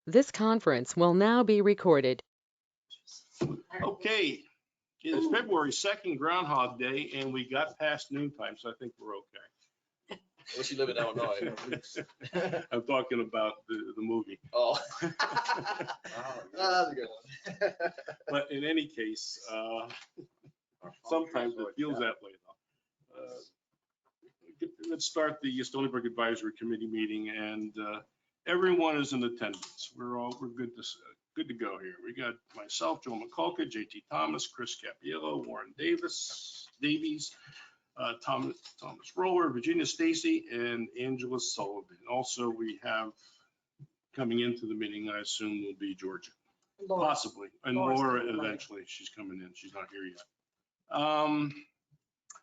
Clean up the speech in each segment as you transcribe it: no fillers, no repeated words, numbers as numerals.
This conference will now be recorded. Okay, it is February 2nd, Groundhog Day, and we got past noontime, so I think we're okay. Unless you live in Illinois. I'm talking about the movie. Oh. That's a good one. But in any case, sometimes it feels that way though. Let's start the Stoneybrook Advisory Committee meeting, and everyone is in attendance. We're good to go here. We got myself, Joe McCulca, JT Thomas, Chris Capiello, Warren Davies, Thomas Roller, Virginia Stacy, and Angela Sullivan. Also, we have coming into the meeting, I assume will be Georgia, possibly, and Laura eventually. She's coming in. She's not here yet.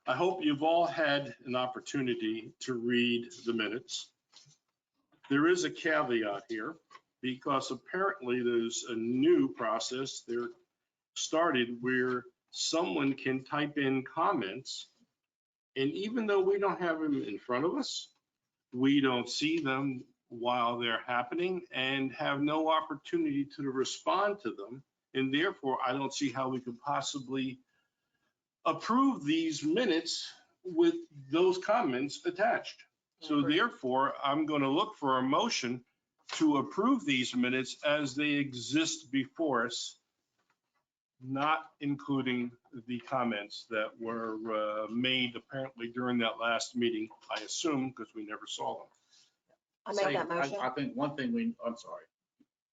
I hope you've all had an opportunity to read the minutes. There is a caveat here because apparently there's a new process there started where someone can type in comments, and even though we don't have them in front of us, we don't see them while they're happening and have no opportunity to respond to them. And therefore, I don't see how we could possibly approve these minutes with those comments attached. So therefore, I'm going to look for a motion to approve these minutes as they exist before us, not including the comments that were made apparently during that last meeting, I assume, because we never saw them. I make that motion. I think one thing I'm sorry.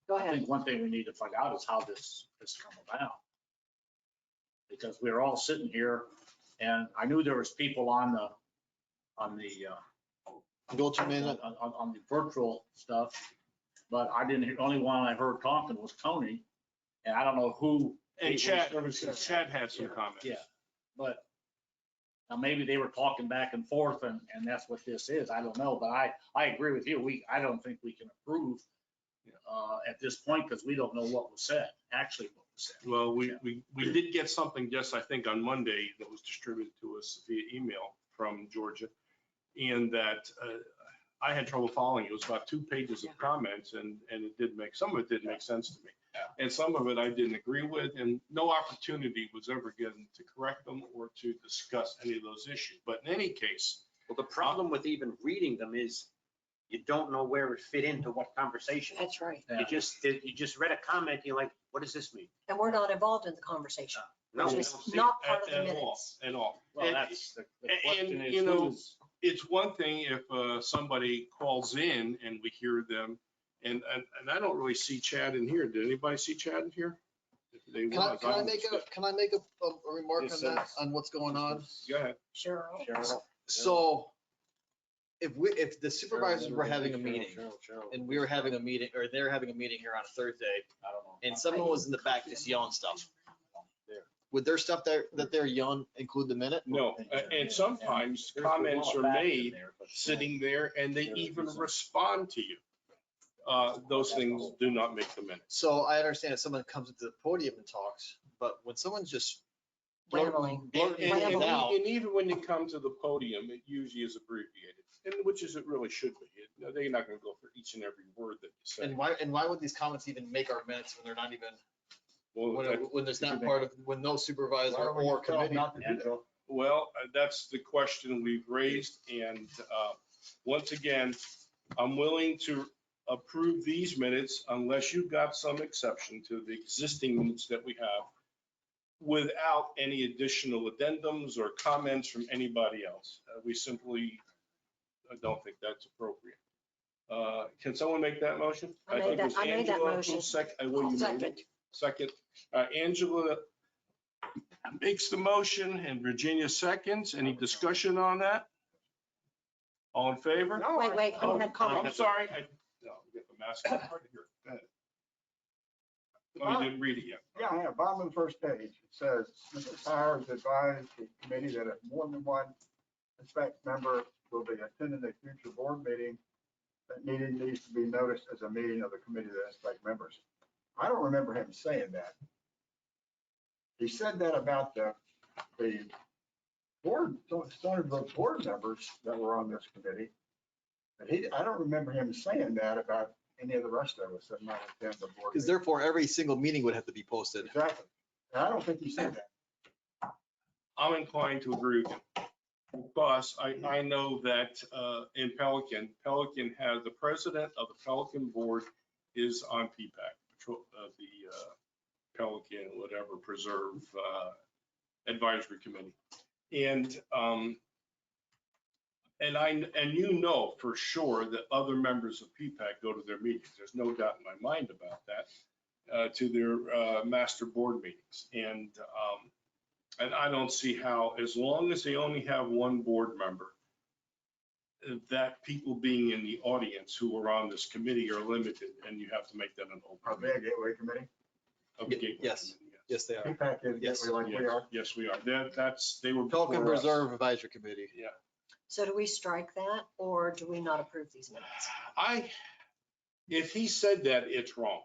Go I ahead. think one thing we need to find out is how this has come about. Because we were all sitting here and I knew there was people on the Go-to minute. on the virtual stuff, but I didn't hear, only one I heard talking was Tony. And I don't know who. And Chad had some comments. Yeah, but now maybe they were talking back and forth and that's what this is. I don't know, but I agree with you. I don't think we can approve at this point because we don't know what was said, actually what was said. Well, we did get something just, I think, on Monday that was distributed to us via email from Georgia. And that I had trouble following. It was about 2 pages of comments and some of it did make sense to me. And some of it I didn't agree with, and no opportunity was ever given to correct them or to discuss any of those issues. But in any case. Well, the problem with even reading them is you don't know where it fit into what conversation. That's right. You just read a comment, you're like, what does this mean? And we're not involved in the conversation. No, It's we just don't see not part of the At minutes. all. Well, And- that's the question and, is you know, who's. It's one thing if somebody calls in and we hear them, and I don't really see Chad in here. Did anybody see Chad in here? Can I make a remark on that, on what's going on? Go ahead. Sure. So if the supervisors were having a meeting and we were having a meeting, or they're having a meeting here on a Thursday, I don't know. and someone was in the back just yelling stuff, would their stuff that they're yelling include the minute? No, and sometimes comments are made sitting there and they even respond to you. Those things do not make the minutes. So I understand if someone comes into the podium and talks, but when someone's just Rambling. blurting And things out, even when you come to the podium, it usually is abbreviated, and which is it really should be. They're not going to go for each and every word that you say. and why would these comments even make our minutes when they're not even, Well, when there's not part of, when no supervisor or committee? Well, that's the question we've raised, and once again, I'm willing to approve these minutes unless you've got some exception to the existing minutes that we have without any additional addendums or comments from anybody else. We simply don't think that's appropriate. Can someone make that motion? I made think it was that Angela motion. who will you make it? Second. Second. Angela makes the motion and Virginia seconds. Any discussion on that? All in favor? Wait, Oh, who had I'm comments? sorry. No, get the mask. It's hard to hear. Go ahead. Oh, you didn't read it yet. Yeah, bottom of the first page, it says, Mrs. Powers advised the committee that if more than one Sbac member will be attending a future board meeting, that meeting needs to be noticed as a meeting of the committee of the Sbac members. I don't remember him saying that. He said that about the board, Stoneybrook board members that were on this committee. But I don't remember him saying that about any of the rest of us that might attend the board. Because meeting. therefore, every single meeting would have to be posted. Exactly. And I don't think you said that. I'm inclined to agree with you. Because I know that in Pelican has, the president of the Pelican board is on PPAC, the Pelican, whatever, Preserve Advisory Committee. And you know for sure that other members of PPAC go to their meetings. There's no doubt in my mind about that, to their master board meetings. And I don't see how, as long as they only have one board member, that people being in the audience who are on this committee are limited, and you have to make that an Are open they a gateway committee? meeting. Yes. Yes, they are. PPAC is a Yes. gateway like we are. Yes, we are. They were. Pelican before us. Preserve Advisory Committee. Yeah. So do we strike that or do we not approve these minutes? If he said that, it's wrong.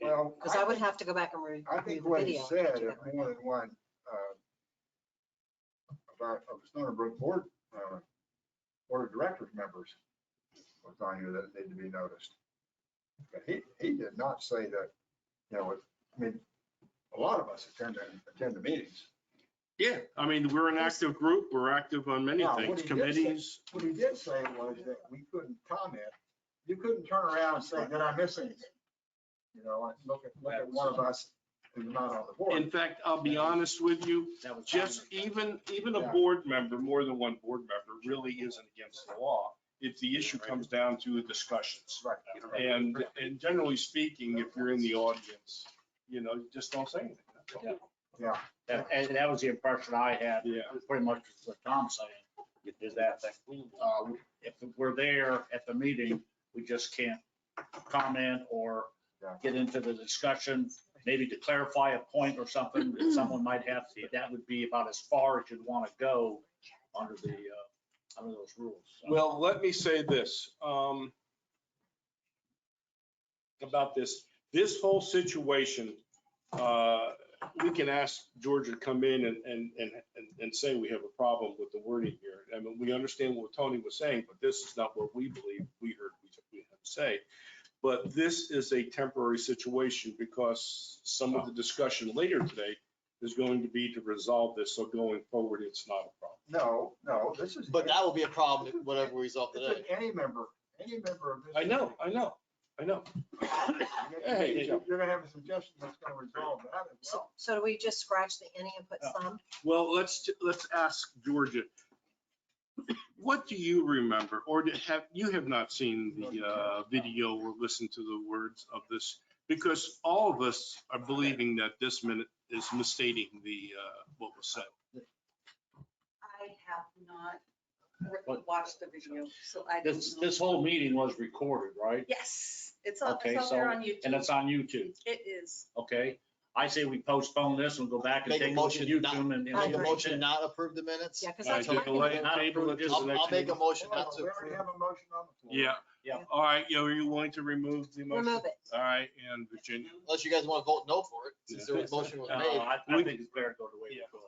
Well, Because I would have to go back and review I think the what he video. said, if more than one of the Stoneybrook board of directors members was on here that need to be noticed. But he did not say that, you know, I mean, a lot of us attend the meetings. Yeah, I mean, we're an active group. We're active on many Now, things, what he did committees. What he did say was that we couldn't comment. You couldn't turn around and say, did I miss anything? You know, like, look at one of us who's not on the board. In fact, I'll be honest with you, That was just fine. even a Yeah. board member, more than one board member, really isn't against the law if the issue comes down to discussions. Right. And generally speaking, if you're in the audience, you know, just don't say anything. That's all. Yeah. And that was the impression I had, Yeah. pretty much what Tom's saying, is that if we're there at the meeting, we just can't comment or Yeah. get into the discussion, maybe to clarify a point or something that someone might have. That would be about as far as you'd want to go under those rules. So, Well, let me say this, about this whole situation, we can ask Georgia to come in and say we have a problem with the wording here. I mean, we understand what Tony was saying, but this is not what we believe we heard we had to say. But this is a temporary situation because some of the discussion later today is going to be to resolve this. So going forward, it's not a problem. No, this is. But that will be a problem, whatever we resolve This today. is any member of this. I know. Hey, You're gonna have a suggestion that's gonna resolve that as So, well. so do we just scratch the any and put some? Well, let's ask Georgia. What do you remember, or you have not seen the video or listened to the words of this? Because all of us are believing that this minute is misstating what was said. I have not watched the video, so I don't know. This whole meeting was recorded, right? Yes, it's out Okay, there so, on YouTube. and it's on YouTube, It is. okay? I say we postpone this and go back and Make a take a look at motion, YouTube and. Make a motion not approve the minutes? Yeah, because All right, that's. just delay it, Not table it to the approved, next I'll make a meeting. motion Well, not to we already approve. have a motion on the floor. Yeah. Yeah. All right, are you willing to remove the motion? Remove it. All right, and Virginia. Unless you guys want to vote no for it, since there was motion was made. I think it's better to go the way we go.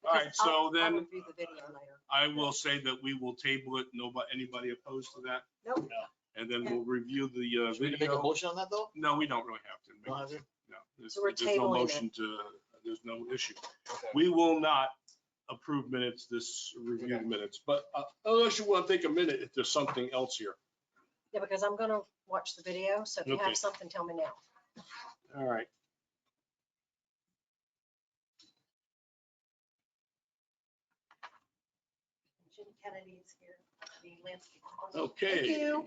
All right, I'll so then review the video later. I will say that we will table it. Anybody opposed to that? Nope. And then we'll review the Should we make a video. motion on that, though? No, we don't really have to. Don't have to? No, So we're there's no tabling it. motion to, there's no issue. Okay. We will not approve minutes, this review minutes, but unless you want to take a minute, if there's something else here. Yeah, because I'm gonna watch the video, so if you Okay. have something, tell me now. All right. Jim Kennedy's here, the landscape. Okay. Thank you.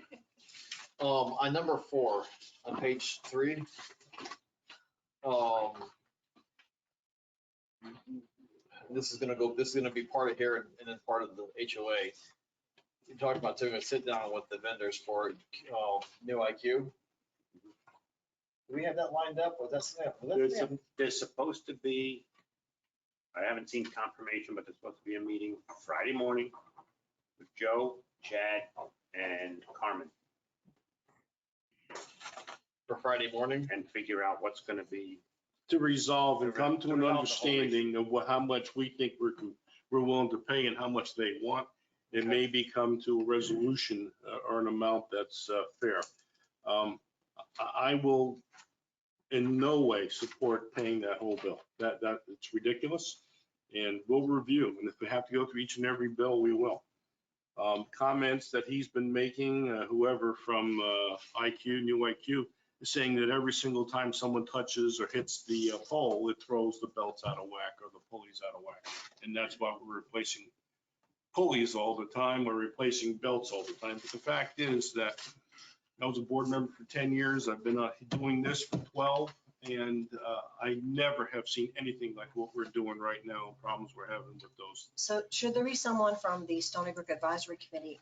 On number 4, on page 3. This is gonna be part of here and then part of the HOA. You talked about doing a sit down with the vendors for new IQ. Do we have that lined up? Was that? There's supposed to be, I haven't seen confirmation, but there's supposed to be a meeting Friday morning with Joe, Chad, and Carmen, For Friday morning? and figure out what's gonna be. To resolve and come to To an resolve the whole understanding of how much we think we're willing to pay and how much they want. It may become to a resolution or an amount that's fair. I will in no way support paying that whole bill. That it's ridiculous. And we'll review. And if we have to go through each and every bill, we will. Comments that he's been making, whoever from New IQ, is saying that every single time someone touches or hits the pole, it throws the belts out of whack or the pulleys out of whack. And that's why we're replacing pulleys all the time. We're replacing belts all the time. But the fact is that I was a board member for 10 years. I've been doing this for 12. And I never have seen anything like what we're doing right now, problems we're having with those. So should there be someone from the Stoneybrook Advisory Committee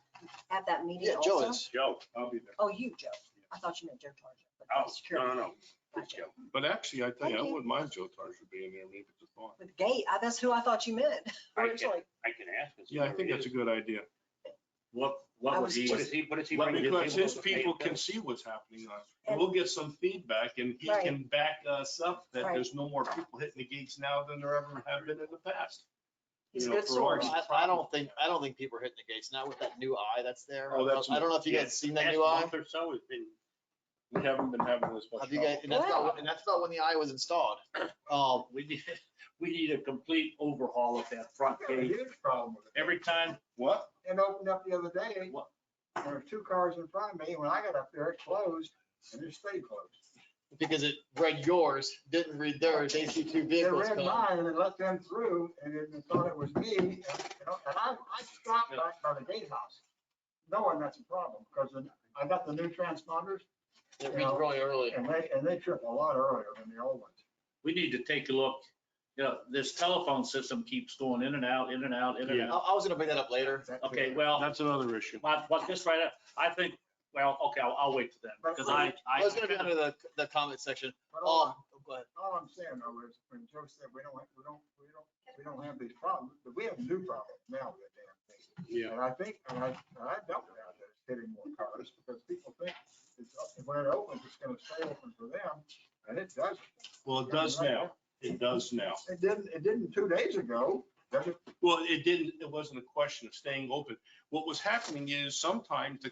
at that meeting Yeah, also? Joe is. Joe, I'll be there. Oh, you, Joe. I thought you meant Joe Tarja. but Oh, that's security. no. Gotcha. But actually, I tell you, I Thank you. wouldn't mind Joe Tarja being there, maybe it's a thought. With Gate, that's who I thought you meant I originally. can ask. and see Yeah, I where think he that's a is. good idea. What I would was he? What is he bringing to the Because table? his people can see what's happening on, and And- we'll get some feedback and he Right. can back us up that Right. there's no more people hitting the gates now than there ever have been in the past. He's a You know, good for all source. these I don't think people are hitting the gates, not with that new eye that's there. Oh, that's- I don't know if you guys seen that Last new eye. month or so, it's been, We haven't been having this much Have you trouble. guys, and that's not when the eye was installed. We need a complete overhaul of that front I've got a gate. huge problem with it. Every time, What? It opened up the other day. What? There were 2 cars in front of me. When I got up there, it closed and it stayed closed. Because it read yours, didn't read theirs. They see 2 They vehicles read coming. mine and it let them through and it thought it was me. And I stopped back by the gatehouse, knowing that's a problem because I got the new transponders It reads really early. and they trip a lot earlier than the old ones. we need to take a look. You know, this telephone system keeps going in and out, in and out, in and Yeah. out. I was gonna bring that up later. Okay, well, That's another issue. what this right up, I think, well, okay, I'll wait to then, because I was gonna be under the comment section. But Go ahead. all I'm saying though is when Joe said we don't have these problems, but we have a new problem now with the damn thing. Yeah. And I think, and I don't doubt that it's hitting more cars because people think when it opens, it's gonna stay open for them, and it doesn't. Well, it does now. It does now. It didn't 2 days ago, does it? Well, it wasn't a question of staying open. What was happening is sometimes the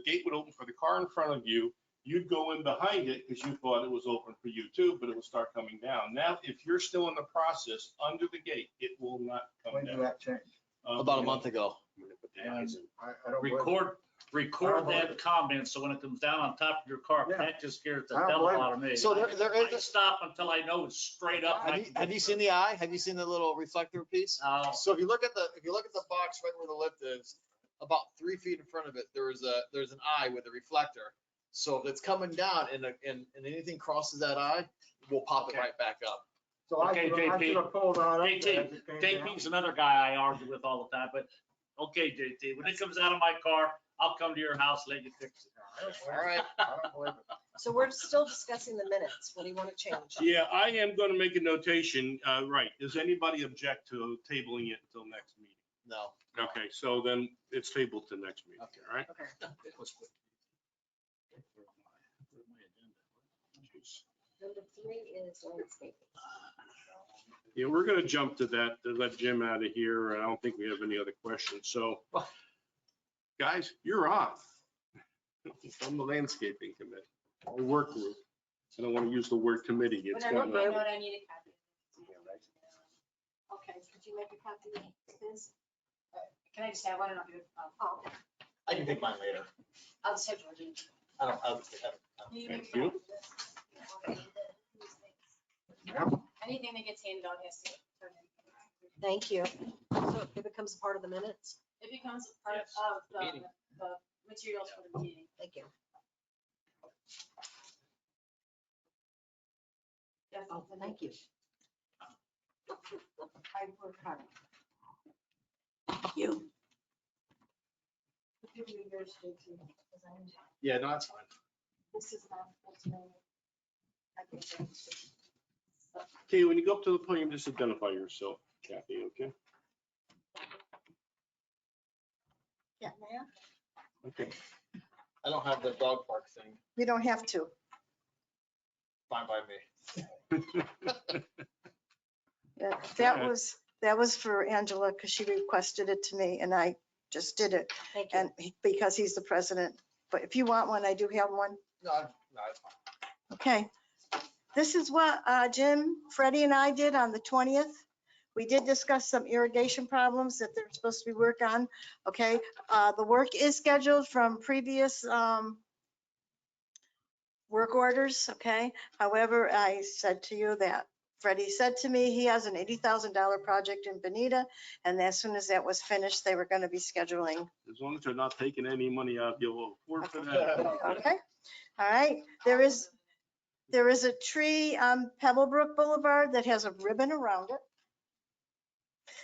gate would open for the car in front of you. You'd go in behind it because you thought it was open for you too, but it would start coming down. Now, if you're still in the process under the gate, it will not come When did down. that change? About a month ago. I don't believe it. record that comment, so when it comes down on top of your car, Yeah. that just scares the I don't devil blame out of me. So there I is, stop until I know it's straight up. and I can have get you through. seen the eye? Have you seen the little reflector piece? No. So if you look at the box right where the lift is, about 3 feet in front of it, there's an eye with a reflector. So if it's coming down and anything crosses that eye, we'll pop it Okay. right back up. So I Okay, should JP. have pulled on it. JP's another guy I argue with all the time, but, okay, JT, when it comes out of my car, I'll come to your house, let you fix it. All right. I don't believe it. So we're still discussing the minutes. What do you want to change? Yeah, I am going to make a notation. Right. Does anybody object to tabling it until next meeting? No. Okay, so then it's tabled to next meeting, all right? Okay. It was quick. Where's my agenda? Jeez. Number 3 is landscaping. Yeah, we're going to jump to that, to let Jim out of here. I don't think we have any other questions. So, guys, you're on. From the landscaping committee, or work group. I don't want to use the word committee. It's Whatever, kind but- of, What I need a copy. Okay, could you make a copy of this? Can I just have one and I'll give it? Oh, I can take mine later. I'll just have Georgie. I'll Thank you. Anything that gets handed out has to. turn in. thank you. So it becomes part of the minutes? It becomes part Yes. of Meeting. the materials for the meeting. Thank you. Yes, Oh, thank you. I work hard. You. I'll give you yours, JT, 'cause I'm- Yeah, no, that's fine. This is not. That's me. I can change it. okay, when you go up to the podium, just identify yourself, Kathy, okay? Yeah, ma'am. Okay. I don't have the dog park thing. You don't have to. Fine by me. Yeah, ahead. that was for Angela because she requested it to me and I just did it. Thank you. And because he's the president but if you want one, I do have one. No, it's fine. Okay. This is what Jim, Freddie and I did on the 20th. We did discuss some irrigation problems that they're supposed to be work on. Okay. The work is scheduled from previous work orders. Okay. However, I said to you that Freddie said to me he has an $80,000 project in Bonita, and as soon as that was finished, they were going to be scheduling. As long as they're not taking any money out, you'll work for that. Okay. All right. There is a tree on Pebblebrook Boulevard that has a ribbon around it.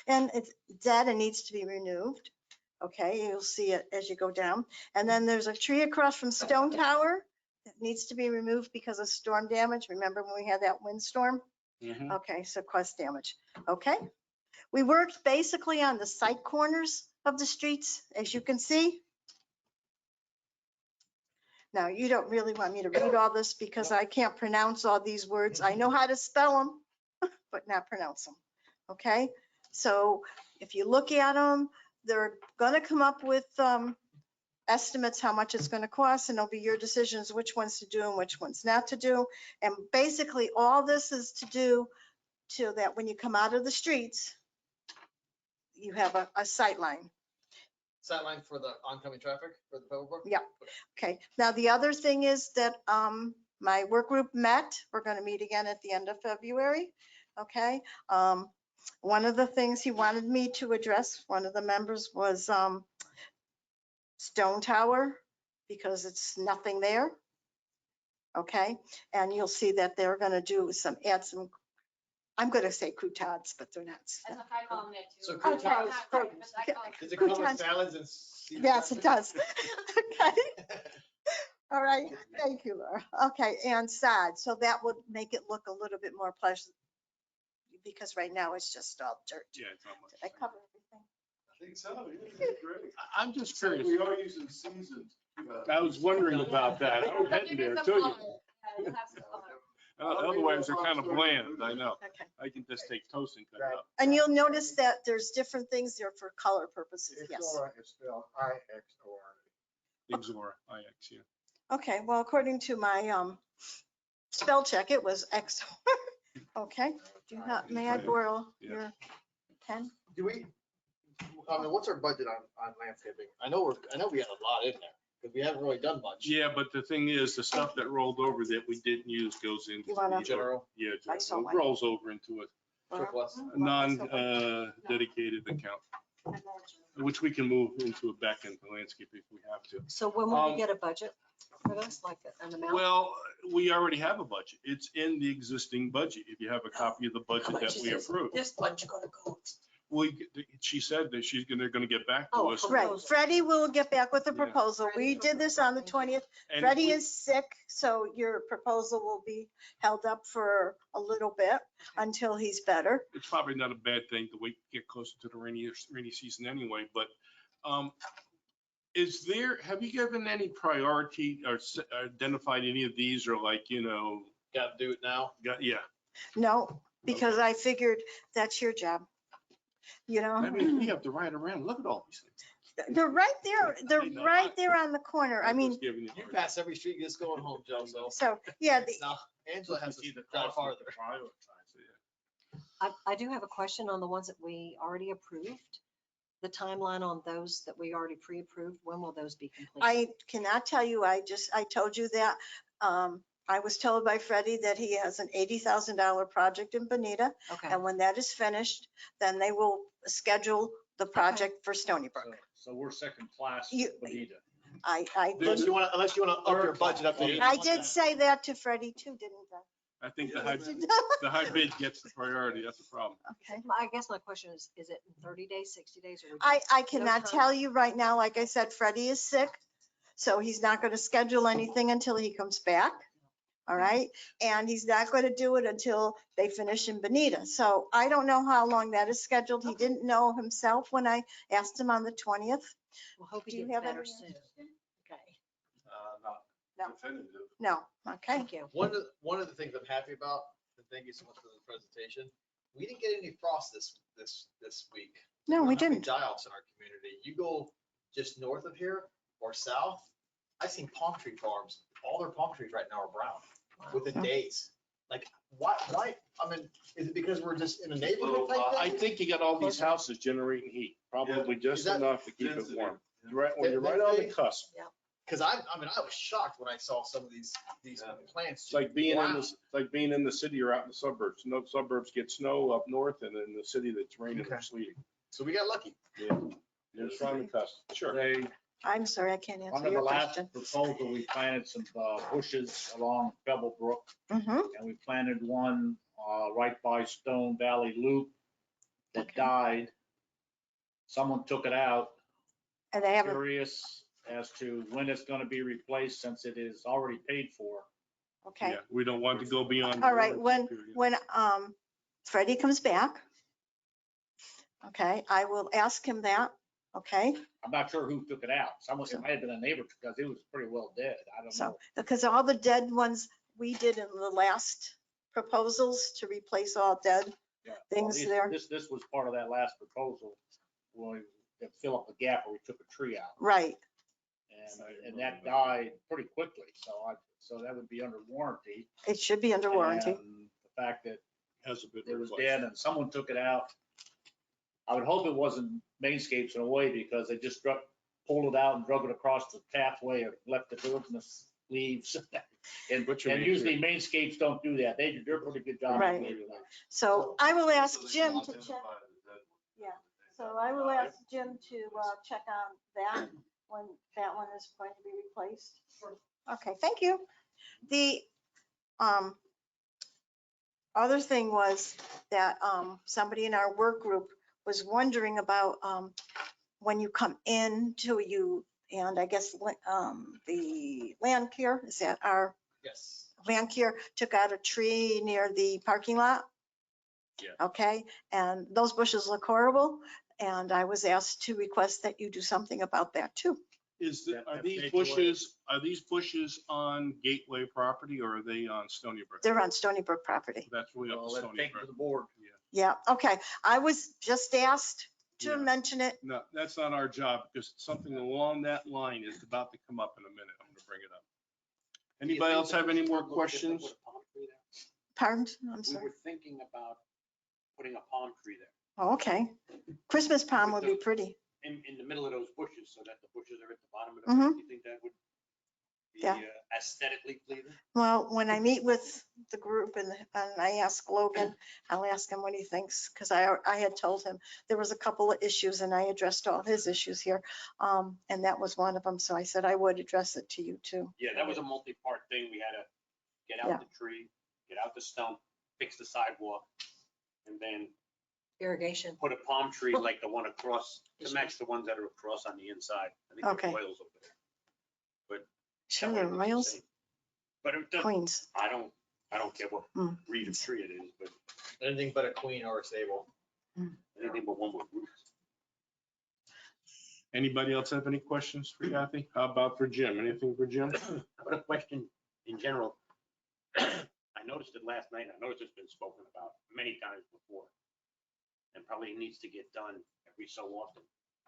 And it's dead and needs to be removed. Okay, you'll see it as you go down. And then there's a tree across from Stone Tower that needs to be removed because of storm damage. Remember when we had that windstorm? Mhm. Okay, so caused damage. Okay. We worked basically on the side corners of the streets, as you can see. Now, you don't really want me to read all this because I can't pronounce all these words. I know how to spell them, but not pronounce them. Okay, so if you look at them, they're gonna come up with estimates how much it's gonna cost, and it'll be your decisions which ones to do and which ones not to do. And basically, all this is to do to that when you come out of the streets, you have a sight line. Sightline for the oncoming traffic for the Pebblebrook? Yeah. Okay, now the other thing is that my work group met. We're gonna meet again at the end of February. Okay, one of the things he wanted me to address, one of the members, was Stone Tower, because it's nothing there. Okay, and you'll see that they're gonna do add some, I'm gonna say croutons, but they're not. That's what I call them that too. So I'm croutons- not sorry, but I call them- Does it come with Croutons. salads and? Yes, it does. Okay. All right, thank you, Laura. Okay, and sod, so that would make it look a little bit more pleasant, because right now it's just all dirt. Yeah, it's not much. Did I cover everything? I think so. Yeah, great. I'm just curious. We are using seasoned. I was wondering about that. I was heading there too. Yeah, you'll have some color. Otherwise, they're kind of bland. I know. Okay. I can just take toast and cut it up. And you'll notice that there's different things there for color purposes, yes. Ixora is spelled I-X-O-R. Exora, IX, yeah. Okay, well, according to my spell check, it was X. Okay, do you have, may I borrow Yeah. your pen? Do we, I mean, what's our budget on landscaping? I know we had a lot in there, because we haven't really done much. Yeah, but the thing is, the stuff that rolled over that we didn't use goes into. You wanna- the- General. Yeah, I saw it one. rolls over into a Surplus. non-dedicated account, which we can move into a back end landscape if we have to. So when will we get a budget for this, like an amount? Well, we already have a budget. It's in the existing budget. If you have a copy of the How budget much that is we approved. This bunch gonna go. She said that they're gonna get back to Oh, us. Right, Freddie will get back with a Yeah. proposal. We did this on the 20th. And Freddie we- is sick, so your proposal will be held up for a little bit until he's better. It's probably not a bad thing to wait, get closer to the rainy season anyway, but have you given any priority or identified any of these or like, Got to do it now. yeah. No, because I figured that's your job. You I know, mean, we have to ride around, look at all these things. they're right there, they're I know. right there on the corner. I I'm mean, just giving you a You hard pass every street just going home, Joe, so. so, yeah, Now, Angela has to See the drive cost farther. of the prioritize. I do have a question on the ones that we already approved. The timeline on those that we already pre-approved, when will those be complete? I cannot tell you, I told you that. I was told by Freddie that he has an $80,000 project in Bonita. Okay, And when that is finished, then they will schedule the project for Stoneybrook. So we're second class You- Bonita. I Unless did, you want to up your budget up to 80. I did say that to Freddie too, didn't I think the I? high bid gets the priority, that's the problem. Okay. I guess my question is it in 30 days, 60 days? Or would you- I cannot time. tell you right now, like I said, Freddie is sick, so he's not going to schedule anything until he comes back. All right, and he's not going to do it until they finish in Bonita. So I don't know how long that is scheduled. He didn't know himself when I asked him on the 20th. We'll hope Do he you gets have better any- soon. Okay, No. Definitive. No, okay. thank you. One of the things I'm happy about, and thank you so much for the presentation, we didn't get any frost this week. No, we don't have any didn't. Die-offs in our community. You go just north of here or south, I've seen palm tree farms, all their palm trees right now are brown within days. Like, why, I mean, is it because we're just in a neighborhood type I thing? think you got all these houses generating heat, probably just Is that enough to keep it sensitive? warm. When you're right on the cusp. Cause I mean, I was shocked when I saw some of these plants. It's like being in Wow. this, it's like being in the city or out in the suburbs. No suburbs get snow up north, and in the city that's raining or Okay. sleeting. So we got lucky. Yeah, it's on the cusp. Sure. They, I'm sorry, I can't answer under the your last question. proposal, we planted some bushes along Pebblebrook, Mhm. and we planted one right by Stone Valley Loop that Okay. died. Someone took it out. And they haven't, Curious as to when it's gonna be replaced since it is already paid for. okay. Yeah, we don't want to go beyond. the All right, warranty period. when Freddie comes back, okay, I will ask him that, okay? I'm not sure who took it out. Someone, it might have been a neighbor because it was pretty well dead. I don't So, know. because all the dead ones we did in the last proposals to replace all dead Yeah. things Well, there. This was part of that last proposal, when we fill up the gap where we took a tree out. Right, And that died pretty quickly, so that would be under warranty. it should be under warranty. And the fact that Has a bit. it was dead and someone took it out, I would hope it wasn't Mainscapes in a way, because they just pulled it out and drug it across the pathway and left the business leaves. And What you and mean, usually Mainscapes don't do that. They're a pretty good job. Right. So I will ask Jim to check, yeah. So I will ask Jim to check on that, when that one is going to be replaced. Okay, thank you. The other thing was that somebody in our work group was wondering about when you come into you, and I guess the land care, is that our Yes. land care took out a tree near the parking lot? Yeah. Okay, and those bushes look horrible, and I was asked to request that you do something about that too. Are these bushes on Gateway property or are they on Stoneybrook? They're on Stoneybrook property. That's really up Well, to let's take it to Stoneybrook. the board. Yeah, okay. I was just asked to Yeah. mention it. No, that's not our job, because something along that line is about to come up in a minute. I'm going to bring it up. Anybody else have any more questions? Pardon? I'm We sorry. were thinking about putting a palm tree there Oh, okay. Christmas palm would be pretty. in the middle of those bushes, so that the bushes are at the bottom of the, Mhm. do you think that would be Yeah. aesthetically pleasing? Well, when I meet with the group and I ask Logan, I'll ask him what he thinks, because I had told him there was a couple of issues and I addressed all his issues here. And that was one of them. So I said I would address it to you too. Yeah, that was a multi-part thing. We had to get Yeah. out the tree, get out the stump, fix the sidewalk, and then Irrigation. put a palm tree like the one across, to match the ones that are across on the inside. I think Okay. there's oils over there. Sure, That way the it looks the rails, same. But it doesn't, queens. I don't care what Mm. breed of tree it is, but Anything but a queen or a sable. anything but one with roots. Anybody else have any questions for Kathy? How about for Jim? Anything for Jim? But a question in general. I noticed it last night. I noticed it's been spoken about many times before. And probably needs to get done every so often.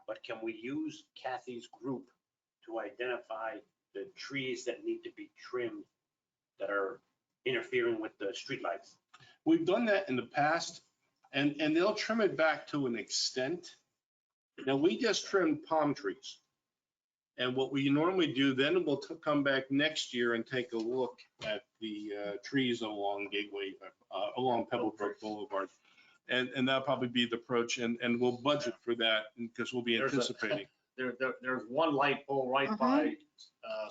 But can we use Kathy's group to identify the trees that need to be trimmed that are interfering with the streetlights? We've done that in the past, and they'll trim it back to an extent. Now, we just trimmed palm trees. And what we normally do, then we'll come back next year and take a look at the trees along Gateway, along Pebblebrook Boulevard. And that'll probably be the approach, and we'll budget for that because we'll be There's a- anticipating. There's one light pole right by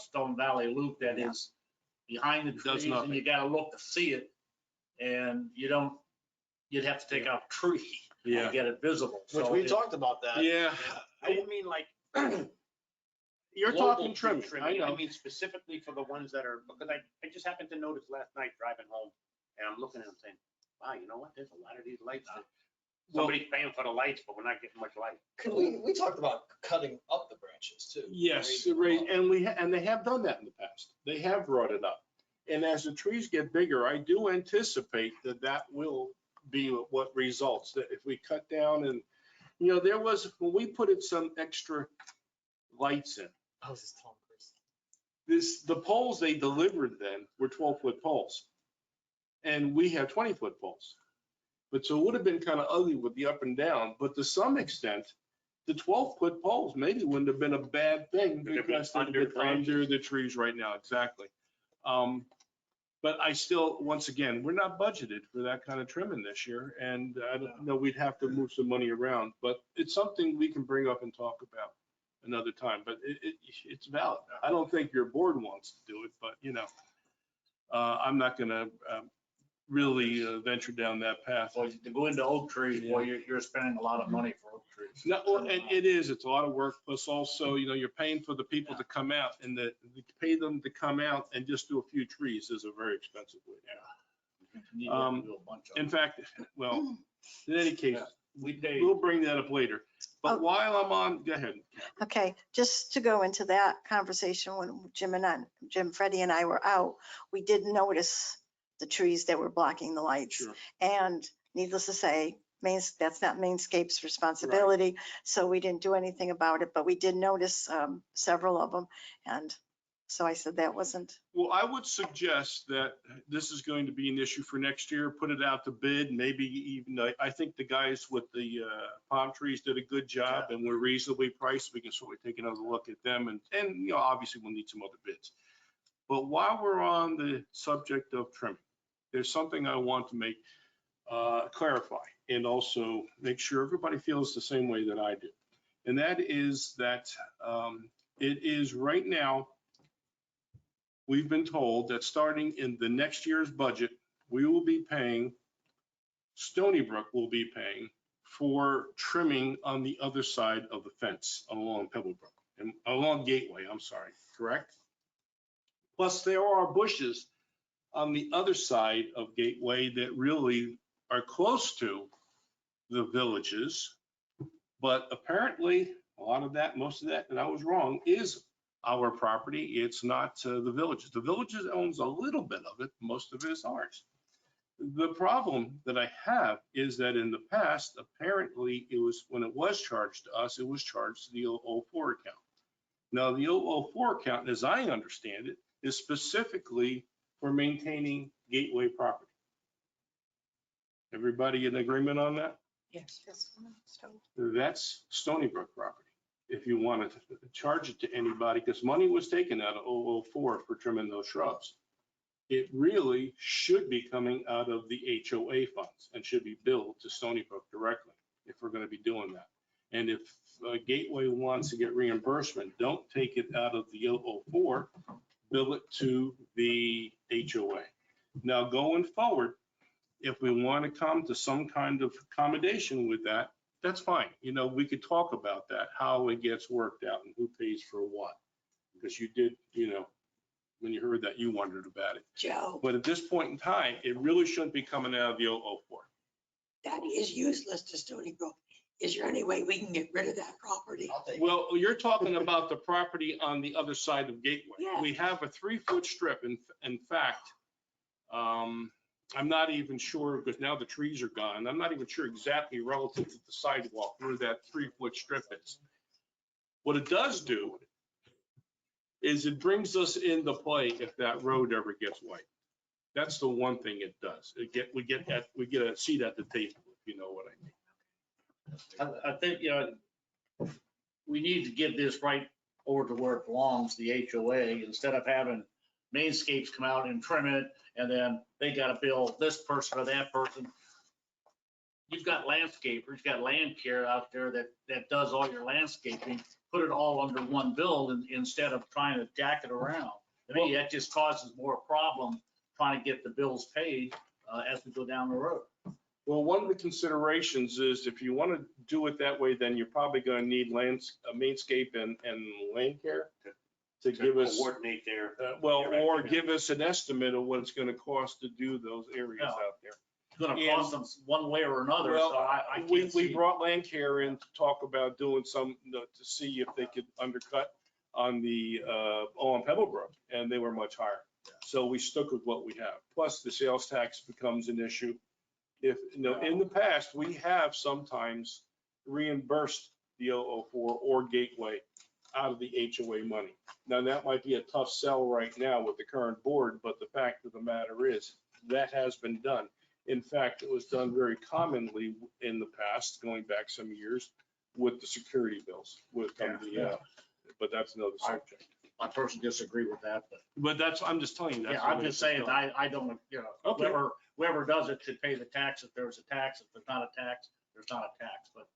Stone Valley Loop that Yeah. is behind the It does trees, and nothing. you gotta look to see it. And you'd have to take out a tree to get it visible. Which So we it- talked about that. Yeah, I didn't mean like. you're global talking tree trimming, I I know. mean specifically for the ones that are, because I just happened to notice last night driving home, and I'm looking at them saying, wow, you know what, there's a lot of these lights. that Somebody's paying for the lights, but we're not getting much light. We talked about cutting up the branches too. Yes, Raising them up. and they have done that in the past. They have brought it up. And as the trees get bigger, I do anticipate that will be what results, that if we cut down and, there was, when we put in some extra lights in, I was just telling Chris. the poles they delivered then were 12-foot poles. And we have 20-foot poles. But so it would have been kind of ugly with the up and down, but to some extent, the 12-foot poles maybe wouldn't have been a bad thing They'd be because they're under under the trees right now, exactly. But I still, once again, we're not budgeted for that kind of trimming this year, and I don't know, we'd have to move some money around, but it's something we can bring up and talk about another time, but it's valid. I don't think your board wants to do it, but you know, I'm not gonna really venture down that path. So to go into oak trees, well, you're spending a lot of money for oak trees. No, well, and it is, it's a lot of work, plus also, you know, you're paying for the people to come out, and to pay them to come out and just do a few trees is a very expensive way to You need to do a bunch of in them. fact, well, in any case, We pay, we'll bring that up later. But Oh. while I'm on, go ahead. Okay, just to go into that conversation when Jim, Freddie and I were out, we did notice the trees that were blocking the lights. Sure. And needless to say, that's not Mainscape's responsibility, so we didn't do anything about it, but we did notice several of them. And so I said that wasn't, Well, I would suggest that this is going to be an issue for next year. Put it out to bid, maybe even, I think the guys with the palm trees did a good job and were reasonably priced. We can sort of take another look at them, and you know, obviously we'll need some other bids. But while we're on the subject of trimming, there's something I want to make clarify and also make sure everybody feels the same way that I do. And that is that it is right now, we've been told that starting in the next year's budget, we will be paying, Stoneybrook will be paying for trimming on the other side of the fence along Pebblebrook and along Gateway, I'm sorry, correct? Plus there are bushes on the other side of Gateway that really are close to the villages. But apparently a lot of that, most of that, and I was wrong, is our property. It's not the villages. The villages owns a little bit of it. Most of it is ours. The problem that I have is that in the past, apparently it was, when it was charged to us, it was charged to the 004 account. Now the 004 account, as I understand it, is specifically for maintaining Gateway property. Everybody in agreement on that? Yes. That's Stoneybrook property. If you want to charge it to anybody, because money was taken out of 004 for trimming those shrubs. It really should be coming out of the HOA funds and should be billed to Stoneybrook directly if we're going to be doing that. And if Gateway wants to get reimbursement, don't take it out of the 004, bill it to the HOA. Now going forward, if we want to come to some kind of accommodation with that, that's fine. You know, we could talk about that, how it gets worked out and who pays for what. Because you did, you know, when you heard that, you wondered about it. Joe, But at this point in time, it really shouldn't be coming out of the 004. that is useless to Stoneybrook. Is there any way we can get rid of that property? I'll take it. Well, you're talking about the property on the other side of Gateway. Yeah. We have a 3-foot strip. In fact, I'm not even sure, because now the trees are gone. I'm not even sure exactly relative to the sidewalk where that 3-foot strip is. What it does do is it brings us into play if that road ever gets wiped. That's the one thing it does. We get a seat at the table, if you know what I mean. I think, you know, we need to give this right over to where it belongs, the HOA, instead of having Mainscapes come out and trim it, and then they gotta bill this person or that person. You've got landscapers, you've got land care out there that does all your landscaping, put it all under one bill instead of trying to jack it around. To me, that just causes more problem trying to get the bills paid as we go down the road. Well, one of the considerations is if you want to do it that way, then you're probably going to need Mainscape and land care to give us, Coordinate their. or give us an estimate of what it's going to cost to do those areas Yeah. out there. It's gonna cost them one way or another, so I We can't see. brought land care in to talk about doing some, to see if they could undercut on the, on Pebblebrook, and they were much higher. So we stuck with what we have. Plus the sales tax becomes an issue. If, you know, in the past, we have sometimes reimbursed the 004 or Gateway out of the HOA money. Now, that might be a tough sell right now with the current board, but the fact of the matter is that has been done. In fact, it was done very commonly in the past, going back some years, with the security bills, but that's another subject. I personally disagree with that, but But that's, I'm just telling you. That's yeah, the I'm way just it's saying, done. I don't, Okay. whoever does it should pay the tax if there's a tax. If there's not a tax, there's not a tax. But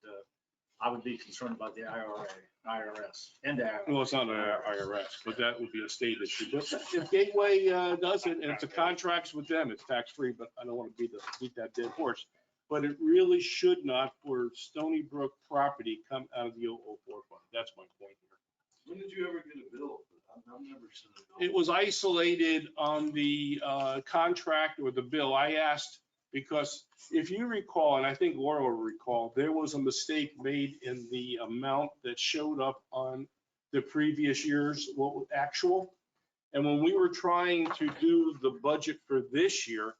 I would be concerned about the IRS and the IRS. Well, it's not an IRS, but that would be a state issue. But if Gateway does it, and if the contract's with them, it's tax-free, but I don't want to beat that dead horse. But it really should not, for Stoneybrook property, come out of the 004 fund. That's my point here. When did you ever get a bill? I've never seen a bill. It was isolated on the contract or the bill. I asked, because if you recall, and I think Laura will recall, there was a mistake made in the amount that showed up on the previous year's actual. And when we were trying to do the budget for this year,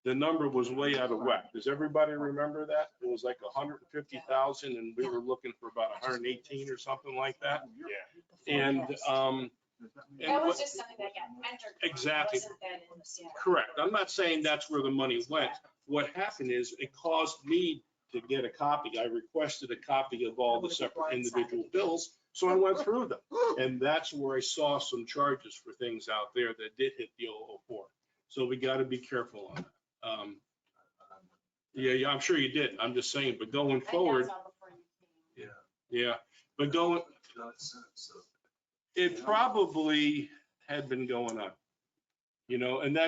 the number was way out of whack. Does everybody remember that? It was like 150,000 and we were looking for about 118 or something like that. Yeah. And That was just something that got entered. Exactly. Wasn't that in the CIP. Correct. I'm not saying that's where the money went. What happened is it caused me to get a copy. I requested a copy of all the separate individual bills. So I went through them. And that's where I saw some charges for things out there that did hit the 004. So we got to be careful on that. Yeah, I'm sure you did. I'm just saying, but going forward, yeah, but going, it probably had been going on, and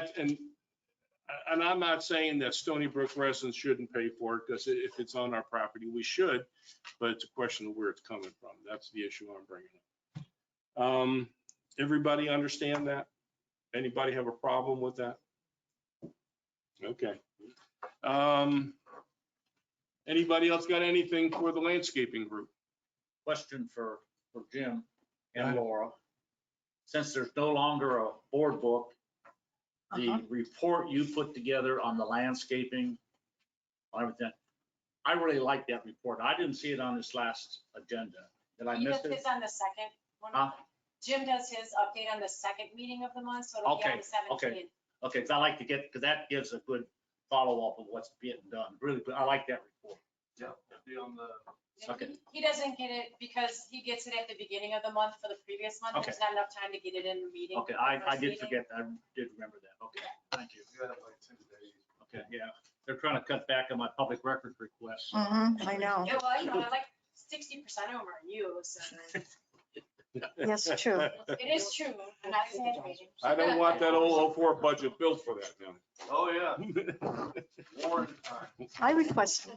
I'm not saying that Stoneybrook residents shouldn't pay for it, because if it's on our property, we should, but it's a question of where it's coming from. That's the issue I'm bringing up. Everybody understand that? Anybody have a problem with that? Okay. Anybody else got anything for the landscaping group? Question for Jim and Laura. Since there's no longer a board book, the report you put together on the landscaping, on everything, I really like that report. I didn't see it on this last agenda. Did I He miss does it? his on the second one. Huh? Jim does his update on the second meeting of the month, so it'll be on the 17th. Okay, because I like to get, because that gives a good follow-up of what's getting done. Really, I like that report. Yeah, it'll be on the. Okay. He doesn't get it because he gets it at the beginning of the month for the previous month. Okay. There's not enough time to get it in the meeting. Okay, I did forget, I did remember that. Okay, thank you. You got like 10 days. Okay, yeah, they're trying to cut back on my public record requests. I know. Yeah, well, like 60% of them are you, so Yes, true. it is true. I'm not exaggerating. I don't want that old 04 budget built for that now. Oh, yeah. Warren time. I requested.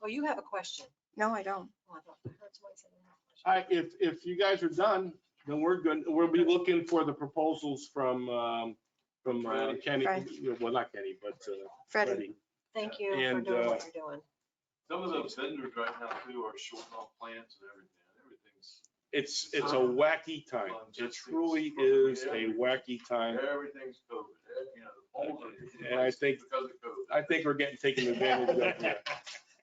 Oh, you have a question. No, I don't. Oh, I thought I heard somebody say they had a question. If you guys are done, then we're good. We'll be looking for the proposals from Kenny, Freddie. well, not Kenny, but Freddie. Freddie. Thank you for And, doing what you're doing. Some of those vendors right now too are shorting off plants and everything. Everything's, It's a wacky time. It truly is a wacky time. everything's COVID. You know, the polls are. And I think- Because of COVID. I think we're getting taken advantage of here.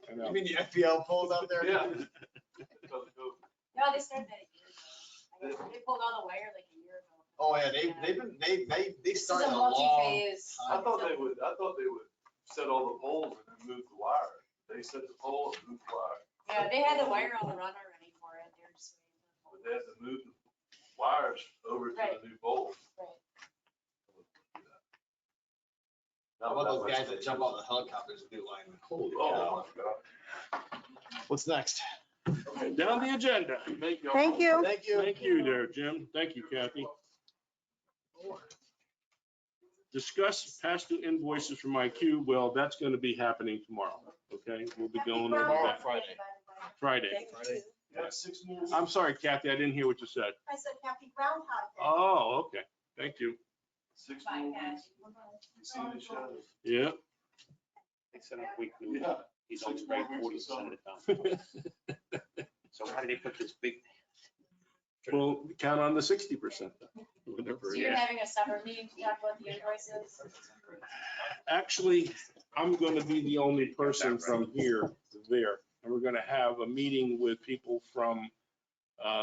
I know. You mean the FPL polls out there? Yeah. Because of COVID. No, they started that a year ago. They pulled all the wire like a year ago. Oh, yeah, they This is started a a long. multi-phase. I thought they would set all the poles and then move the wire. They set the pole and move the wire. Yeah, they had the wire on the run already for it. They're just But they had to move the wires over to Right. the new pole. Right. Not one of those guys that jump out of the helicopters and do linemen. Holy cow. Oh, my God. What's next? Down the agenda. Thank you. Thank you. Thank you there, Jim. Thank you, Kathy. Discuss past due invoices from IQ. Well, that's going to be happening tomorrow. Okay, we'll be going over that Friday. Yeah, 6 more. I'm sorry, Kathy, I didn't hear what you said. I said happy Groundhog Day. Oh, okay. Thank you. 6 Bye, more. Kathy. You see the shadows? Yeah. They sent a week new. Yeah. He's only spraying 40% of the time. So why did they put this big? Well, count on the 60%. Whatever So it you're is. having a separate meeting to talk about the invoices? Actually, I'm going to be the only person from here to there. And we're going to have a meeting with people from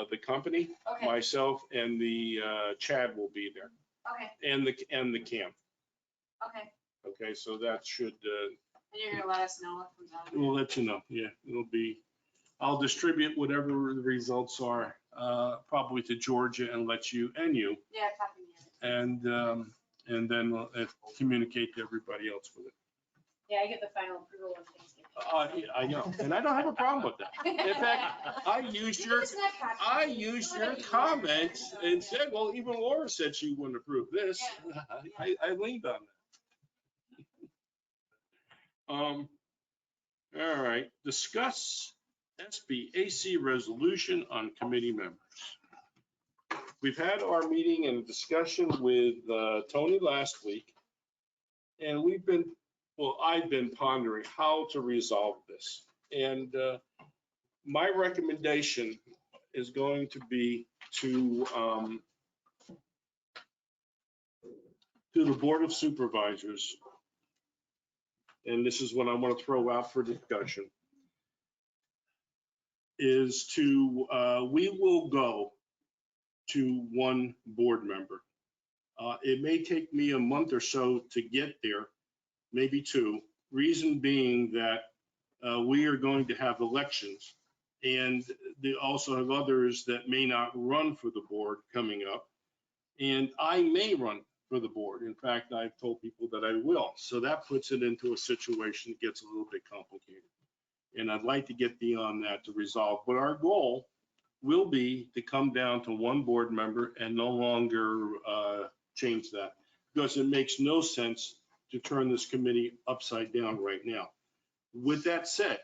the company, Okay, myself, and the Chad will be there, okay, and the camp. okay. Okay, so that should, And you're gonna let us know what comes out of it? we'll let you know. Yeah, it'll be, I'll distribute whatever the results are, probably to Georgia and let you, Yeah, copy me. and then we'll communicate to everybody else with it. Yeah, I get the final approval on Thanksgiving. I know, and I don't have a problem with that. In fact, I used your, It's not copy. I used your comments and said, well, even Laura said she wouldn't approve this. I leaned on that. All right, discuss SBAC resolution on committee members. We've had our meeting and discussion with Tony last week. And I've been pondering how to resolve this. And my recommendation is going to be to the Board of Supervisors. And this is what I want to throw out for discussion. Is to, we will go to one board member. It may take me a month or so to get there, maybe two. Reason being that we are going to have elections, and they also have others that may not run for the board coming up. And I may run for the board. In fact, I've told people that I will. So that puts it into a situation that gets a little bit complicated. And I'd like to get beyond that to resolve. But our goal will be to come down to one board member and no longer change that, because it makes no sense to turn this committee upside down right now. With that said,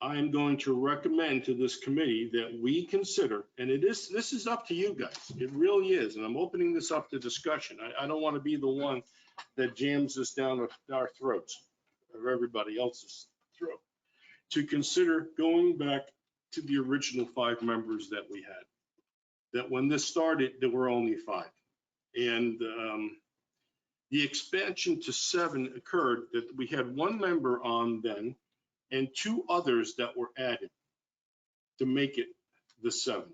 I am going to recommend to this committee that we consider, and this is up to you guys. It really is. And I'm opening this up to discussion. I don't want to be the one that jams this down our throats or everybody else's throat. To consider going back to the original 5 members that we had. That when this started, there were only 5. And the expansion to 7 occurred that we had 1 member on then and 2 others that were added to make it the 7.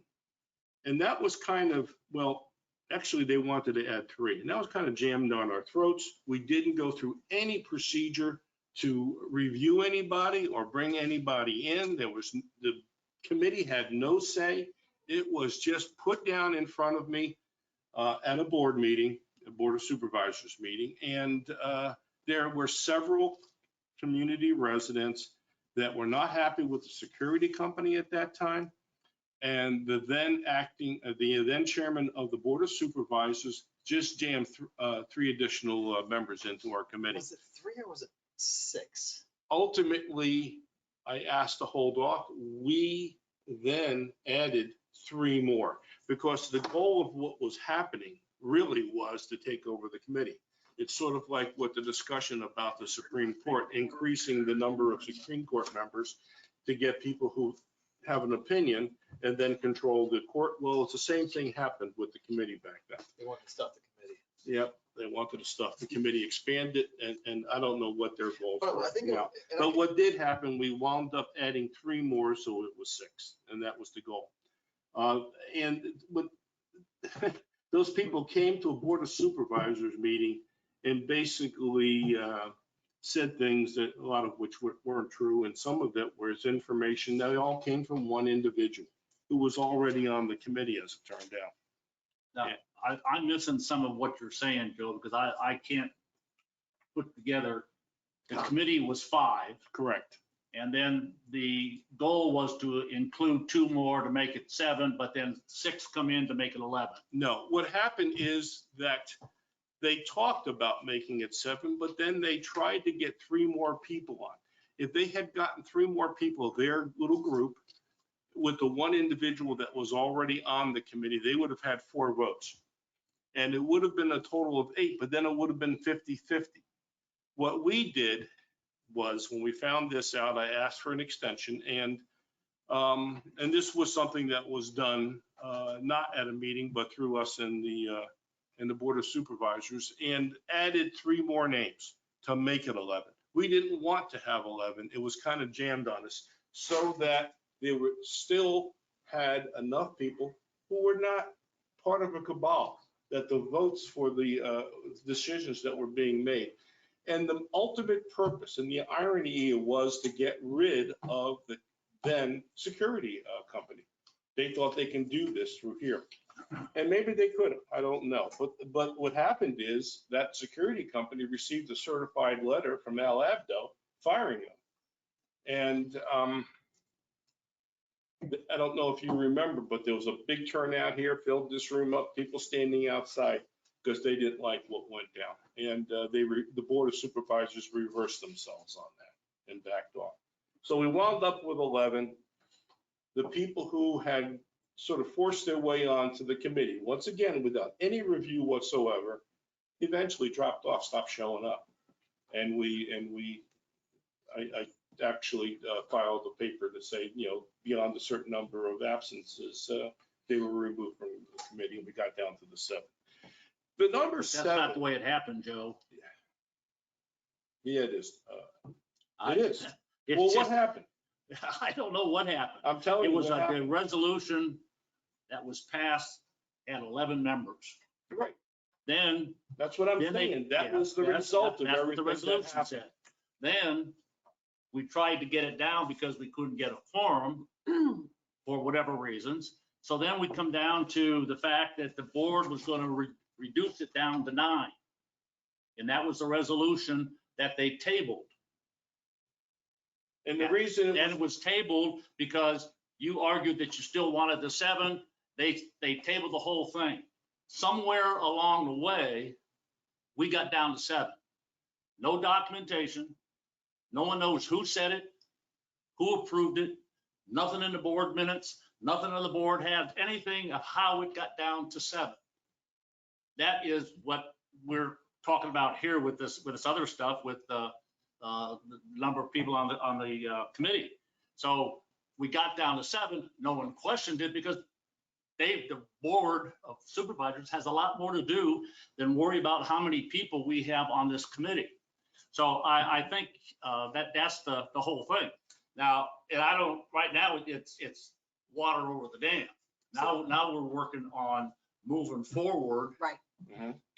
And that was kind of, well, actually they wanted to add 3. And that was kind of jammed down our throats. We didn't go through any procedure to review anybody or bring anybody in. The committee had no say. It was just put down in front of me at a board meeting, a Board of Supervisors meeting. And there were several community residents that were not happy with the security company at that time. And the then chairman of the Board of Supervisors just jammed 3 additional members into our committee. Was it 3 or was it 6? Ultimately, I asked to hold off. We then added 3 more because the goal of what was happening really was to take over the committee. It's sort of like what the discussion about the Supreme Court, increasing the number of Supreme Court members to get people who have an opinion and then control the court. Well, it's the same thing happened with the committee back then. They want to stuff the committee. Yep, they wanted to stuff the committee, expand it, and I don't know what their goals But were. I think, now. But what did happen, we wound up adding 3 more, so it was 6, and that was the goal. Those people came to a Board of Supervisors meeting and basically said things that a lot of which weren't true, and some of it was information that all came from one individual who was already on the committee, as it turned out. Now, I'm missing some of what you're saying, Joe, because I can't put together, the committee was 5. Correct. And then the goal was to include 2 more to make it 7, but then 6 come in to make it 11. No, what happened is that they talked about making it 7, but then they tried to get 3 more people on. If they had gotten 3 more people, their little group, with the one individual that was already on the committee, they would have had 4 votes. And it would have been a total of 8, but then it would have been 50-50. What we did was, when we found this out, I asked for an extension, and this was something that was done not at a meeting, but through us in the Board of Supervisors, and added 3 more names to make it 11. We didn't want to have 11. It was kind of jammed on us, so that they were still had enough people who were not part of a cabal, that the votes for the decisions that were being made. And the ultimate purpose and the irony was to get rid of the then security company. They thought they can do this through here. And maybe they could have, I don't know. But what happened is that security company received a certified letter from Al Abdo firing them. And I don't know if you remember, but there was a big turnout here, filled this room up, people standing outside because they didn't like what went down. And the Board of Supervisors reversed themselves on that and backed off. So we wound up with 11. The people who had sort of forced their way onto the committee, once again, without any review whatsoever, eventually dropped off, stopped showing up. And I actually filed a paper to say, beyond a certain number of absences, they were removed from the committee, and we got down to the 7. The number That's 7. not the way it happened, Joe. Yeah, it is. It is. It's Well, just- what happened? I don't know what happened. I'm telling you It was what a happened. resolution that was passed at 11 members. Right. Then. That's what I'm then they- saying. That yeah, was the that's- result of that's what everything the that resolution happened. said. Then we tried to get it down because we couldn't get a quorum for whatever reasons. So then we come down to the fact that the board was going to reduce it down to 9. And that was the resolution that they tabled. And the reason And it was tabled because you argued that you still wanted the 7. They tabled the whole thing. Somewhere along the way, we got down to 7. No documentation. No one knows who said it, who approved it, nothing in the board minutes, nothing on the board had anything of how it got down to 7. That is what we're talking about here with this other stuff with the number of people on the committee. So we got down to 7. No one questioned it because the Board of Supervisors has a lot more to do than worry about how many people we have on this committee. So I think that's the whole thing. Now, and I don't, right now, it's water over the dam. Now we're working on moving forward. Right.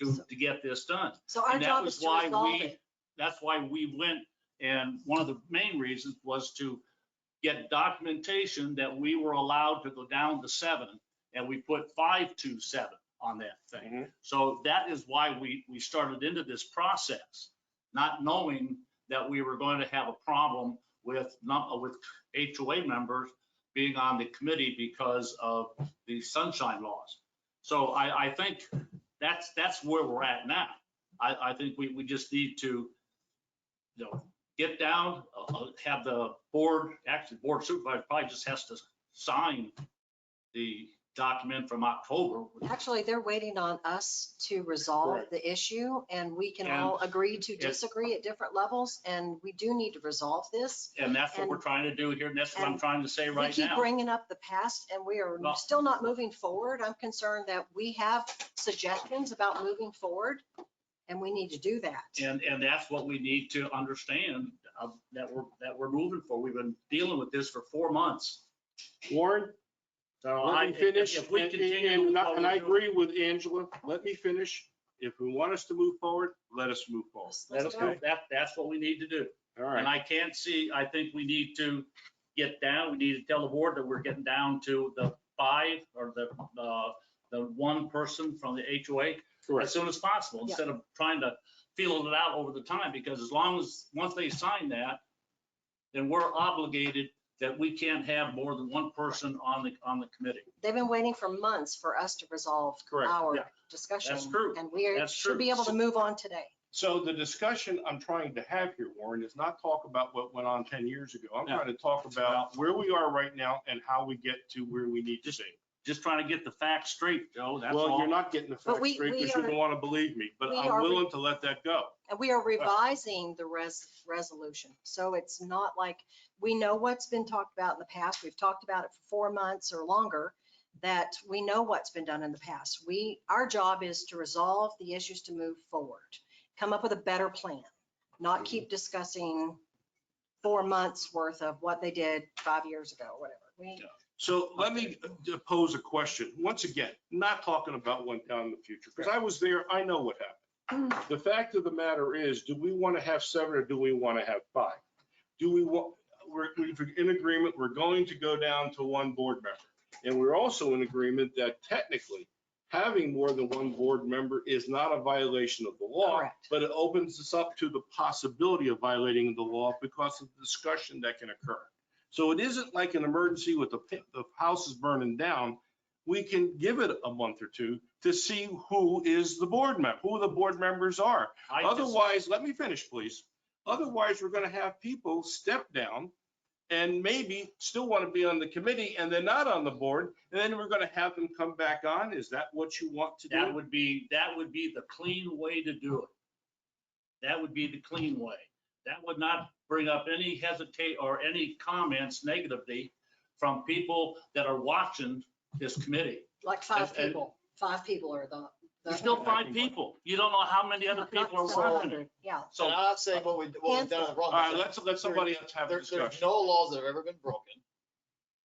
To get this done. So our And that job was is to why resolve it. That's why we went, and one of the main reasons was to get documentation that we were allowed to go down to 7, and we put 527 on that thing. So that is why we started into this process, not knowing that we were going to have a problem with HOA members being on the committee because of the sunshine laws. So I think that's where we're at now. I think we just need to, get down, have the board, actually board supervisor probably just has to sign the document from October. Actually, they're waiting on us to resolve Correct. the issue, and we can And all agree to if- disagree at different levels, and we do need to resolve this. And that's what And- we're trying to do here. And that's what I'm and trying to say We right keep now. bringing up the past, and we are Well- still not moving forward. I'm concerned that we have suggestions about moving forward, and we need to do that. And that's what we need to understand, that we're moving for. We've been dealing with this for 4 months. Warren, So let me finish. if we And- continue. and with I- what and we're I doing- agree with Angela. Let me finish. If we want us to move forward, let us move forward. Let us go. That's what we need to do. All And right. I think we need to get down, we need to tell the board that we're getting down to the 5 or the 1 person from the HOA as Correct. soon as possible, Yeah. instead of trying to feel it out over the time, because once they sign that, then we're obligated that we can't have more than 1 person on the committee. They've been waiting for months for us to resolve Correct, our yeah. discussion. That's true. And we That's should true. be able to move on today. So the discussion I'm trying to have here, Warren, is not talk about what went on 10 years ago. I'm No. trying to talk about where we are right now and how we get to where we need to be. Just trying to get the facts straight, Joe, that's Well, all. you're not getting the But facts we straight because are- you don't want to believe me, but we I'm are- willing to let that go. And we are revising the resolution. So it's not like, we know what's been talked about in the past. We've talked about it for 4 months or longer, that we know what's been done in the past. Our job is to resolve the issues to move forward, come up with a better plan, not keep discussing 4 months worth of what they did 5 years ago, or whatever. So let me pose a question. Once again, not talking about one down in the future, because I was there, I know what happened. The fact of the matter is, do we want to have 7 or do we want to have 5? Do we want, we're in agreement, we're going to go down to 1 board member. And we're also in agreement that technically having more than 1 board member is not a violation of the law, Correct. but it opens us up to the possibility of violating the law because of the discussion that can occur. So it isn't like an emergency with the house is burning down. We can give it a month or 2 to see who is the board member, who the board members are. Otherwise, let me finish, please. Otherwise, we're going to have people step down and maybe still want to be on the committee and they're not on the board. And then we're going to have them come back on. Is that what you want to do? That would be the clean way to do it. That would be the clean way. That would not bring up any hesitate or any comments negatively from people that are watching this committee. Like 5 people. 5 people are the. There's still 5 people. You don't know how many other people are watching it. Yeah. So I'm not saying what we've done wrong. All right, let somebody else have a There's discussion. no laws that have ever been broken.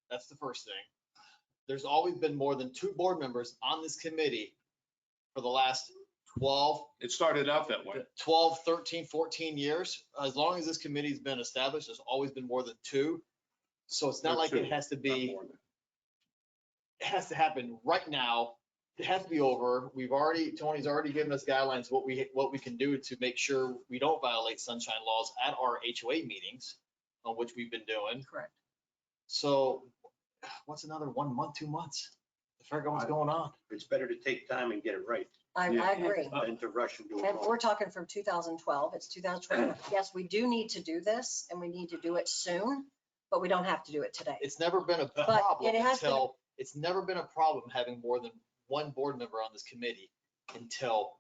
That's the first thing. There's always been more than 2 board members on this committee for the last 12, It started out that way. 12, 13, 14 years. As long as this committee's been established, there's always been more than 2. So it's not Or like 2, it has to not be, more than. it has to happen right now. It has to be over. Tony's already given us guidelines, what we can do to make sure we don't violate sunshine laws at our HOA meetings, on which we've been doing. Correct. So what's another 1 month, 2 months to figure out what's going on? It's better to take time and get it right I agree. than to rush and do it And wrong. we're talking from 2012, it's 2020. Yes, we do need to do this and we need to do it soon, but we don't have to do it today. It's never been a But problem it has been- until, it's never been a problem having more than 1 board member on this committee until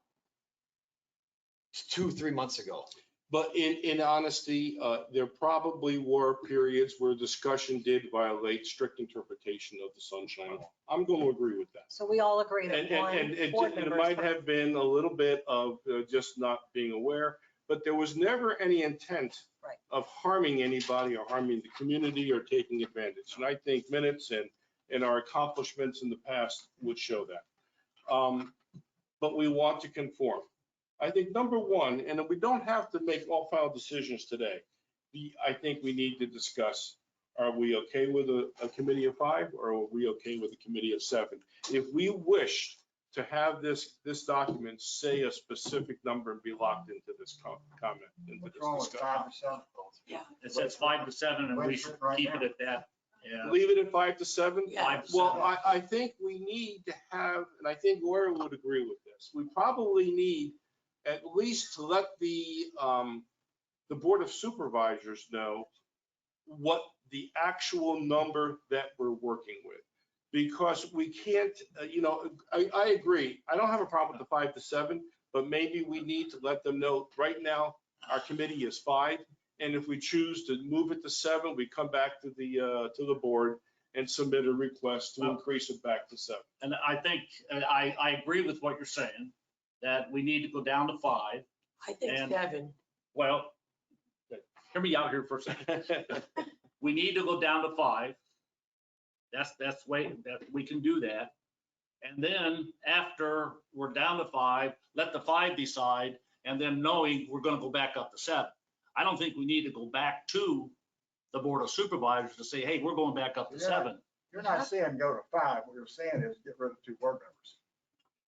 2-3 months ago. But in honesty, there probably were periods where discussion did violate strict interpretation of the sunshine law. I'm going to agree with that. So we all agree that And one it board member is might fine. have been a little bit of just not being aware, but there was never any intent Right. of harming anybody or harming the community or taking advantage. And I think minutes and our accomplishments in the past would show that. But we want to conform. I think number 1, and we don't have to make all final decisions today. I think we need to discuss, are we okay with a committee of 5 or are we okay with a committee of 7? If we wish to have this document say a specific number and be locked into this comment, into What's this wrong with discussion. 5 to 7? Yeah. It says 5 to 7 and we should keep it at that. Yeah. Leave it at 5 to 7? Yeah. 5 to Well, 7. I think we need to have, and I think Laura would agree with this, we probably need at least to let the Board of Supervisors know what the actual number that we're working with. Because we can't, I agree, I don't have a problem with the 5 to 7, but maybe we need to let them know, right now, our committee is 5. And if we choose to move it to 7, we come back to the board and submit a request to increase it back to 7. And I think, I agree with what you're saying, that we need to go down to 5. I think And- 7. Well, hear me out here for a second. We need to go down to 5. That's the way that we can do that. And then after we're down to 5, let the 5 decide, and then knowing we're gonna go back up to 7. I don't think we need to go back to the Board of Supervisors to say, hey, we're going back up to 7. You're not saying go to 5. What you're saying is get rid of 2 board members.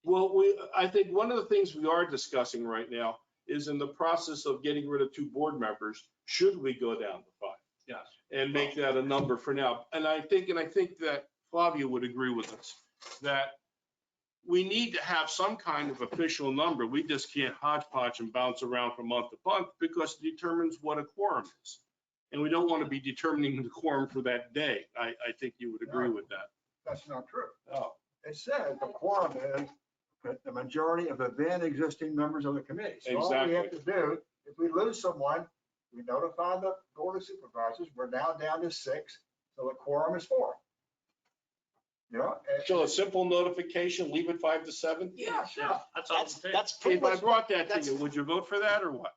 Well, I think one of the things we are discussing right now is in the process of getting rid of 2 board members, should we go down to 5? Yes. And make that a number for now. And I think that Flavia would agree with us, that we need to have some kind of official number. We just can't hodgepodge and bounce around from month to month because it determines what a quorum is. And we don't want to be determining the quorum for that day. I think you would agree with that. That's not true. Oh. It says the quorum is the majority of the then existing members of the committee. So all we have to do, if we lose someone, we notify the Board of Supervisors. We're now down to 6, so the quorum is 4. So a simple notification, leave it 5 to 7? Yeah, Yeah, that's all it takes. That's pretty If I much, brought that to you, would you vote for that or what?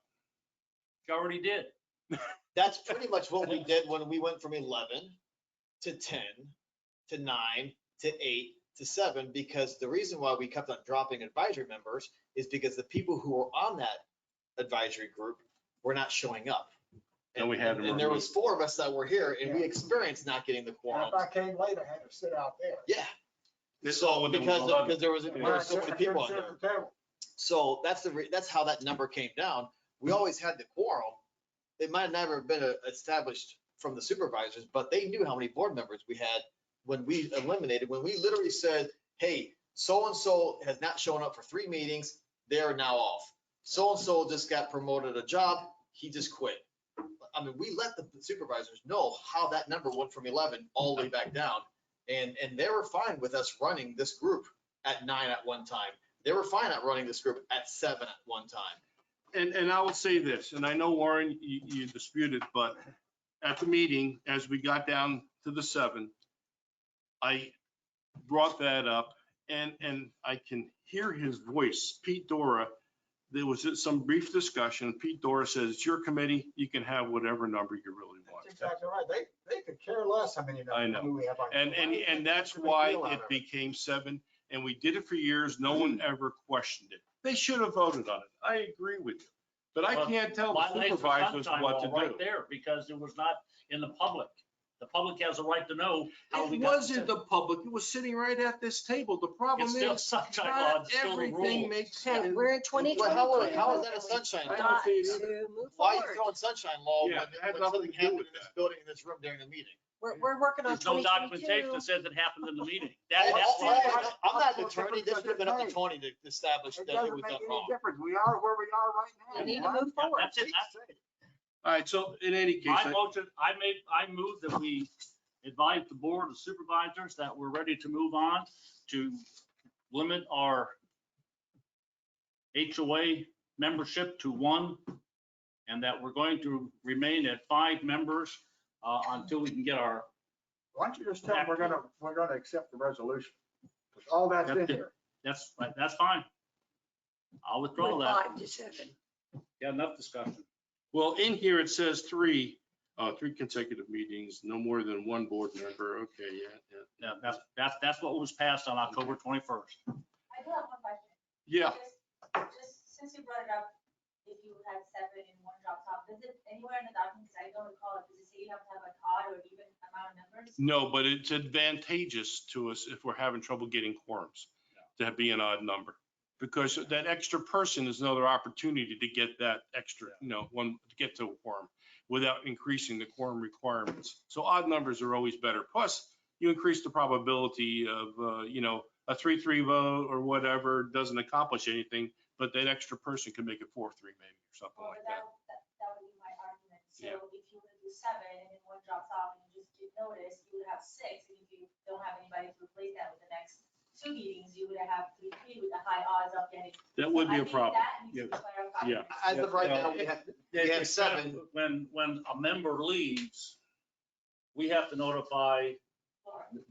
You already did. that's pretty much what we did when we went from 11 to 10, to 9, to 8, to 7, because the reason why we kept on dropping advisory members is because the people who were on that advisory group were not showing up. And we had them And there was 4 of us that were here, and we experienced not getting the And quorum. if I came late, I had to sit out there. Yeah. It's So, all when there was because 11. there was And I so many couldn't people on sit there. at the table. So that's how that number came down. We always had the quorum. It might have never been established from the supervisors, but they knew how many board members we had when we literally said, hey, so-and-so has not shown up for 3 meetings. They are now off. So-and-so just got promoted a job. He just quit. I mean, we let the supervisors know how that number went from 11 all the way back down. And they were fine with us running this group at 9 at one time. They were fine at running this group at 7 at one time. And I will say this, and I know Warren, you disputed, but at the meeting, as we got down to the 7, I brought that up and I can hear his voice. Pete Dora, there was some brief discussion. Pete Dora says, it's your committee. You can have whatever number you really want. That's exactly right. They could care less how many I know. numbers we have on. And that's why it became 7. And we did it for years. No one ever questioned it. They should have voted on it. I agree with you. But I Well, can't tell the violates the supervisors sunshine what to law right do. there, because it was not in the public. The public has a right to know how we It got. wasn't the public. It was sitting right at this table. The problem It's still is, sunshine law, not it's still the everything rule. makes Okay, sense. we're in 2022. But how is that a sunshine I law? don't Got see it to either. move Why are you forward. throwing sunshine law Yeah, when it had when nothing something to do happened with in this that. building, in this room during the meeting? We're working on There's no documentation 2022. that says it happened in the meeting. I'm not an attorney. This should have been up to Tony to establish It that it doesn't was make done any wrong. difference. We are where we are right now. We need to right? move Yeah, forward. that's it. All right, so in any case, My motion, I move that we advise the board of supervisors that we're ready to move on to limit our HOA membership to 1, and that we're going to remain at 5 members until we can get our. Why don't you just tell them we're gonna accept the resolution? Because all that's in here. That's right, that's fine. I'll withdraw that. 5 to 7. Yeah, enough discussion. well, in here it says 3 consecutive meetings, no more than 1 board member. Okay, yeah. That's what was passed on October 21st. I do have one question. Yeah, Just since you brought it up, if you had 7 and 1 drops off, does it anywhere in the documents, I don't recall it, does it say you have to have an odd or even amount of members? no, but it's advantageous to us if we're having trouble getting quorums to be an odd number. Because that extra person is another opportunity to get that extra, one to get to a quorum without increasing the quorum requirements. So odd numbers are always better. Plus, you increase the probability of, a 3-3 vote or whatever doesn't accomplish anything, but that extra person can make it 4-3 maybe or something Well, like but that. that would be my argument. So Yeah. if you were to do 7 and then 1 drops off and you just did notice, you would have 6. And if you don't have anybody to replace that with the next 2 meetings, you would have 3-3 with the high odds of getting. That would be a I think problem. that needs to be clarified. Yeah. As of right now, we have It's kind of 7. when a member leaves, we have to notify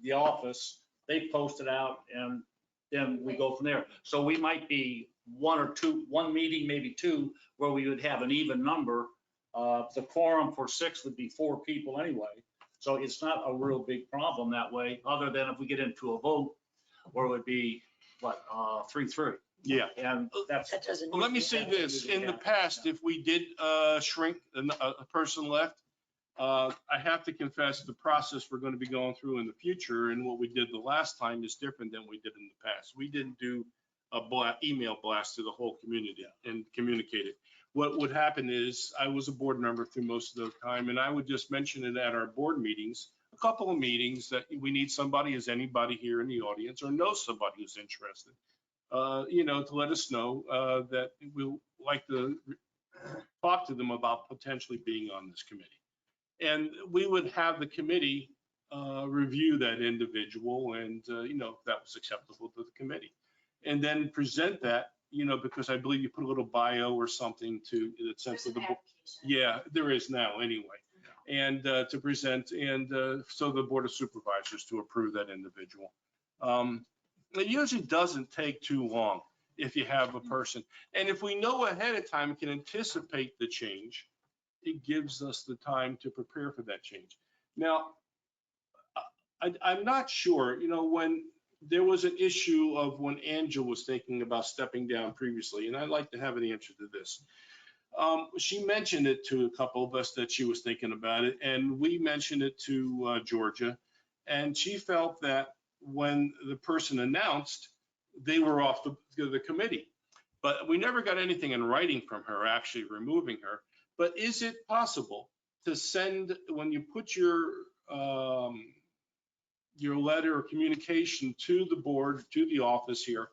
the office, they post it out, and then we go from there. So we might be 1 or 2, 1 meeting, maybe 2, where we would have an even number. The quorum for 6 would be 4 people anyway. So it's not a real big problem that way, other than if we get into a vote where it would be, 3-3. Yeah. And that's. That doesn't. Well, let me say this, in the past, if we did shrink, a person left, I have to confess the process we're going to be going through in the future and what we did the last time is different than we did in the past. We didn't do a email blast to the whole community and communicate it. What would happen is I was a board member through most of the time and I would just mention it at our board meetings, a couple of meetings that we need somebody, is anybody here in the audience or knows somebody who's interested, to let us know that we'll like to talk to them about potentially being on this committee. And we would have the committee review that individual and, if that was acceptable to the committee. And then present that, because I believe you put a little bio or something to the sense of the board. Yeah, there is now anyway. And to present and so the Board of Supervisors to approve that individual. It usually doesn't take too long if you have a person. And if we know ahead of time, can anticipate the change, it gives us the time to prepare for that change. Now, I'm not sure, when there was an issue of when Angela was thinking about stepping down previously, and I'd like to have an answer to this. She mentioned it to a couple of us that she was thinking about it, and we mentioned it to Georgia. And she felt that when the person announced, they were off the committee. But we never got anything in writing from her actually removing her. But is it possible to send, when you put your letter or communication to the board, to the office here,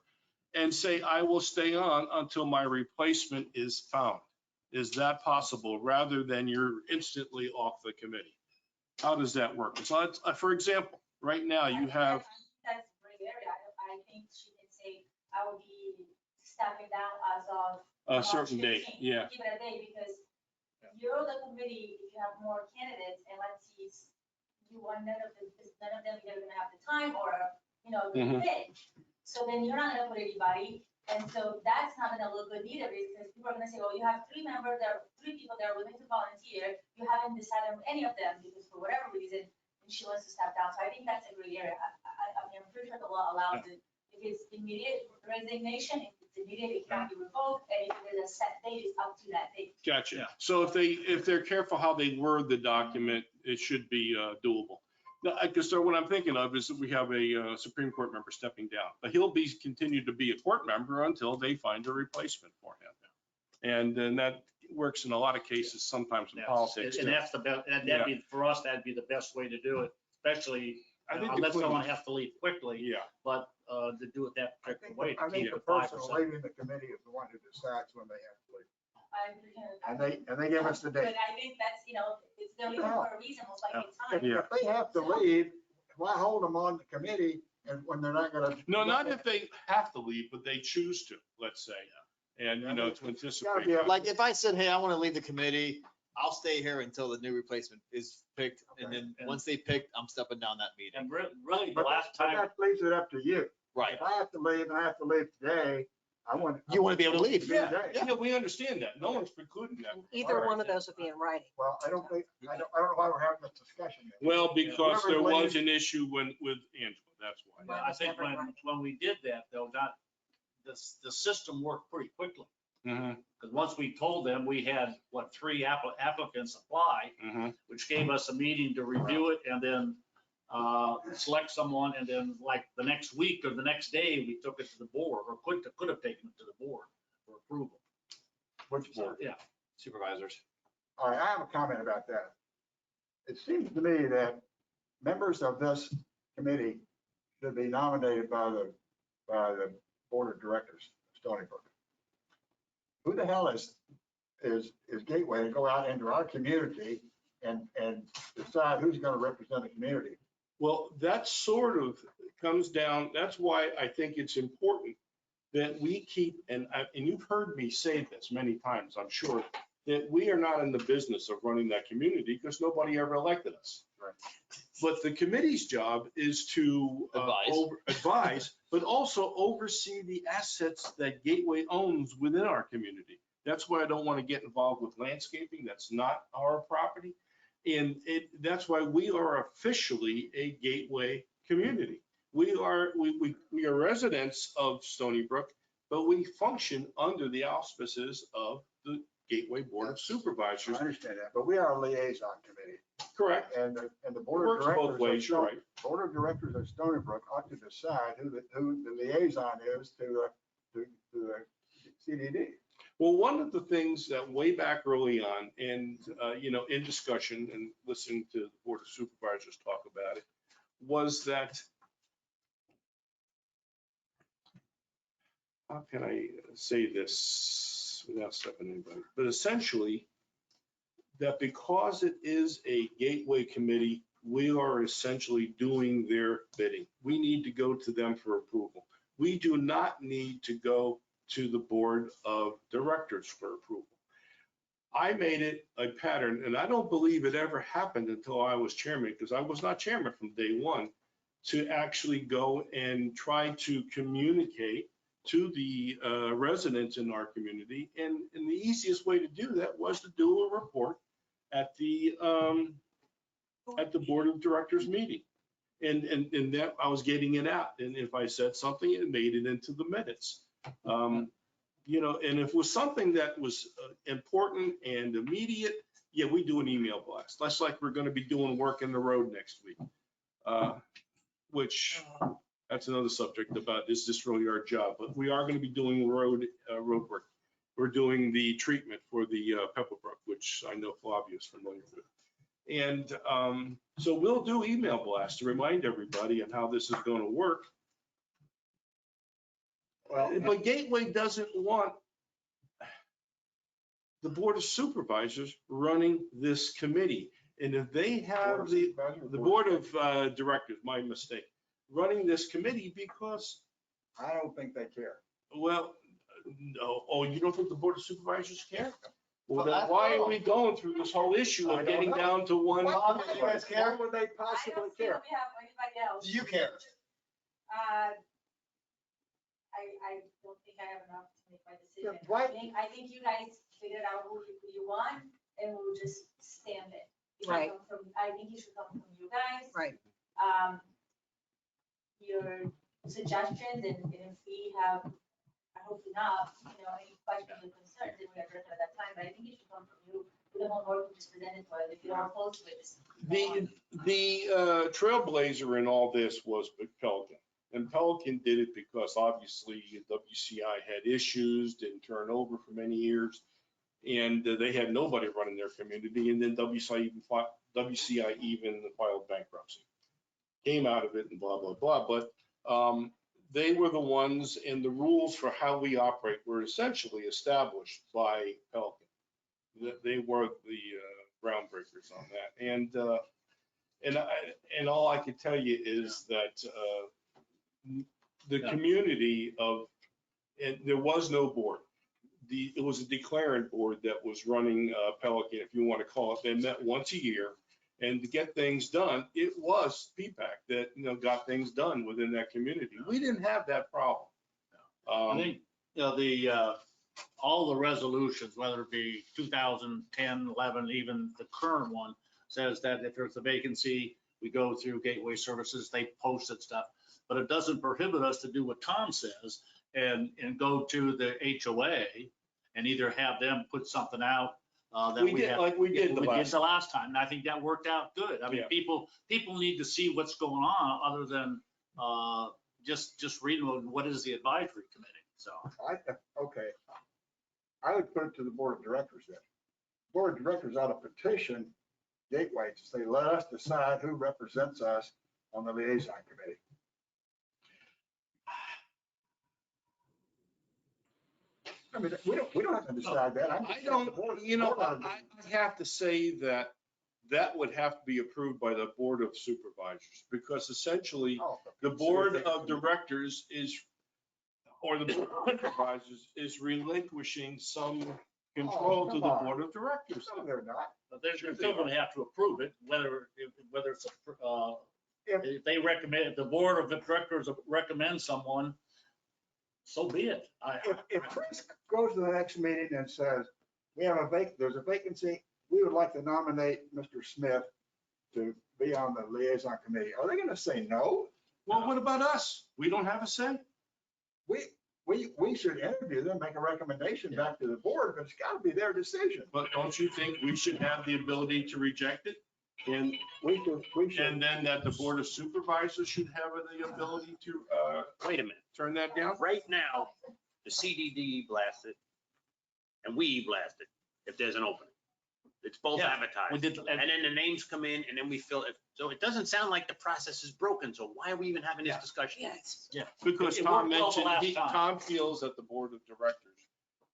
and say, I will stay on until my replacement is found? Is that possible, rather than you're instantly off the committee? How does that work? So, for example, right now you have. That's a great area. I think she can say, I will be stepping down as of A certain date, 15th. yeah. Give it a day, because you're the committee, if you have more candidates, and let's see, you want none of them either gonna have the time or, the fit. So then you're not gonna put anybody, and so that's not gonna look good either, because people are gonna say, well, you have three people that are willing to volunteer, you haven't decided on any of them, because for whatever reason, and she wants to step down. So I think that's a great area. I mean, I'm pretty sure the law allows it. If it's immediate resignation, if it's immediate, it can't be revoked, and if there's a set date, it's up to that date. Gotcha. So if they're careful how they word the document, it should be doable. Because what I'm thinking of is that we have a Supreme Court member stepping down, but he'll continue to be a court member until they find a replacement for him. And then that works in a lot of cases, sometimes in Yes. politics. And too. that's the best, and that'd be, for us, that'd be the best way to do it, especially I think the unless someone cleanest- has to leave quickly. Yeah. But to do it that I particular way, think, to I think keep the it 5%. person leaving the committee is the one who decides when they have to leave. I agree. And they give us the But date. I think that's, it's they're leaving for a reason, most likely If time. Yeah. if they have to leave, why hold them on the committee and when they're not gonna? No, not if they have to leave, but they choose to, let's say. And, to It's gotta anticipate. be a- Like if I said, hey, I want to leave the committee, I'll stay here until the new replacement is picked. And then Okay. once they picked, I'm stepping down that meeting. And really, the But last but time, that leaves it up to you. Right. If I have to leave and I have to leave today, I want. You want to be able to leave. Yeah. Yeah, we understand that. No one's precluding that. Either one of those would be in writing. Well, I don't think, I don't know why we're having this discussion. yet. Well, because there Whoever was an issue with Angela, that's why. well, I think when we did that, though, the system worked pretty quickly. Mhm, Because once we told them, we had, 3 applicants apply, mhm. which gave us a meeting to review it and then select someone. And then like the next week or the next day, we took it to the board, or could have taken it to the board for approval. Which board? Yeah. Supervisors. All right, I have a comment about that. It seems to me that members of this committee should be nominated by the board of directors of Stoneybrook. Who the hell is Gateway to go out into our community and decide who's going to represent the community? Well, that sort of comes down, that's why I think it's important that we keep, and you've heard me say this many times, I'm sure, that we are not in the business of running that community because nobody ever elected us. Right. But the committee's job is to advise, but also oversee the assets that Gateway owns within our community. That's why I don't want to get involved with landscaping. That's not our property. And that's why we are officially a Gateway community. We are residents of Stoneybrook, but we function under the auspices of the Gateway Board of Supervisors. I understand that, but we are a liaison committee. Correct. And the It board of works directors. both ways, you're right. Board of directors of Stoneybrook ought to decide who the liaison is to the CDD. Well, one of the things that way back early on and, in discussion and listening to the Board of Supervisors talk about it, was that, how can I say this without stepping anybody? But essentially, that because it is a Gateway committee, we are essentially doing their bidding. We need to go to them for approval. We do not need to go to the board of directors for approval. I made it a pattern, and I don't believe it ever happened until I was chairman, because I was not chairman from day one, to actually go and try to communicate to the residents in our community. And the easiest way to do that was to do a report at the board of directors meeting. And that I was getting it out. And if I said something, it made it into the minutes. You know, and if it was something that was important and immediate, yeah, we do an email blast. That's like we're going to be doing work in the road next week, which that's another subject about, is this really our job? But we are going to be doing road work. We're doing the treatment for the Pepperbrook, which I know Flavia is familiar with. And so we'll do email blasts to remind everybody on how this is going to work. But Gateway doesn't want the Board of Supervisors running this committee. And if they have the Board of Directors, my mistake, running this committee, because, I don't think they care. well, no, oh, you don't think the Board of Supervisors care? Well, then why are we going through this whole issue of getting down to one? Why would they care? Why would they I possibly don't see care? that we have anybody else. Do you care? I don't think I have enough to make my Yeah, decision. why- I think you guys figured out who you want, and we'll just stand it. It should Right. come I think it should come from you guys. Right. Your suggestions, and if we have, I hope not, any questions or concerns, then we address it at that time, but I think it should come from you. We don't work, we just present it to us. If you're all opposed to it, just. The trailblazer in all this was Pelican. And Pelican did it because obviously WCI had issues, didn't turn over for many years. And they had nobody running their community. And then WCI even filed bankruptcy. Came out of it and blah, blah, blah. But they were the ones, and the rules for how we operate were essentially established by Pelican. They were the groundbreakers on that. And all I can tell you is that the community of, and there was no board. It was a declaring board that was running Pelican, if you want to call it. They met once a year, and to get things done, it was PPAC that got things done within that community. We didn't have that problem. I think, all the resolutions, whether it be 2010, 11, even the current one, says that if there's a vacancy, we go through Gateway Services, they posted stuff. But it doesn't prohibit us to do what Tom says and go to the HOA and either have them put something out that We did, like we did the last. the last time. And I think that worked out good. I mean, Yeah. people need to see what's going on other than just reading what is the advisory committee. So. Okay. I would put it to the Board of Directors then. Board of Directors ought to petition Gateway to say, let us decide who represents us on the liaison committee. I mean, we don't have to decide that. I don't, I have to say that would have to be approved by the Board of Supervisors, because essentially the Board of Directors or the Board of Supervisors is relinquishing some control to the Board of Directors. No, they're not. But they're still going to have to approve it, whether it's, if they recommend, if the Board of Directors recommends someone, so be it. If Chris goes to the next meeting and says, we have there's a vacancy, we would like to nominate Mr. Smith to be on the liaison committee, are they going to say no? Well, what about us? We don't have a say? We should interview them, make a recommendation back to the board, but it's got to be their decision. But don't you think we should have the ability to reject it? And We should. and then that the Board of Supervisors should have the ability to Wait a minute. turn that down? Right now, the CDD blasted and we blasted if there's an opening. It's both Yeah, advertised. we did- And then the names come in and then we fill it. So it doesn't sound like the process is broken. So why are we even having this discussion? Yes. Because It Tom worked well the mentioned, last time. Tom feels that the Board of Directors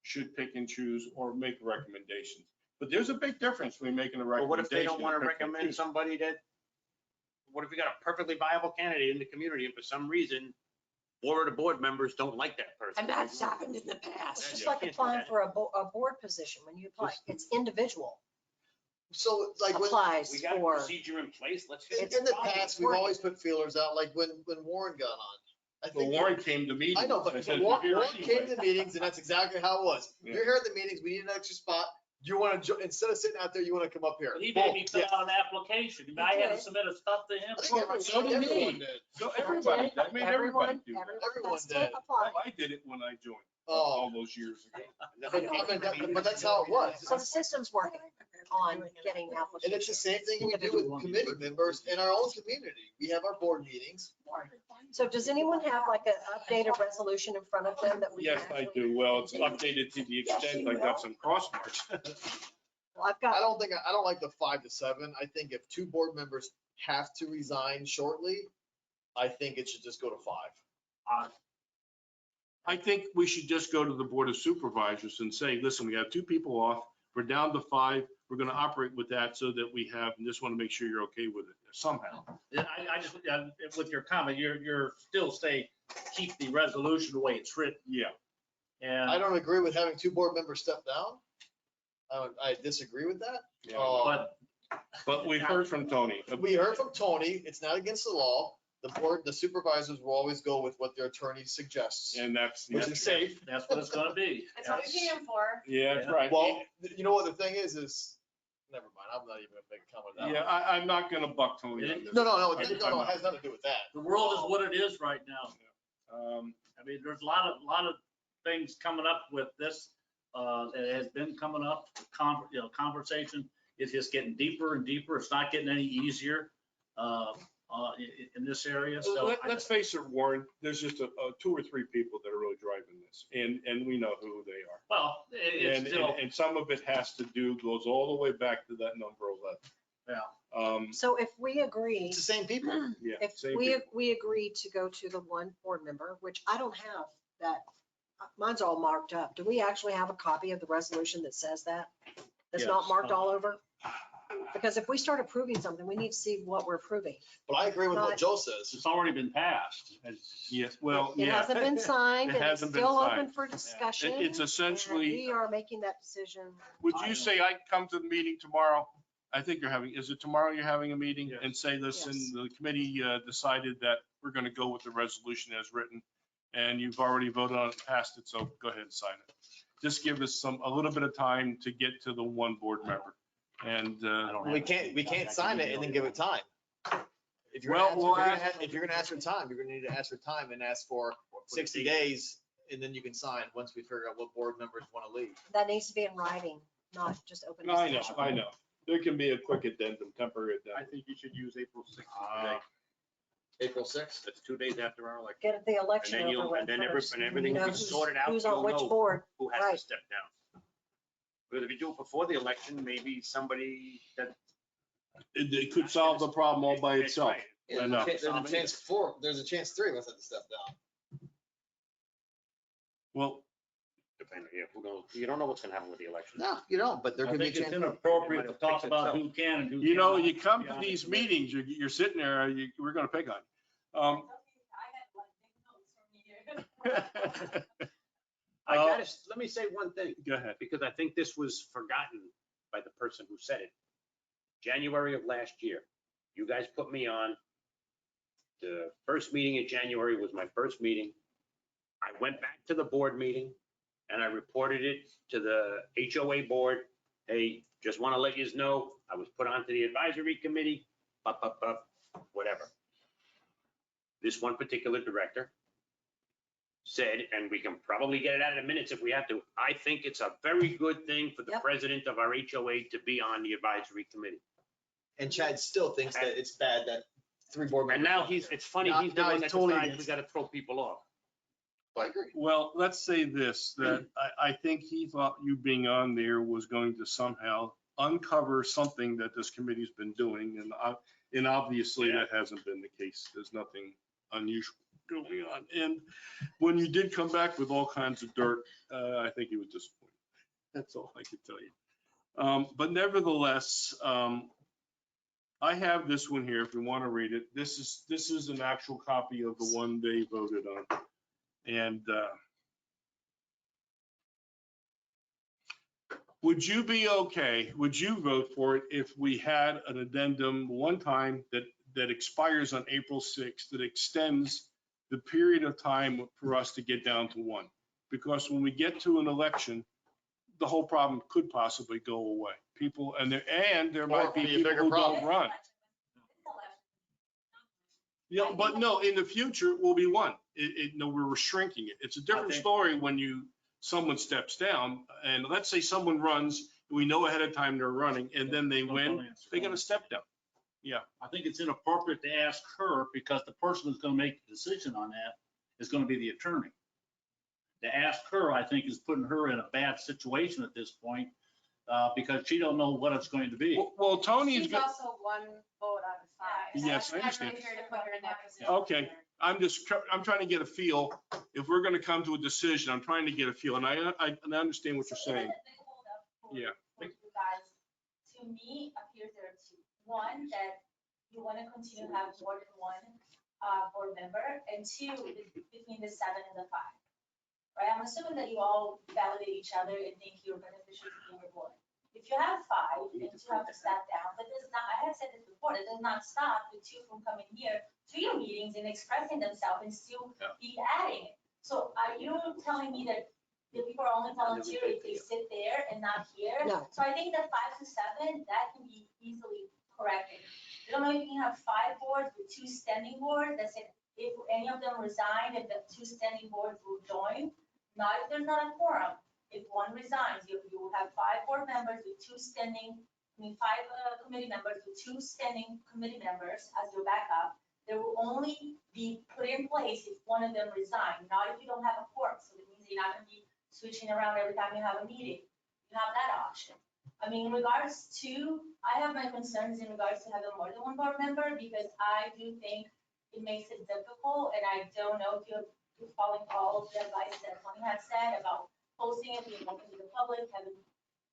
should pick and choose or make recommendations. But there's a big difference between making a But recommendation. what if they don't want and to pick and recommend choose. somebody that, what if we got a perfectly viable candidate in the community and for some reason, 4 of the board members don't like that person? And that's happened in the It's past. just Yeah, like can't do applying that. for a board position. When you apply, it's individual. So like when, Applies We got a for, procedure in place. Let's. in get in the it. past, we've always put feelers out, like when Warren got on. I Well, think Warren came to meetings. I know, and but said, Warren "You're here Warren came anyway." to meetings and that's exactly how it was. Yeah. You're here at the meetings, we need an extra spot, You want to, instead of sitting out there, you want to come up here. He made me Boom. fill Yeah. out an application. I had to submit a stuff to him. I think everyone did. So everybody, I mean, everybody do. Everyone has to did. apply. I did it when I joined Oh. all those years ago. But that's how it was. So the system's working on getting applications. And it's the same thing we do with committee members in our own community. We have our board meetings. So does anyone have like an updated resolution in front of them that we? can Yes, I actually- do. Well, it's updated to the extent I got some cross marks. Well, I've I got, don't like the 5 to 7. I think if 2 board members have to resign shortly, I think it should just go to 5. I think we should just go to the Board of Supervisors and say, listen, we have 2 people off. We're down to 5. We're going to operate with that so that we have, and just want to make sure you're okay with it somehow. I just, with your comment, you're still saying, keep the resolution the way it's written. Yeah. And, I don't agree with having 2 board members step down. I disagree with that. Yeah. but But we've heard from Tony. We heard from Tony, it's not against the law. The supervisors will always go with what their attorney suggests, And that's, which is safe. that's what it's gonna be. That's what we pay him for. yeah, that's right. Well, you know what the thing is, never mind, I'm not even gonna make a comment on that. Yeah, I'm not going to buck Tony on this. No, I- it has nothing to do with that. The world is what it is right now. I mean, there's a lot of things coming up with this, that has been coming up, conversation is just getting deeper and deeper. It's not getting any easier, in this area, so. Let's face it, Warren, there's just 2 or 3 people that are really driving this, and we know who they are. Well, it's And, still, and some of it goes all the way back to that number 11. yeah. so if we agree, It's the same people. Yeah. if same we, people. we agree to go to the 1 board member, which I don't have that, mine's all marked up. Do we actually have a copy of the resolution that says that? That's not Yes. marked all over? Because if we start approving something, we need to see what we're approving. But I agree with what Not- Joe says. It's already been passed. Yes, well, It yeah. hasn't been signed It and it's hasn't been still open signed. for discussion. It's and essentially, We are making that decision. would you say I come to the meeting tomorrow? I think is it tomorrow you're having a meeting? Yes. And say, listen, Yes. the committee decided that we're going to go with the resolution as written. And you've already voted on it, passed it, so go ahead and sign it. Just give us a little bit of time to get to the 1 board member. And, We can't sign it and then give it time. If you're Well, gonna we'll if you're gonna ask for time, you're gonna need to ask for time and ask for 60 days, and then you can sign once we figure out what board members want to leave. That needs to be in writing, not just open I know, discussion. I know. There can be a quick addendum, temporary I addendum. think you should use April 6th today. April 6th? That's 2 days after our election. Get the election And then over with first. and everything You will know be who's- sorted out. Who's on You'll which know board? who has Right. to step down. But if you do it before the election, maybe somebody that. It could solve the problem all by That's itself. right. I know. There's a chance 3 of us have to step down. Well, Depending, yeah, you don't know what's gonna happen with the election. No, you don't, but there I could be a think it's chance. inappropriate to talk about who can and who you know, cannot you come be to on the these committee. meetings, you're sitting there, we're going to pick on you. I had one big notes from you. I gotta, let me say one thing, Go ahead. because I think this was forgotten by the person who said it. January of last year, you guys put me on. The first meeting in January was my first meeting. I went back to the board meeting and I reported it to the HOA board. Hey, just want to let you know, I was put onto the advisory committee, whatever. This one particular director said, and we can probably get it out of the minutes if we have to, I think it's a very good thing for the Yep. president of our HOA to be on the advisory committee. And Chad still thinks that it's bad that 3 board members. And now it's funny, Now- he's the now one he's that totally decides we against gotta throw people off. I agree. Well, let's say this, that I think he thought you being on there was going to somehow uncover something that this committee's been doing. And obviously that hasn't been the case. There's nothing unusual going on. And when you did come back with all kinds of dirt, I think he was disappointed. That's all I can tell you. But nevertheless, I have this one here if you want to read it. This is an actual copy of the one they voted on. And would you be okay, would you vote for it if we had an addendum one time that expires on April 6th, that extends the period of time for us to get down to 1? Because when we get to an election, the whole problem could possibly go away. People, and there might be be a people bigger who problem. don't run. Yeah, but no, in the future, we'll be one. No, we're shrinking it. It's a different think- story when someone steps down, and let's say someone runs, we know ahead of time they're running, and then they win, they get a step down. Yeah. I think it's inappropriate to ask her because the person who's gonna make the decision on that is gonna be the attorney. To ask her, I think, is putting her in a bad situation at this point, because she don't know what it's going to be. Well, Tony's She's got, also one vote out of five. Yes, I understand. I'm not here to put her in that position. Okay. I'm trying to get a feel. If we're gonna come to a decision, I'm trying to get a feel, and I understand what you're saying. Yeah. For you guys, to me, appears there are two. One, that you want to continue to have more than one board member, and two, between the 7 and the 5. Right, I'm assuming that you all validate each other and think you're beneficial to your board. If you have 5 and 2 have to step down, that does not, I had said this before, that does not stop the 2 from coming here to your meetings and expressing themselves and still be adding it. So are you telling me that the people are only volunteer if they sit there and not here? No. So I think that 5 to 7, that can be easily corrected. I don't know if you can have 5 boards with 2 standing boards, that said, if any of them resign, if the 2 standing boards will join, not if there's not a quorum. If one resigns, you will have 5 board members with 2 standing, 5 committee members with 2 standing committee members as your backup. They will only be put in place if one of them resigns, not if you don't have a quorum. So that means you're not gonna be switching around every time you have a meeting. You have that option. I mean, in regards to, I have my concerns in regards to having more than one board member, because I do think it makes it difficult, and I don't know if you're following all of the advice that Tony had said about posting it, being open to the public, having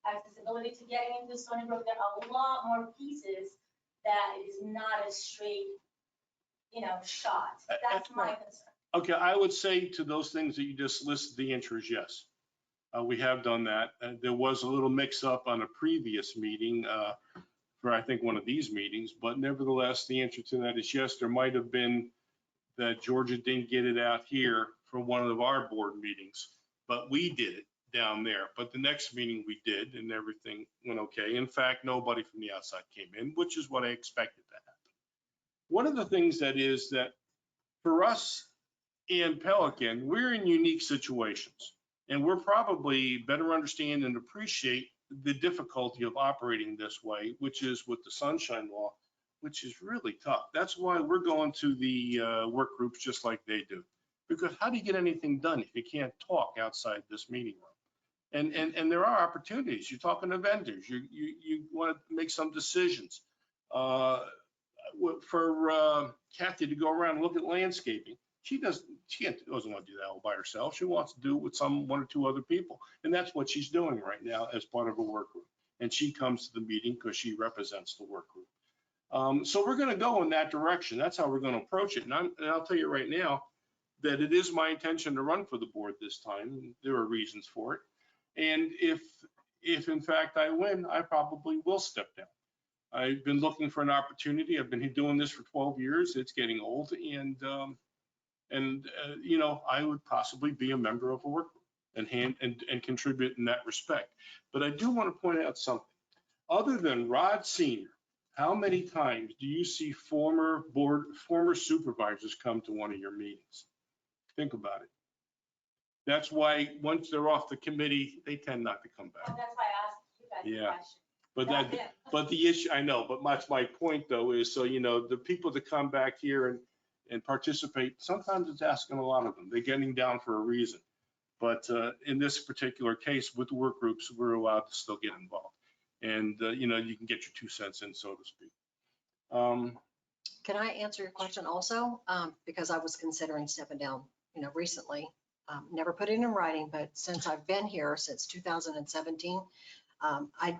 accessibility to getting into Stoneybrook. There are a lot more pieces that it is not a straight, shot. That's my concern. Okay, I would say to those things that you just listed, the answer is yes. We have done that. There was a little mix up on a previous meeting for, I think, one of these meetings, but nevertheless, the answer to that is yes. There might have been that Georgia didn't get it out here for one of our board meetings, but we did it down there. But the next meeting we did, and everything went okay. In fact, nobody from the outside came in, which is what I expected to happen. One of the things that is that for us in Pelican, we're in unique situations, and we're probably better understand and appreciate the difficulty of operating this way, which is with the sunshine law, which is really tough. That's why we're going to the work groups just like they do. Because how do you get anything done if you can't talk outside this meeting room? And there are opportunities. You're talking to vendors. You want to make some decisions. For Kathy to go around and look at landscaping, she doesn't want to do that all by herself. She wants to do it with one or two other people. And that's what she's doing right now as part of a work group. And she comes to the meeting because she represents the work group. So we're going to go in that direction. That's how we're going to approach it. And I'll tell you right now that it is my intention to run for the board this time. There are reasons for it. And if in fact I win, I probably will step down. I've been looking for an opportunity. I've been doing this for 12 years. It's getting old. And I would possibly be a member of a work group and contribute in that respect. But I do want to point out something. Other than Rod Senior, how many times do you see former supervisors come to one of your meetings? Think about it. That's why once they're off the committee, they tend not to come back. Well, that's why I asked you guys the Yeah. question. But the issue, I know, but that's my point though, is so, the people that come back here and participate, sometimes it's asking a lot of them. They're getting down for a reason. But in this particular case with the work groups, we're allowed to still get involved. And, you can get your 2 cents in, so to speak. Can I answer your question also? Because I was considering stepping down, recently. Never put it in writing, but since I've been here since 2017, I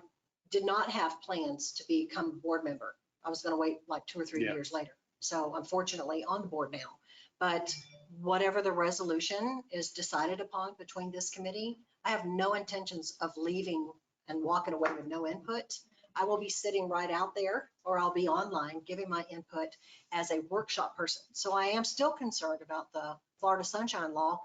did not have plans to become a board member. I was going to wait like 2 or 3 years later. So unfortunately on the board now. But whatever the resolution is decided upon between this committee, I have no intentions of leaving and walking away with no input. I will be sitting right out there, or I'll be online giving my input as a workshop person. So I am still concerned about the Florida Sunshine Law.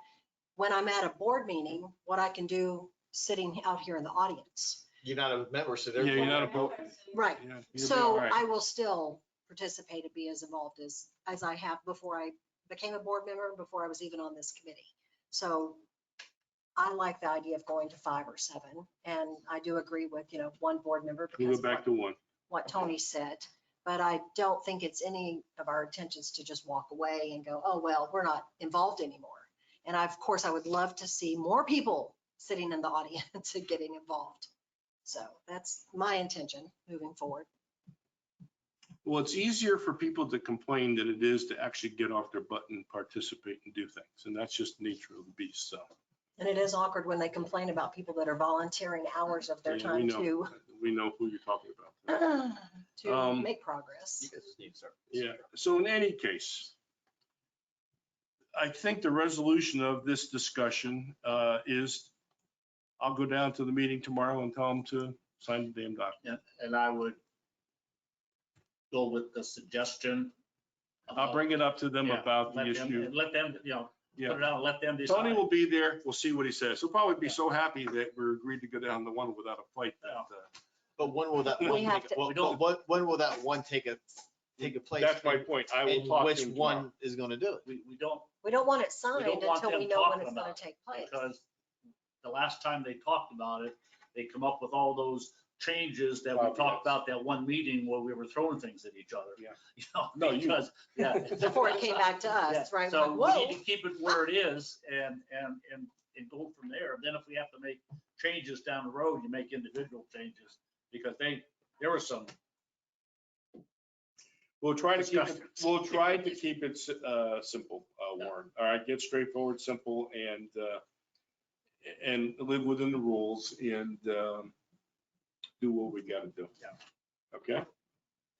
When I'm at a board meeting, what I can do sitting out here in the audience. You're not a member, so Yeah, they're. you're not a board. Right. Yeah, you'll be all So right. I will still participate and be as involved as I have before I became a board member, before I was even on this committee. So I like the idea of going to 5 or 7. And I do agree with, one board member We'll because go back to one. what Tony said. But I don't think it's any of our intentions to just walk away and go, oh, well, we're not involved anymore. And of course, I would love to see more people sitting in the audience and getting involved. So that's my intention moving forward. Well, it's easier for people to complain than it is to actually get off their butt and participate and do things. And that's just the nature of the beast, so. And it is awkward when they complain about people that are volunteering hours of their Yeah, we time know. We know who you're talking about. to make progress. You guys just need to start. Yeah, so in any case, I think the resolution of this discussion is, I'll go down to the meeting tomorrow and tell them to sign the damn document. And I would go with the suggestion. I'll bring it up to them Yeah, about the let them- issue. and let them, put Yeah, it out, let them decide. Tony will be there. We'll see what he says. He'll probably be so happy that we're agreed to go down the one without a fight. But when will that We one have take, to- when will that one take a place? That's my point. I will And talk to which him tomorrow. one is gonna do it? We don't, We don't want it signed don't want until we them know when talking it's going about to take place. because the last time they talked about it, they come up with all those changes that we Caveats. talked about that one meeting where we were throwing things at each other. Yeah. No, you- because, yeah. Before it came back to Yeah, us, right? So Like, we need whoa. to keep it where it is and go from there. Then if we have to make changes down the road, you make individual changes because there were some. We'll try to keep it, Discussions. we'll try to keep it simple, Warren. All right, get straightforward, simple, and live within the rules and do what we gotta do. Okay?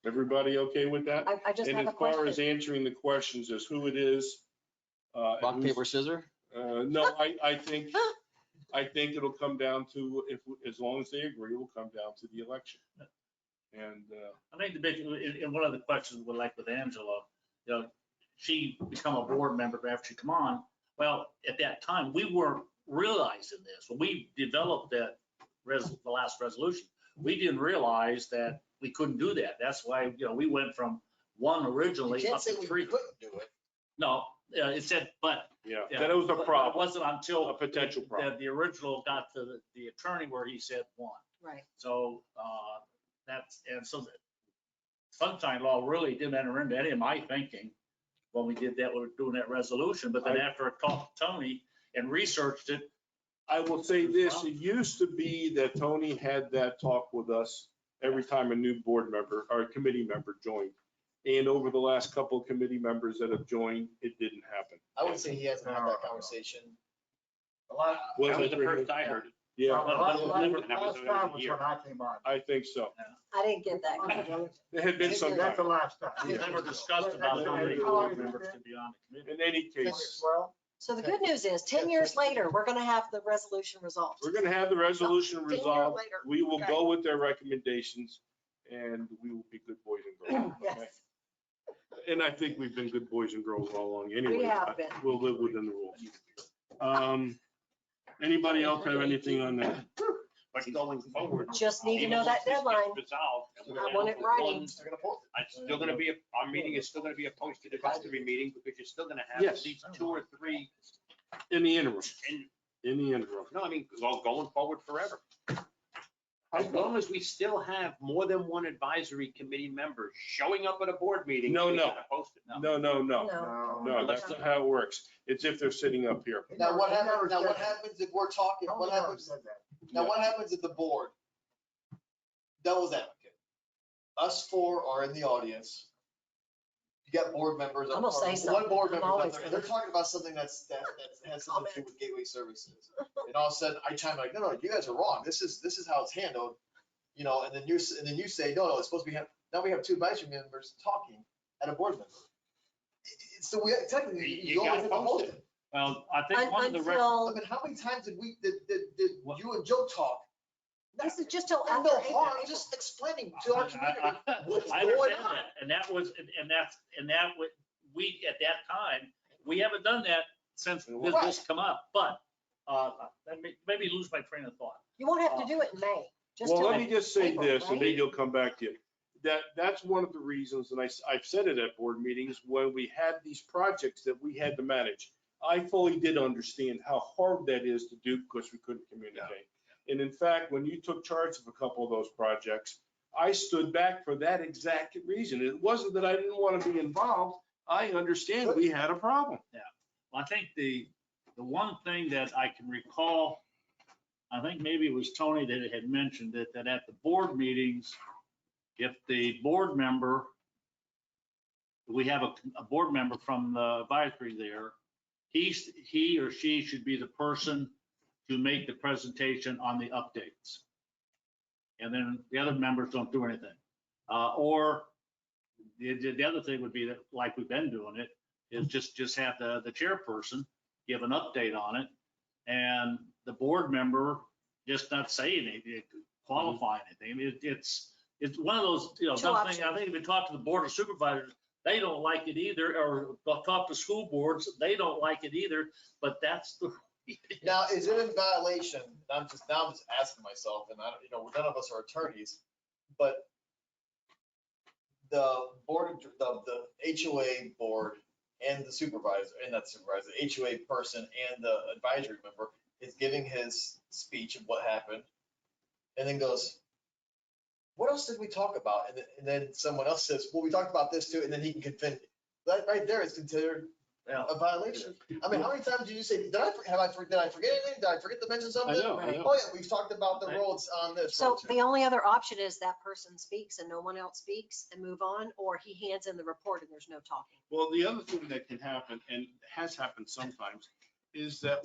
Everybody okay with that? I just And have as a far as question. answering the questions as who it is. and Rock, who's- paper, scissors? No, I think it'll come down to, as long as they agree, it will come down to the election. And, I think the big, and one of the questions would like with Angela, she become a board member after she come on. Well, at that time, we weren't realizing this. When we developed that the last resolution, we didn't realize that we couldn't do that. That's why, we went from one You originally can't up say to we 3. couldn't do it. No, it said, but. yeah, Yeah, that was a but It problem, wasn't until. a potential problem. The original got to the attorney where he said 1. Right. So so the sunshine law really didn't enter into any of my thinking when we did that, we were doing that resolution. But then after I talked to Tony and researched it, I will say this, it used to be that Tony had that talk with us every time a new board member or committee member joined. And over the last couple of committee members that have joined, it didn't happen. I would say he hasn't had that conversation. A lot. That was the first I heard it. Yeah, Last and that was time over was a year. when I came on. I think so. I didn't get that. It had been some That's the time. last time. we never discussed about how many board members to be on the committee. In any case, Well, So the good news is 10 years later, we're going to have the resolution resolved. we're gonna have the resolution 10 years resolved. later. We will Okay. go with their recommendations and we will be good boys and girls. Yes. okay? And I think we've been good boys and girls all along anyway. We have but been. We'll live within the rules. Anybody else have anything on that? But going forward. Just need to even know that once this gets deadline. resolved, and we're I want it down to writing. one, It's still gonna be, our meeting is still gonna be a posted advisory meeting because you're still gonna have Yes. at least 2 or 3 In the interim, in, in the interim. no, I mean, going forward forever. As long as we still have more than one advisory committee member showing up at a board meeting. No, we no. gotta post it. No, no, no, No. no, that's not how it works. It's if they're sitting up here. Now, what He never happens, now said what that. happens if we're talking, Tony what never happens, said that. now what happens if the board, devil's advocate, us 4 are in the audience. You got board members. I'm gonna say One something. board I'm member, always and they're talking about something that has something to do with gateway services. And all of a sudden, I chime like, no, you guys are wrong. This is how it's handled. And then you say, no, it's supposed to be, now we have 2 advisory members talking at a board member. So we, technically, You you always gotta have to post post it. it. Well, I think one of the. I Until, mean, how many times did you and Joe talk? this is just till No after harm, April. just explaining to our community what's I going understand on. that, and that was, we, at that time, we haven't done that since this come up, but maybe lose my train of thought. You won't have to do it in May. Just Well, do let it me just say April, this, and right? maybe he'll come back to you. That's one of the reasons, and I've said it at board meetings, when we had these projects that we had to manage. I fully did understand how hard that is to do because we couldn't communicate. And in fact, when you took charge of a couple of those projects, I stood back for that exact reason. It wasn't that I didn't want to be involved. I understand we had a problem. Well, I think the one thing that I can recall, I think maybe it was Tony that had mentioned it, that at the board meetings, if the board member, we have a board member from the advisory there, he or she should be the person to make the presentation on the updates. And then the other members don't do anything. Or the other thing would be that, like we've been doing it, is just have the chairperson give an update on it, and the board member just not say anything, qualify anything. I mean, it's one of those, something, I think if you talk to the board of supervisors, they don't like it either, or talk to school boards, they don't like it either, but that's the. Now, is it in violation? I'm just asking myself, and I don't, none of us are attorneys, but the board, the HOA board and the supervisor, and not supervisor, the HOA person and the advisory member is giving his speech of what happened, and then goes, what else did we talk about? And then someone else says, well, we talked about this too, and then he can confirm. That right there is considered a violation. I mean, how many times did you say, did I forget anything? Did I forget to mention something? I know. Oh yeah, we've talked about the roads on this. So road too. the only other option is that person speaks and no one else speaks and move on, or he hands in the report and there's no talking. Well, the other thing that can happen, and has happened sometimes, is that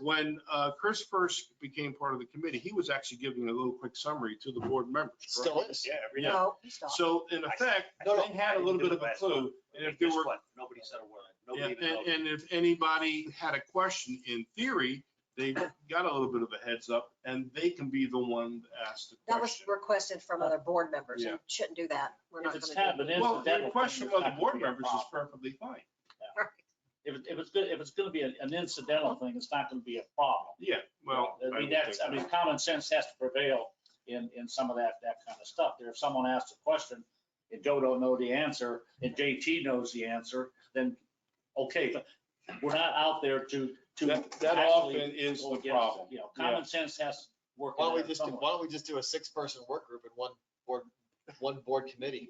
when Chris first became part of the committee, he was actually giving a little quick summary to the board members. correct? Still is. Yeah, every Yeah. day. No, he stopped. So in effect, No, they had a little bit of a clue, and if there Guess were, what? Nobody said a word. yeah, Nobody even knows. and if anybody had a question, in theory, they got a little bit of a heads up, and they can be the one to ask the That was question. requested from other board members Yeah. and shouldn't do that. We're not If it's going kind to of do an it. Well, the incidental question thing, from it's other not board gonna be a members is problem. perfectly fine. If it's gonna be an incidental thing, it's not gonna be a problem. Yeah, well. I mean, common sense has to prevail in some of that kind of stuff. There, if someone asks a question and Joe don't know the answer and JT knows the answer, then, okay, but we're not out there to. That actually often is go the against it. problem. Common sense has to work. Why in don't we there just do, somewhere. why don't we just do a 6-person work group and one board committee,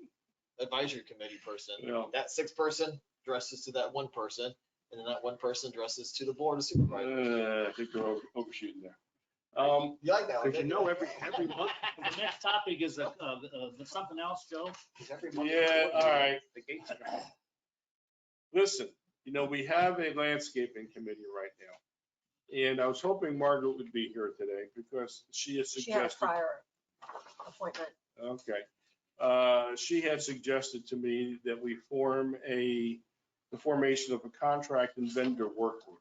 advisory committee person? Yeah. That 6th person addresses to that one person, and then that one person addresses to the board of supervisors. I think they're overshooting there. You like that one? Because every month. The next topic is something else, Joe? Yeah, all right. Listen, we have a landscaping committee right now. And I was hoping Margaret would be here today because she has She had a suggested. prior appointment. Okay. She had suggested to me that we form the formation of a contract and vendor work group.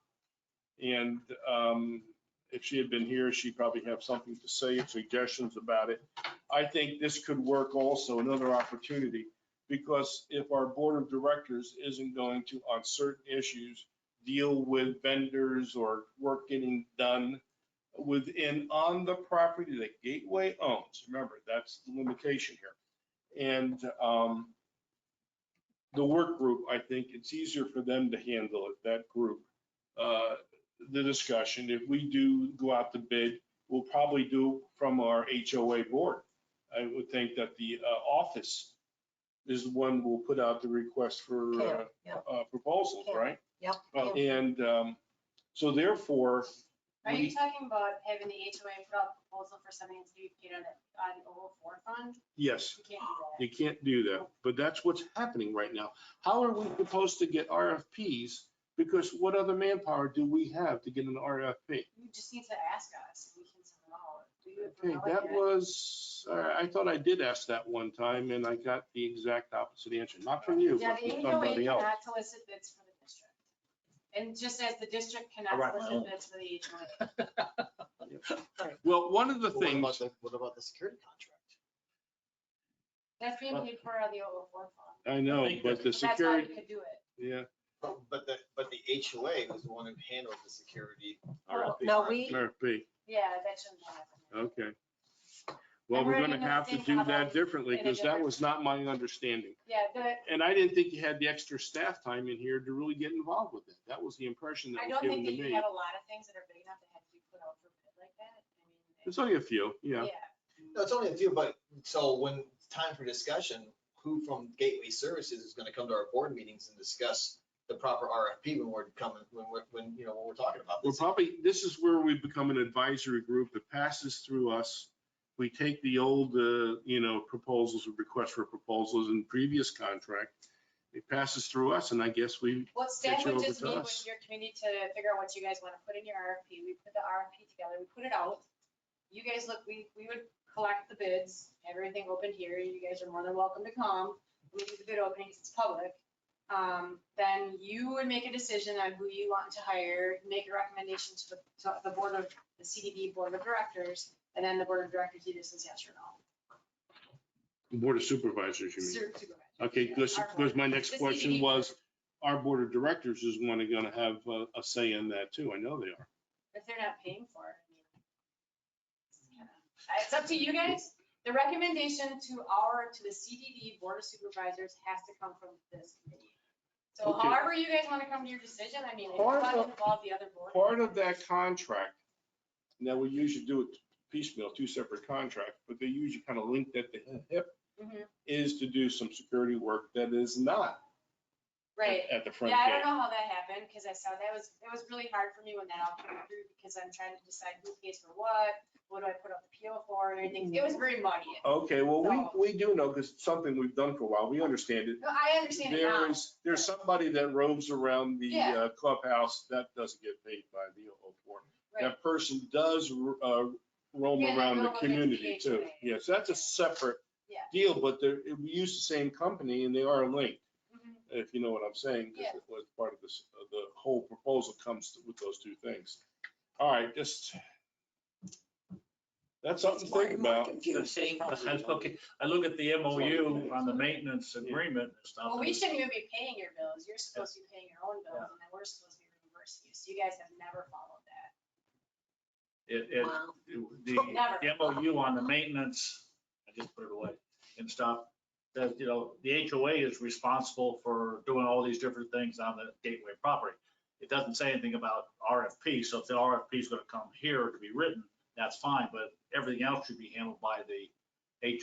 And if she had been here, she'd probably have something to say, suggestions about it. I think this could work also, another opportunity, because if our board of directors isn't going to, on certain issues, deal with vendors or work getting done on the property that Gateway owns, remember, that's the limitation here. And the work group, I think it's easier for them to handle it, that group, the discussion. If we do go out to bid, we'll probably do from our HOA board. I would think that the office is the one we'll put out the request for proposals, right? Yep. And so therefore. Are you talking about having the HOA put out a proposal for something to get on the 004 fund? Yes, You can't do that. you can't do that, but that's what's happening right now. How are we supposed to get RFPs? Because what other manpower do we have to get an RFP? You just need to ask us. We can send them out. Do you Okay, that was, I thought I did ask that one time and I got the exact opposite answer, not from you, Yeah, but the from HOA somebody else. cannot solicit bids for the district. And just as the district cannot Right. solicit bids for the HOA. Well, one of the What things, about the security contract? That's being paid for out of the 004 fund. I know, think but the That's how security, you could do it. yeah, But the HOA was the one who handled the security. No, we, RFP, Yeah, that shouldn't happen. okay. Well, I'm we're writing gonna the have to same do that problem differently, in a because that different- was not my understanding. Yeah, And I didn't think you had the extra staff time in here to really get involved with it. That was the impression that I was don't given think to that you me. have a lot of things that are big enough that have to be put out for bid like that. I mean, There's only a few, yeah. No, it's only a few, but so when it's time for discussion, who from Gateway Services is gonna come to our board meetings and discuss the proper RFP when we're coming, when we're talking about We're this? probably, this is where we become an advisory group that passes through us. We take the old, proposals or requests for proposals in previous contract. It passes through us, and I guess we, Well, staff Get you would over just to meet us. with your committee to figure out what you guys want to put in your RFP. We put the RFP together, we put it out. You guys look, we would collect the bids, everything open here. You guys are more than welcome to come. We do the bid openings, it's public. Then you would make a decision on who you want to hire, make a recommendation to the board of, the CDD Board of Directors, and then the Board of Directors either says yes or no. Board of Supervisors, you mean? Supervisors, Okay, yeah. because Our board. my next The question CDD was, our board of directors is gonna have a say in that too. I know they are. If they're not paying for it, I mean. It's up to you guys. The recommendation to the CDD Board of Supervisors has to come from this committee. So Okay. however you guys want to come to your decision, I mean, if you Part want to of- involve the other board. Part of that contract, now we usually do it piecemeal, two separate contracts, but they usually kind of link at the hip, Mhm. is to do some security work that is not Right. at the front Yeah, I don't gate. know how that happened, because I saw it was really hard for me when that all came through, because I'm trying to decide who pays for what do I put up the PO for, and everything. It was very muddy. Okay, well, So- we do know, because it's something we've done for a while. We understand it. No, I understand it now. There's somebody that roams around the Yeah. clubhouse that doesn't get paid by the O4. Right. That person does roam Yeah, around the they'll go get the community too. PHA. Yes, that's a separate Yeah. deal, but we use the same company and they are linked, Mhm. if you know what I'm saying. 'Cause Yeah. it was part of this, the whole proposal comes with those two things. All right, that's something to think about. Okay, I look at the MOU on the maintenance agreement and stuff. Well, we shouldn't even be paying your bills. You're supposed to be paying your own bills, and then we're supposed to be reimbursing you. So you guys have never followed that. Wow. The MOU on the maintenance, I just put it away and stuff. That, the HOA is responsible for doing all these different things on the Gateway property. It doesn't say anything about RFP, so if the RFP is gonna come here to be written, that's fine, but everything else should be handled by the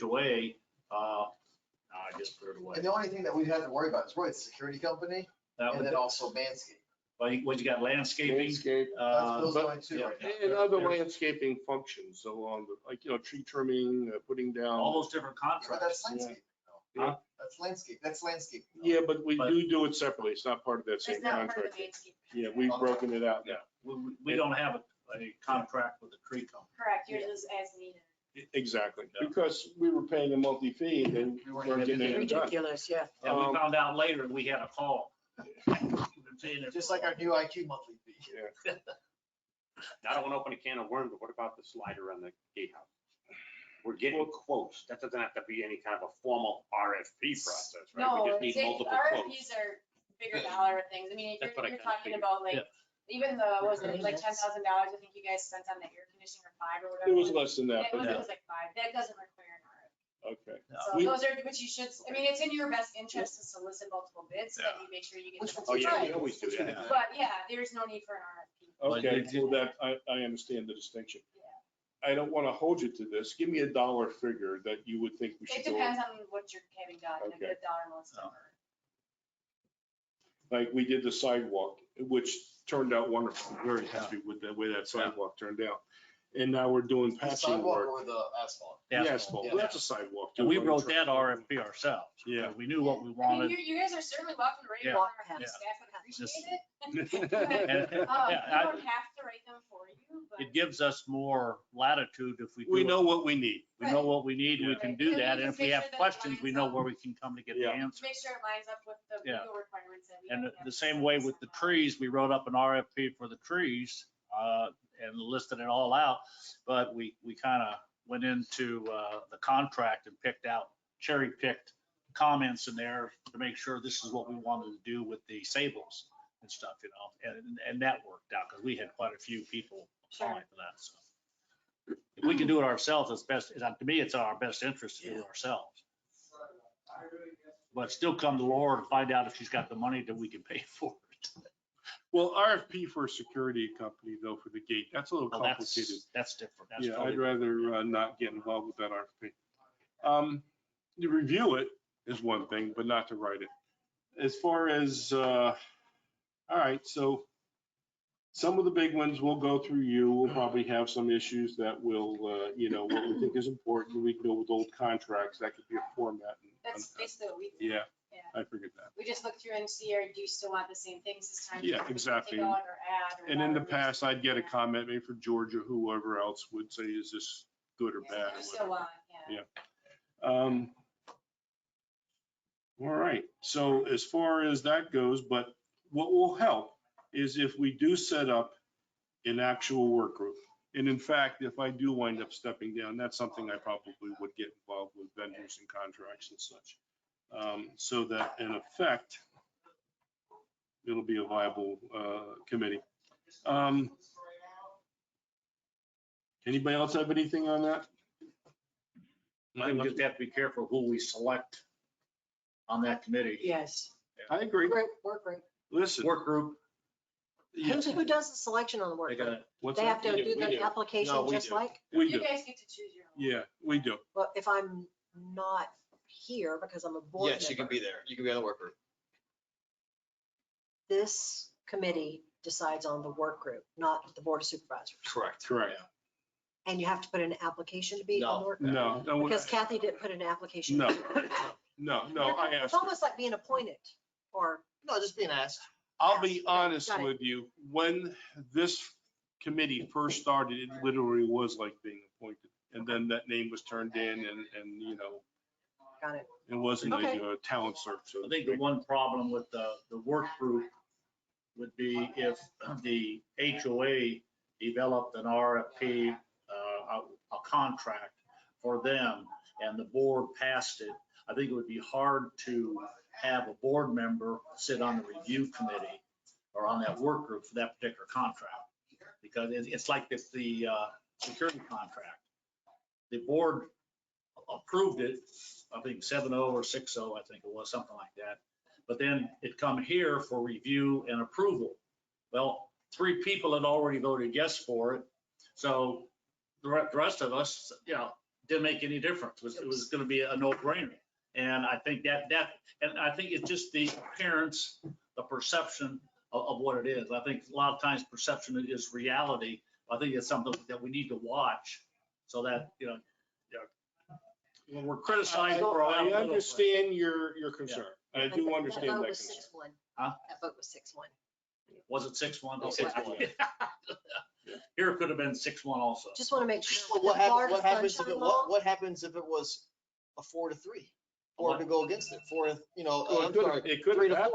HOA. I just put it away. And the only thing that we've had to worry about is really the security company and then also Manscaped. Well, you got landscaping. Landscape, Those are the only two right now. and other landscaping functions along the, like, tree trimming, putting down. All those different Yeah, but that's contracts. landscape. Huh? That's landscape. Yeah, but we do it separately. It's not part of that It's same not part of contract. the landscape. Yeah, we've broken it out now. We don't have a contract with the tree company. Correct, yours is as needed. Exactly, Yeah. because we were paying a monthly fee and then we weren't getting anything done. Ridiculous, yeah. And we found out later we had a call. Just like our new IQ monthly fee. I don't want to open a can of worms, but what about the slider on the gatehouse? We're getting quotes. That doesn't have to be any kind of a formal RFP process, right? No, We just need multiple quotes. RFPs are bigger dollar things. I mean, if That's what I you're kinda talking figured. about like, Yeah. even the, was it like $10,000, I think you guys spent on the air conditioner, 5 or whatever. It was less than that, It was, but it was like 5. That doesn't require an RFP. okay. So We- those are, which you should, I mean, it's in your best interest to solicit multiple bids, so that you make sure you get. Which the one's Oh, best yeah, we price. always do that. But yeah, there's no need for an RFP. Okay, But you- well, that, I understand the distinction. Yeah. I don't want to hold you to this. Give me a dollar figure that you would think we It should go. depends on what you're having done, if Okay. the dollar amounts differ. Like we did the sidewalk, which turned out wonderful. Very happy with the way that sidewalk turned out. And now we're doing The patching sidewalk work. or the asphalt? The Asphalt. asphalt, Yeah. well, that's a sidewalk. And we too, wrote on the that truck. RFP ourselves. Yeah. We knew what we I mean, wanted. you guys are certainly welcome to write Yeah. your own RFP, Yeah. staff would appreciate Just- it. And- You yeah, don't have to write them for you, but. It gives us more latitude if we do. We it. know what we need. We know what we need, we Right. can And do we that, and just if we make have sure that it questions, we lines know up. where we can come to get the Yeah. answer. Make sure it lines up with the Yeah. legal requirements that we. And don't have the to same send way this with the out. trees, we wrote up an RFP for the trees, and listed it all out, but we kind of went into the contract and cherry picked comments in there to make sure this is what we wanted to do with the Sables and stuff, you know, and that worked out because we had quite a few people applying for that, so. If we can do it ourselves, it's best, to me, it's our best interest to do it ourselves. But still come to Laura to find out if she's got the money that we can pay for it. Well, RFP for a security company though for the gate, that's a little Well, complicated. that's different. That's Yeah, totally I'd rather not get involved with that RFP. To review it is one thing, but not to write it. As far as, all right, so some of the big ones will go through you. We'll probably have some issues that will, you know, what we think is important. We can go with old contracts. That could be a format. That's basically what we do. Yeah, Yeah. I figured that. We just look through and see, or do you still want the same things this time? Yeah, Do you exactly. take out or add or And in the whatever. past, I'd get a comment maybe for Georgia, whoever else would say, is this good or bad? or You still whatever. want, yeah. Yeah. All right, so as far as that goes, but what will help is if we do set up an actual work group. And in fact, if I do wind up stepping down, that's something I probably would get involved with vendors and contracts and such. So that in effect, it'll be a viable committee. Anybody else have anything on that? I think we just have to be careful who we select on that committee. Yes. I agree. Work group. Listen. Work group, Who does the selection on the work they group? got, What's They that? have to We do do, we the do. application No, we just do. like, We You do. guys get to choose your own. Yeah, we do. well, if I'm not here because I'm a board Yes, you can member, be there. You can be on the work group. this committee decides on the work group, not the board of supervisors. Correct. Correct. And you have to put in an application to be on the work group? No, Because Kathy didn't put an application. no, no, I It's asked. her. almost like being appointed or, No, just being asked. I'll be honest Got it. with you, when this committee first started, it literally was like being appointed. And then that name was turned in and, you know, got it. it wasn't Okay. a talent search. So I think the one problem with the work group would be if the HOA developed an RFP, a contract for them, and the board passed it. I think it would be hard to have a board member sit on the review committee or on that work group for that particular contract. Because it's like the security contract. The board approved it, I think 7-0 or 6-0, I think it was, something like that. But then it come here for review and approval. Well, 3 people had already voted yes for it. So the rest of us, you know, didn't make any difference. It was going to be a no-brainer. And I think and I think it's just the appearance, the perception of what it is. I think a lot of times perception is reality. I think it's something that we need to watch so that, you know, when we're criticized for our I little- understand your concern. I do That understand vote that was concern. 6-1. Huh? That vote was 6-1. Was it 6-1? Oh, 6-1. Here it could have been 6-1 also. Just want to make sure. Well, the Florida what happens if Sunshine it, Law- what happens if it was a 4-3? Or to go against it, 4, you know, Well, I'm sorry, it could 3-4. have.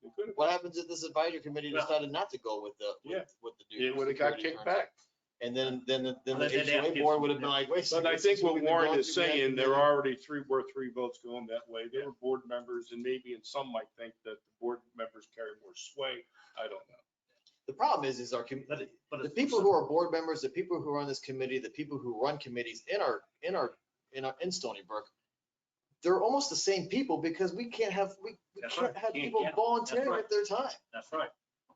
It could have. What happens if this advisory committee decided not to go with the, Yeah. with the new? It would have got security kicked terms? back. And then the Well, they'd have HOA to- board would have been like, wait. a But I second, think this what we've been Warren going is through, we have saying, to there do are already 3 votes going that way. There were board members and maybe in some might think that the board members carry more sway. I don't know. The problem is our, But the people who are board members, the people who are on this committee, the people who run committees in Stoneybrook, they're almost the same people because we can't have That's right. have Can't people get- volunteering that's right. with their time. That's right.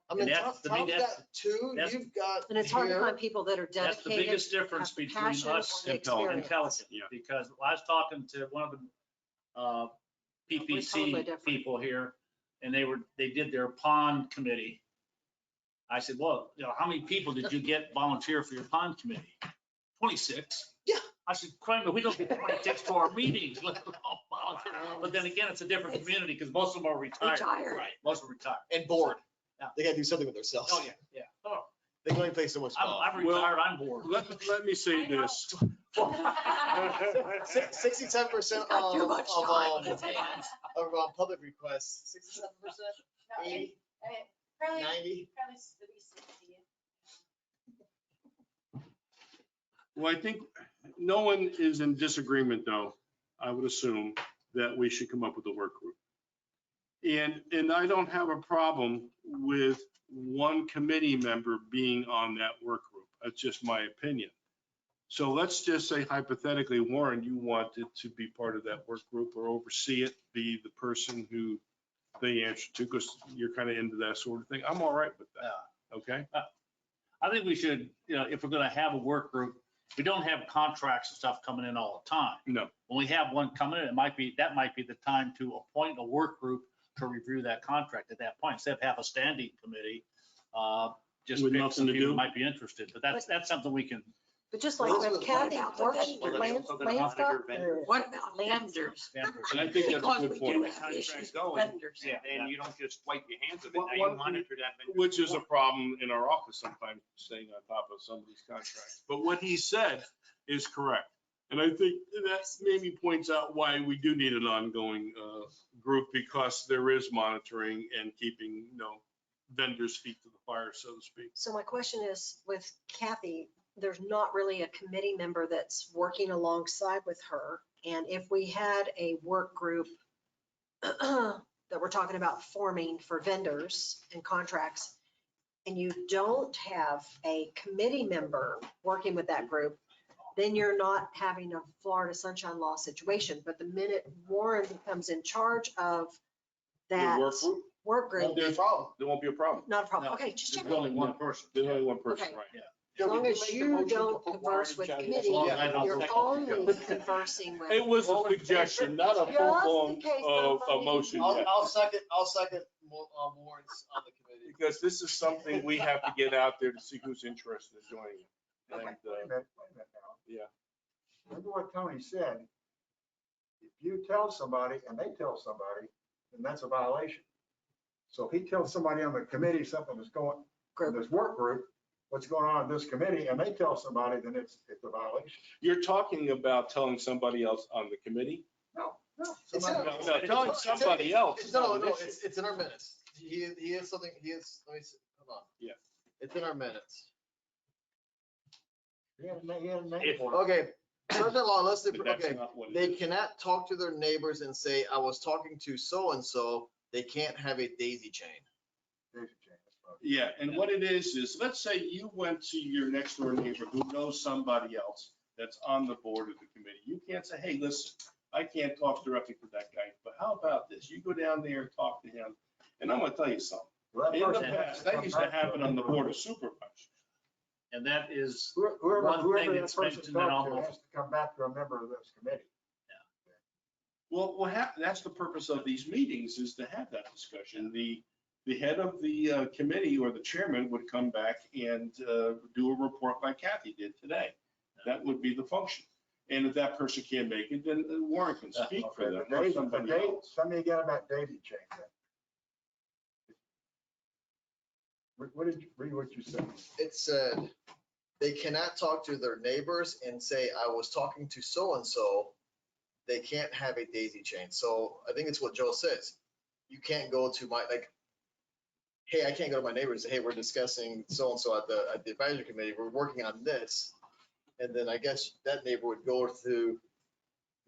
I mean, And that's- Tom's to me, got that's- 2, that's- you've got And it's hard to here. find people that are That's the dedicated. biggest difference have the between passion or us the and experience. intelligent. Yeah. Because I was talking to one of the totally PPC different. people here, and they did their pond committee. I said, well, you know, how many people did you get volunteer for your pond committee? 26. Yeah. I said, crime, we don't get 26 to our meetings, let alone volunteer. But then again, it's a different community because most of them are retired. Retired. Right, most of them retired. And bored. Yeah. They gotta do something with themselves. Oh, yeah. Oh, They can only play so much golf. I'm retired, I'm bored. Let me say this. 67% got too much time on his of public requests, 67%, No, 80, Probably 90. probably 60. Well, I think no one is in disagreement though, I would assume, that we should come up with a work group. And I don't have a problem with one committee member being on that work group. That's just my opinion. So let's just say hypothetically, Warren, you wanted to be part of that work group or oversee it, be the person who they answer to, because you're kind of into that sort of thing. I'm all right with that. Okay? I think we should, if we're gonna have a work group, we don't have contracts and stuff coming in all the time. No. When we have one coming in, that might be the time to appoint a work group to review that contract at that point, instead of have a standing committee. Just With pick nothing some to people do? who might be interested, but that's something we can. But just like Well, with what Kathy, about works, the Well, they're land, also gonna land monitor stuff, vendors. What about vendors? And I think that's a Because good we do point. have Contract issues going, with vendors. And you don't just wipe your hands of it. Well, Now you monitor that. vendor Which is a report. problem in our office sometimes, staying on top of some of these contracts. But what he said is correct. And I think that maybe points out why we do need an ongoing group, because there is monitoring and keeping, vendors' feet to the fire, so to speak. So my question is, with Kathy, there's not really a committee member that's working alongside with her. And if we had a work group that we're talking about forming for vendors and contracts, and you don't have a committee member working with that group, then you're not having a Florida Sunshine Law situation. But the minute Warren becomes in charge of that The work group? work Won't group, be a problem. There won't be a problem. not a problem. No, Okay, just There's checking. only one person. There's only one person, Okay. right? As long as you don't converse with committee, long as I don't you're second only conversing with. It was a suggestion, not a Just in full-blown case of somebody- motion I'll, yet. I'll second Warren's on the committee. Because this is something we have to get out there to see who's interested in joining it. And, Wait a minute now. yeah. Remember what Tony said? If you tell somebody and they tell somebody, then that's a violation. So if he tells somebody on the committee something that's going, in this work group, what's going on in this committee, and they tell somebody, then it's a violation. You're talking about telling somebody else on the committee? No. It's somebody in- else. No, telling somebody else. is No, not an no, issue. it's in our minutes. He has something, let me see, hold on. Yeah. It's in our minutes. He had a name If- for it. Okay, certain law, let's, But that's okay, not what it they is. cannot talk to their neighbors and say, I was talking to so-and-so, they can't have a daisy chain. Daisy chain, that's right. Yeah, and what it is, let's say you went to your next door neighbor who knows somebody else that's on the board of the committee. You can't say, hey, listen, I can't talk directly to that guy, but how about this? You go down there and talk to him. And I'm gonna tell you something. Well, that In the person has past, to that come used to back happen a on the member. board of supervisors. And that is Whoever one thing that that's person's mentioned in talked to almost. has to come back to a member of this committee. Well, that's the purpose of these meetings, is to have that discussion. The head of the committee or the chairman would come back and do a report like Kathy did today. That would be the function. And if that person can't make it, then Warren can speak for Okay, them the or daisy- somebody the dai- else. Tell me again about daisy chain then. What did you, read what you said? It said, they cannot talk to their neighbors and say, I was talking to so-and-so, they can't have a daisy chain. So I think it's what Joe says. You can't go to my, like, hey, I can't go to my neighbors and say, hey, we're discussing so-and-so at the advisory committee, we're working on this. And then I guess that neighbor would go to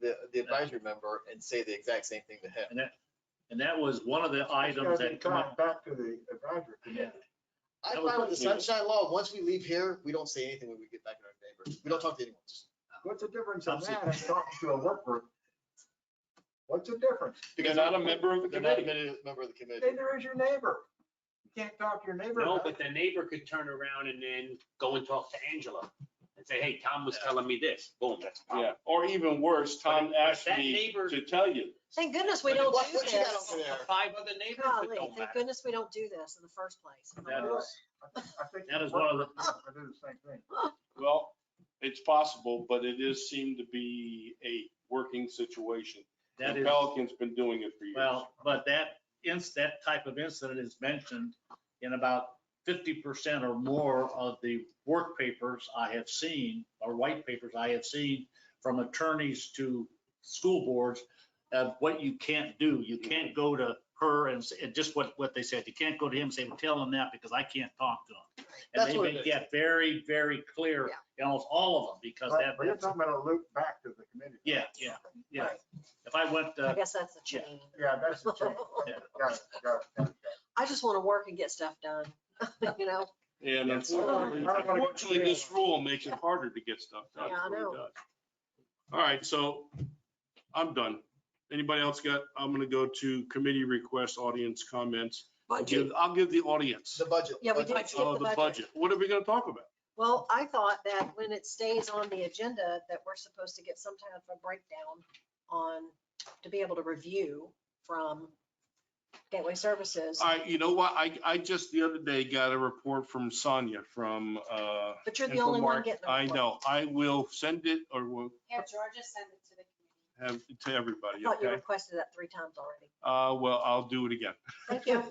the advisory member and say the exact same thing to him. And that was one of the items It's gotta be that come tied up. back to the advisory committee. I That was find with the what- sunshine law, once we leave here, we don't say anything when we get back to our neighbors. We don't talk to anyone. Just- What's the difference in that and talking to a work group? What's the difference? They're not a member of the They're not a committee. member of the committee. Neither is your neighbor. You can't talk to your neighbor. No, about it. but the neighbor could turn around and then go and talk to Angela and say, hey, Tom was telling me this. Boom, that's a problem. Yeah, or even worse, Tom But if asked that me neighbor- to tell you. Thank goodness we But don't what- do what you got this. over there? 5 other neighbors, Golly, it don't thank matter. goodness we don't do this in the first place. That is- I think That the is one of work the- group would do the same thing. Well, it's possible, but it is seemed to be a working situation. That And is, Pelican's been doing it for years. well, but that type of incident is mentioned in about 50% or more of the work papers I have seen, or white papers I have seen from attorneys to school boards of what you can't do. You can't go to her and say, just what they said. You can't go to him and say, well, tell him that because I can't talk to him. And That's they what it make is. that very, very clear, in almost all of them, because But you're that's, talking about a loop back to the committee. yeah. Right. if I went, I guess that's the chain. Yeah, that's the change. Yeah, got it. I just want to work and get stuff done, you know? And I don't wanna go unfortunately, through this that. rule makes it harder to get stuff done. Yeah, I It really know. does. All right, so I'm done. Anybody else got, I'm gonna go to committee requests, audience comments. Budget. I'll give the audience. The budget. Yeah, we budget. did skip Oh, the the budget. budget. What are we gonna talk about? Well, I thought that when it stays on the agenda, that we're supposed to get some kind of a breakdown on, to be able to review from Gateway Services. You know what? I just the other day got a report from Sonia from, But you're the only one Infomark. getting the I report. know. I will send it or we'll Have Georgia send it to the committee. have it to everybody, I thought you okay? requested that 3 times already. Well, I'll do it again. Thank you.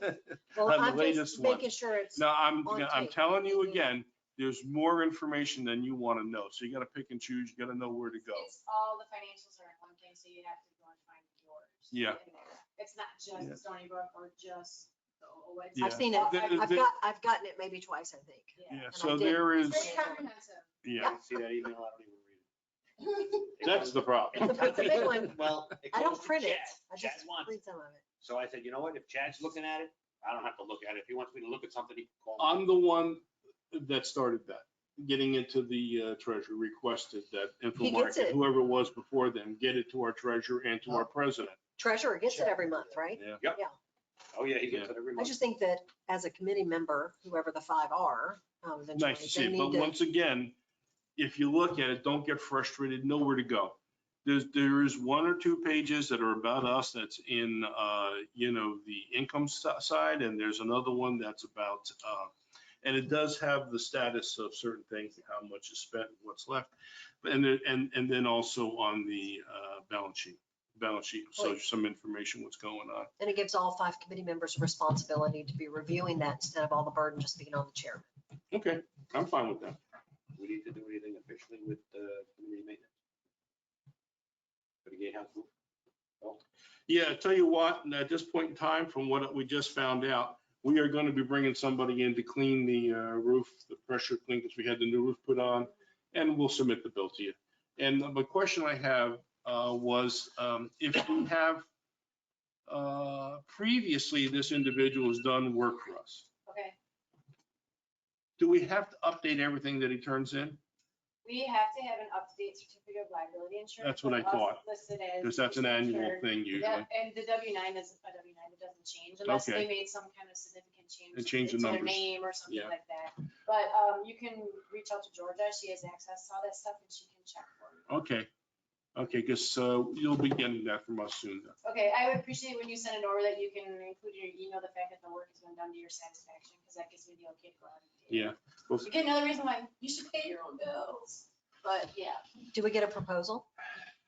Well, On the I'm latest just one. making sure it's, No, I'm on tape. telling you again, there's more information than you want to know. So you got to pick and choose. You got to know where to go. It's all the financials are in one thing, so you have to go and find yours. Yeah. It's not Yeah. just Stoneybrook or just, it's. Yeah. I've seen it. The- I've gotten it maybe twice, I think. Yeah, And so I did. there is, It's very comprehensive. yeah, See that email? I don't even read it. that's the problem. It's a big one. Well. it I goes don't to print it. Chad. I Chad just wants it. read some of it. So I said, you know what? If Chad's looking at it, I don't have to look at it. If he wants me to look at something, he can call me. I'm the one that started that, getting into the treasurer, requested that Infomark, gets it. and whoever it was before them, get it to our treasurer and to our president. Treasurer gets it every month, right? Yeah. Yep. Yeah. Oh, yeah, he gets it every I month. just think that as a committee member, whoever the 5 are, eventually, Nice to they see it. need But to. once again, if you look at it, don't get frustrated, know where to go. There is 1 or 2 pages that are about us that's in, the income side, and there's another one that's about, and it does have the status of certain things, how much is spent, what's left. And then also on the balance sheet, so some information what's going on. And it gives all 5 committee members a responsibility to be reviewing that instead of all the burden just being on the chairman. Okay, I'm fine with that. We need to do anything officially with community maintenance. For the gatehouse roof? No? Yeah, I tell you what, and at this point in time, from what we just found out, we are going to be bringing somebody in to clean the roof, the pressure clean, because we had the new roof put on, and we'll submit the bill to you. And the question I have was, if we have, previously, this individual has done work for us, Okay, do we have to update everything that he turns in? we have to have an up-to-date certificate of liability insurance. That's what I like us thought, Listed as. Because that's an annual insured. thing usually. Yeah, and the W-9 is a W-9, it doesn't change unless Okay. they made some kind of significant change. And change the to their numbers. name or something Yeah. like that. But you can reach out to Georgia, she has access to all that stuff and she can check for you. Okay, because you'll be getting that from us soon. Okay, I would appreciate when you send it over that you can include in your email the fact that the work has been done to your satisfaction, because that gives me the okay to go ahead and do it. Yeah. Well, Again, another reason why you should pay your own bills, but yeah. Do we get a proposal?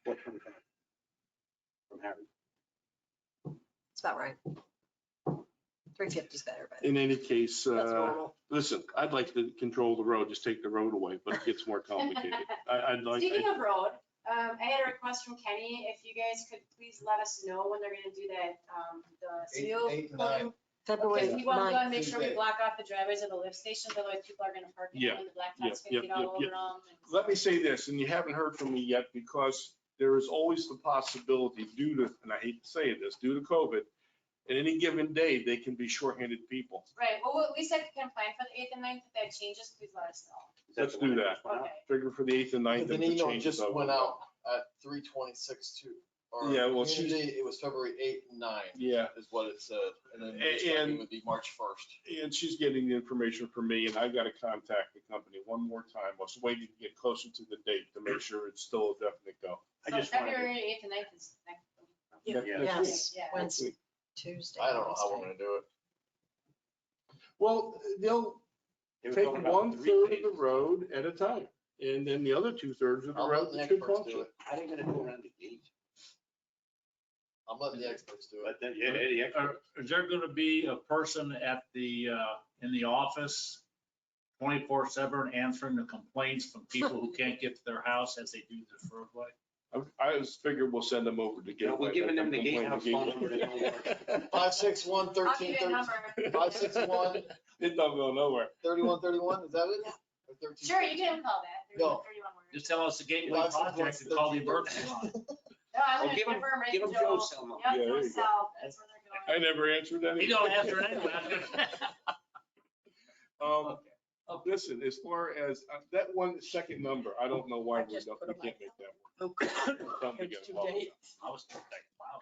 What, 25? From Harry? It's about right. 350 is better, but in any case, that's normal. listen, I'd like to control the road, just take the road away, but it gets more complicated. I'd like, Speaking of road, I had a request from Kenny, if you guys could please let us know when they're gonna do that, the seal. 8 and 9. February Because we want to 9th. make sure we Tuesday. block off the driveways of the lift stations, otherwise people are gonna park in Yeah, them and the yeah, blacktop's gonna yeah, get all yeah, over yeah. them. let me say this, and you haven't heard from me yet, because there is always the possibility due to, and I hate to say this, due to COVID, at any given day, they can be shorthanded people. Right, well, we said we can plan for the 8th and 9th, if that changes, please let us know. Is that Let's the one do that that. just went out? Okay. Figure for the 8th and 9th. The and the email changes just of went it. out at 3:26 too. Or Yeah, well, she- community, it was February 8 and 9 Yeah, is what it said. And then And- starting would be March 1st. and she's getting the information from me, and I got to contact the company one more time. I was waiting to get closer to the date to make sure it's still a definite go. I So just wanted to- February 8th and 9th is next. Yeah. Yes, Yeah. Wednesday, Tuesday. I don't know how we're Wednesday. gonna do it. Well, they'll They were take talking about 1/3 3 of the phases. road at a time, and then the other 2/3 of the I'll road let the should experts do function. it. How are they gonna go around the gate? I'm letting the experts do it. But then, yeah, they're the experts. Is there gonna be a person at the, in the office 24/7 answering the complaints from people who can't get to their house as they do this roadway? I just figured we'll send them over to You know, Gateway. we're giving them the Let gatehouse complain phone to number, they don't work. 561 I'll give 13 you a 30 number. 561 It don't go nowhere. 31 31, is that it? Or 13? Sure, you can call that. No. 31 words. Just tell us the gateway project and call the emergency line. No, I Well, would give 'em- confirm it. give 'em Joe's cell number. Yep, Yeah, there Joe's you go. cell, that's where they're I going. never answered that. He don't answer anyway. Listen, as far as that one second number, I don't know why I we just don't, put we it can't like make that Okay. work. Something to It's get too involved. late. I was thinking, wow.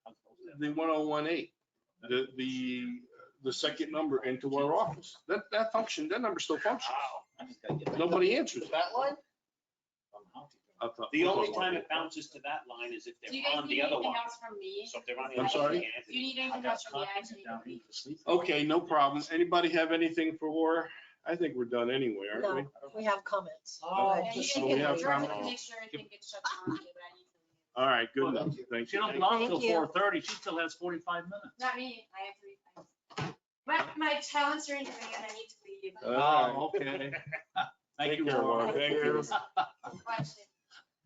I was supposed to have- The 1018, the second number into our office. That function, that number still functions. Wow, I just gotta get. Nobody answers. That line? The only time it bounces to that line is if Do you they're guys on need the other anything one. else from me? So if they're on the I'm other sorry? one, they Do you need I anything got else from me? I conference actually down need here to sleep. Okay, no problem. Anybody have anything for Laura? I think we're done anyway, aren't we? No, we have comments. Oh, And you So can we get have yours time. and make sure everything gets shut down, but I need to leave. All right, good enough. Thank She you. don't belong till Thank you. 4:30. She still has 45 minutes. Not me, I have to leave. My talents are in demand, I need to leave. All right. Oh, okay. Thank Take you, care, Laura. Laura. Thank you. Question.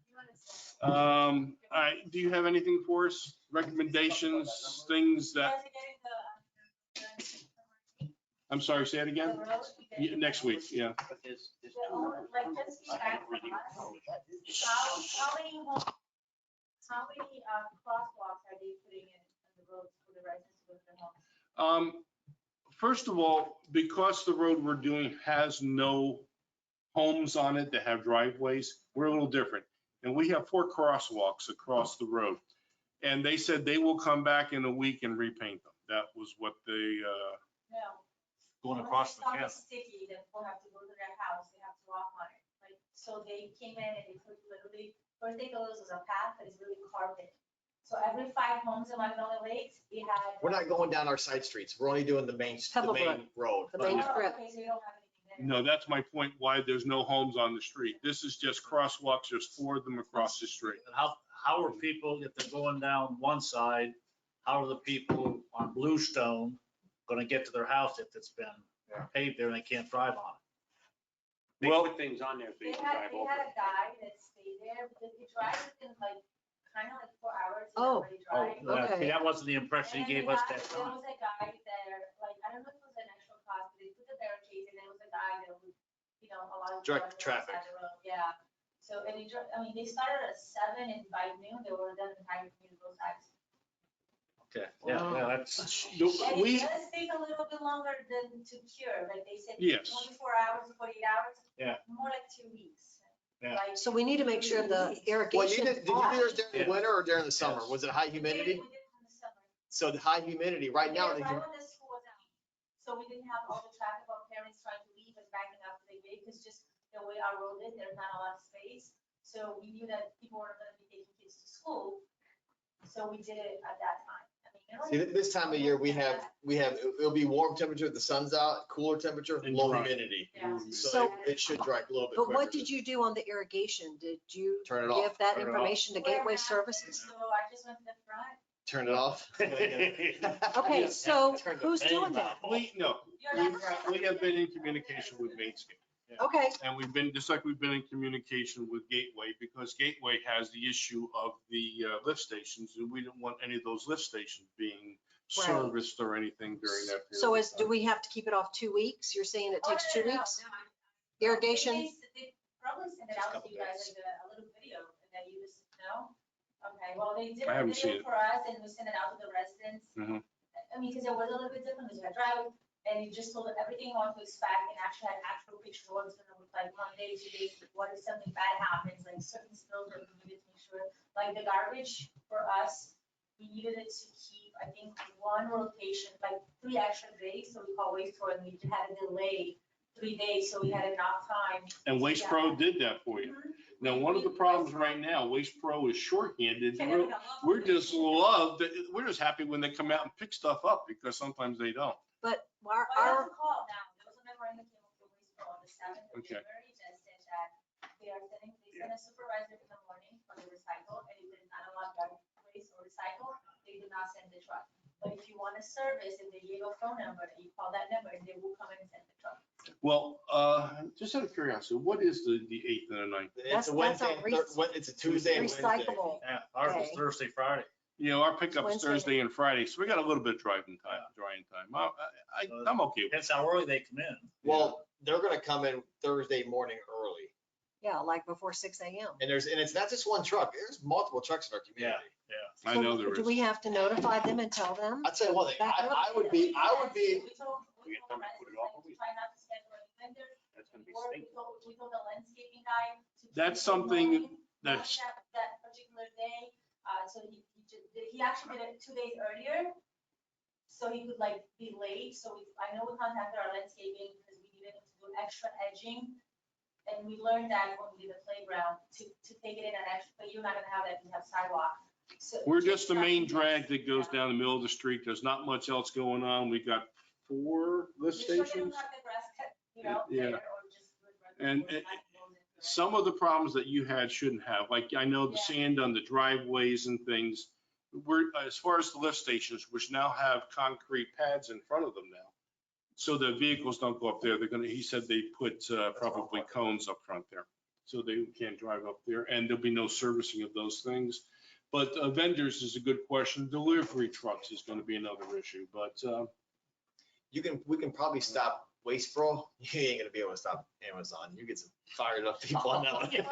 You wanna say? All right, do you have anything for us? Recommendations, things You that, guys are getting the, I'm sorry, say it the again? road? You Yeah, getting next the- week, yeah. But there's The two. owner, like, just feedback from us. How many crosswalks are they putting in on the roads for the residents to go to their homes? First of all, because the road we're doing has no homes on it that have driveways, we're a little different. And we have 4 crosswalks across the road. And they said they will come back in a week and repaint them. That was what they, No. Going across the When county. it's sticky, then people have to go to their house, they have to walk on it. Like, so they came in and they put literally, first they thought this was a path, but it's really carpet. So every 5 homes in Magnolia Lakes, we had. We're not going down our side streets. We're only doing the main road. The main Oh, strip. okay, so you don't have anything there. no, that's my point, why there's no homes on the street. This is just crosswalks. There's 4 of them across the street. And how are people, if they're going down one side, how are the people on Bluestone gonna get to their house if it's been paved there and they can't drive on it? They Well- put things on there so They you can had, drive they over. had a guy that stayed there, but he drives within like, kind of like 4 hours. He Oh. already drive. Okay. See, that wasn't the impression And he then gave us there that time. was a guy there, like, I don't know if it was an extra cost, but they put the barricades and there was a guy that would, allow. Direct traffic. Yeah, so, and they started at 7 and by noon, they were done in time for me to go sides. Okay, yeah, that's, And We, it does take a little bit longer than to cure, like they said. Yes. 24 hours, 48 hours. Yeah. More like 2 weeks. Yeah. Like- So we need to make sure the Well, you irrigation. did you do yours during the Yeah. winter or during the summer? Yes. Was it high We did humidity? it in the summer. So the high humidity, right now, We did it the right when the school was out. So we didn't have all the traffic of parents trying to leave and backing up to the gate, because just the way our road is, there's not a lot of space. So we knew that people weren't gonna be taking kids to school. So we did it at that time. I mean, see, this time of year, we have, it'll be warm temperature, the sun's out, cooler temperature, And low dry. humidity. Yeah. So it should dry a little bit But quicker. what did you do on the irrigation? Did you Turn it off. give that Turn it off. information to We're Gateway happy, Services? So I just went to the front. Turn it off. Okay, so Turn the who's fan doing that? we have been in communication with Mainscape. Okay, And we've been, just like we've been in communication with Gateway, because Gateway has the issue of the lift stations, and we didn't want any of those lift stations being Right. serviced or anything during that period. so of do time. we have to keep it off 2 weeks? You're saying it Oh, takes no, 2 no, no, weeks? no, I'm- Irrigation? They probably sent it Just out couple to you guys, days. like a little video, and then you just know. Okay, well, they did I a haven't seen video it. for us, and we sent it out to the residents. Mhm. I mean, because it was a little bit different, because you had drive, and you just told everything on to Sbac, and actually had actual pictures, what it's gonna look like Monday, Tuesday, what if something bad happens, like certain spills that we needed to make sure, like the garbage for us, we needed it to keep, I think, 1 rotation, like 3 extra days, so we call waste pro, and we had a delay 3 days, so we had enough time. And Waste Pro did that for you. Now, one of the problems right now, Waste Pro is shorthanded. We're just we're just happy when they come out and pick stuff up, because sometimes they don't. But Well, I have to call now, there was a memorandum that came up from Waste Pro on the 7th of Okay. January, that said that they send a supervisor in the morning for the recycle, and if there's not a lot of waste or recycle, they do not send the truck. But if you want a service, and they give a phone number, you call that number, and they will come in and send the truck. Well, just out of curiosity, what is the 8th and the 9th? It's That's a a Wednesday, it's a Tuesday and Wednesday. recyclable. yeah, ours was Okay. Thursday, Friday. You know, our pickup is Wednesday. Thursday and Friday, so we got a little bit of drying time. I'm okay with it. That's how early they come in. Well, they're gonna come in Thursday morning early. Yeah, like before 6 AM. And it's not just one truck. There's multiple trucks in our community. I know there Do is. we have to notify them and tell them? I'll tell you one thing, I would be, We told We get somebody to put it off a residents week. to try not to schedule any vendors, That's gonna be or we stinky. told the landscaping guy to. That's keep it something mowing that's- That particular day, so he actually did it 2 days earlier. So he could like be late, so I know we contacted our landscaping because we needed him to do extra edging. And we learned that when we did the playground, to take it in an extra, but you're not gonna have that if you have sidewalk. So We're just the not- main drag that goes down the middle of the street. There's not much else going on. We got 4 lift Just so they don't stations. have the grass cut, you know, Yeah. there, or just do it right And before the light goes into it. Some of the problems that you had shouldn't have, like I know the Yeah. sand on the driveways and things. As far as the lift stations, which now have concrete pads in front of them now. So the vehicles don't go up there. He said they put probably cones up front there. So they can't drive up there and there'll be no servicing of those things. But vendors is a good question. Delivery trucks is going to be another issue, but We can probably stop Waste Pro. You ain't gonna be able to stop Amazon. You get some fired up people on that one. We did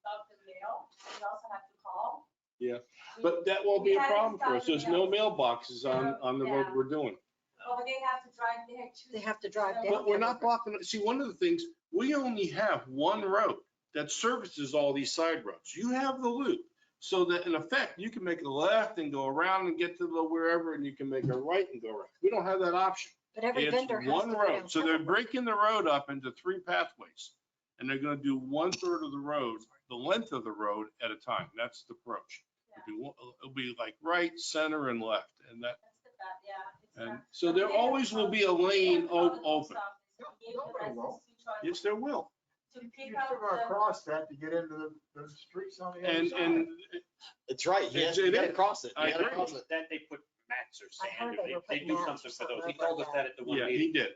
stop the mail, we also have to call. Yeah. We- but that won't be we a had to problem for stop us. the There's no mail. mailboxes on the road Yeah. we're doing. Oh, but they have to drive there too. They have to drive down. But we're not blocking, see, one of the things, we only have one road that services all these side roads. You have the loop. So that in effect, you can make a left and go around and get to the wherever, and you can make a right and go around. We don't have that option. But every It's vendor has to one go road. down So they're separately. breaking the road up into 3 pathways. And they're gonna do 1/3 of the road, the length of the road at a time. That's the approach. It'll be like right, center, and left, and that, That's the bad, yeah. it's and not- so there always will be a lane open. won't. Yes, there will. To You pick still up gotta the. cross that to get into the streets on the other And, side. and It's right. Yes, You it gotta is. cross it. I You gotta agree. cross it. That they put mats or I sand, heard or they were they putting do mats or something for those. something He told us like that at the one yeah, meeting. he did.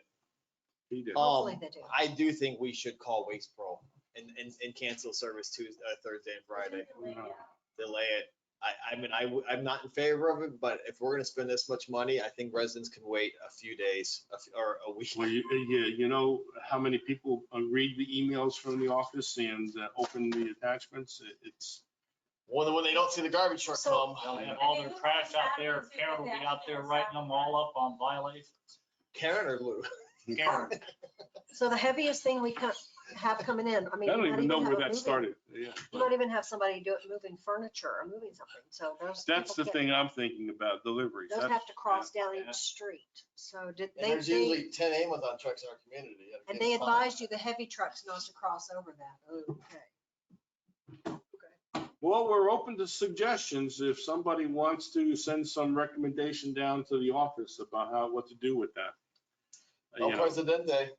He did. Hopefully they do. I do think we should call Waste Pro and cancel service Tuesday, Thursday and Friday. Delay it. I mean, I'm not in favor of it, but if we're gonna spend this much money, I think residents can wait a few days or a week. Well, you know how many people read the emails from the office and open the attachments? It's, When they don't see the garbage truck So- come. They'll have all their trash out there. Karen will be out there writing them all up on violations. Karen or Lou? Karen. So the heaviest thing we have coming in, I mean. I don't you might even know have where a that moving- started. Yeah. You might even have somebody do it, moving furniture or moving something. So those. That's the people thing I'm thinking about, deliveries. Those That's- have to cross down yeah. each street. So did And they, there's usually 10 Amazon trucks in our community. and they advised you the heavy trucks not to cross over that. Okay. Well, we're open to suggestions if somebody wants to send some recommendation down to the office about what to do with that. El You know, Presidente.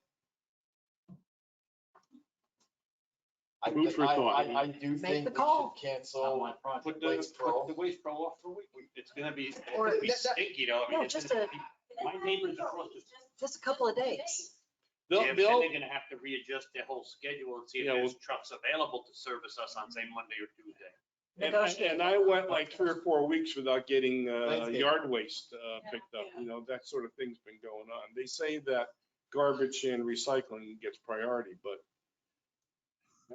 Food for thought. I do Make think the we call. should On cancel. my project. Put Waste Pro. the waste pro off for a week. It's gonna be Or- stinky though. I mean, No, it's just gonna a, be- My neighbors across the. just a couple of days. Yeah, They'll, but then they'll, they're gonna have to readjust their whole schedule and see if Yeah, there's trucks available to service us on, say, Monday or Tuesday. and I went like 3 or 4 weeks without getting Landscape. yard waste picked up. You know, that sort of thing's been going on. They say that garbage and recycling gets priority, but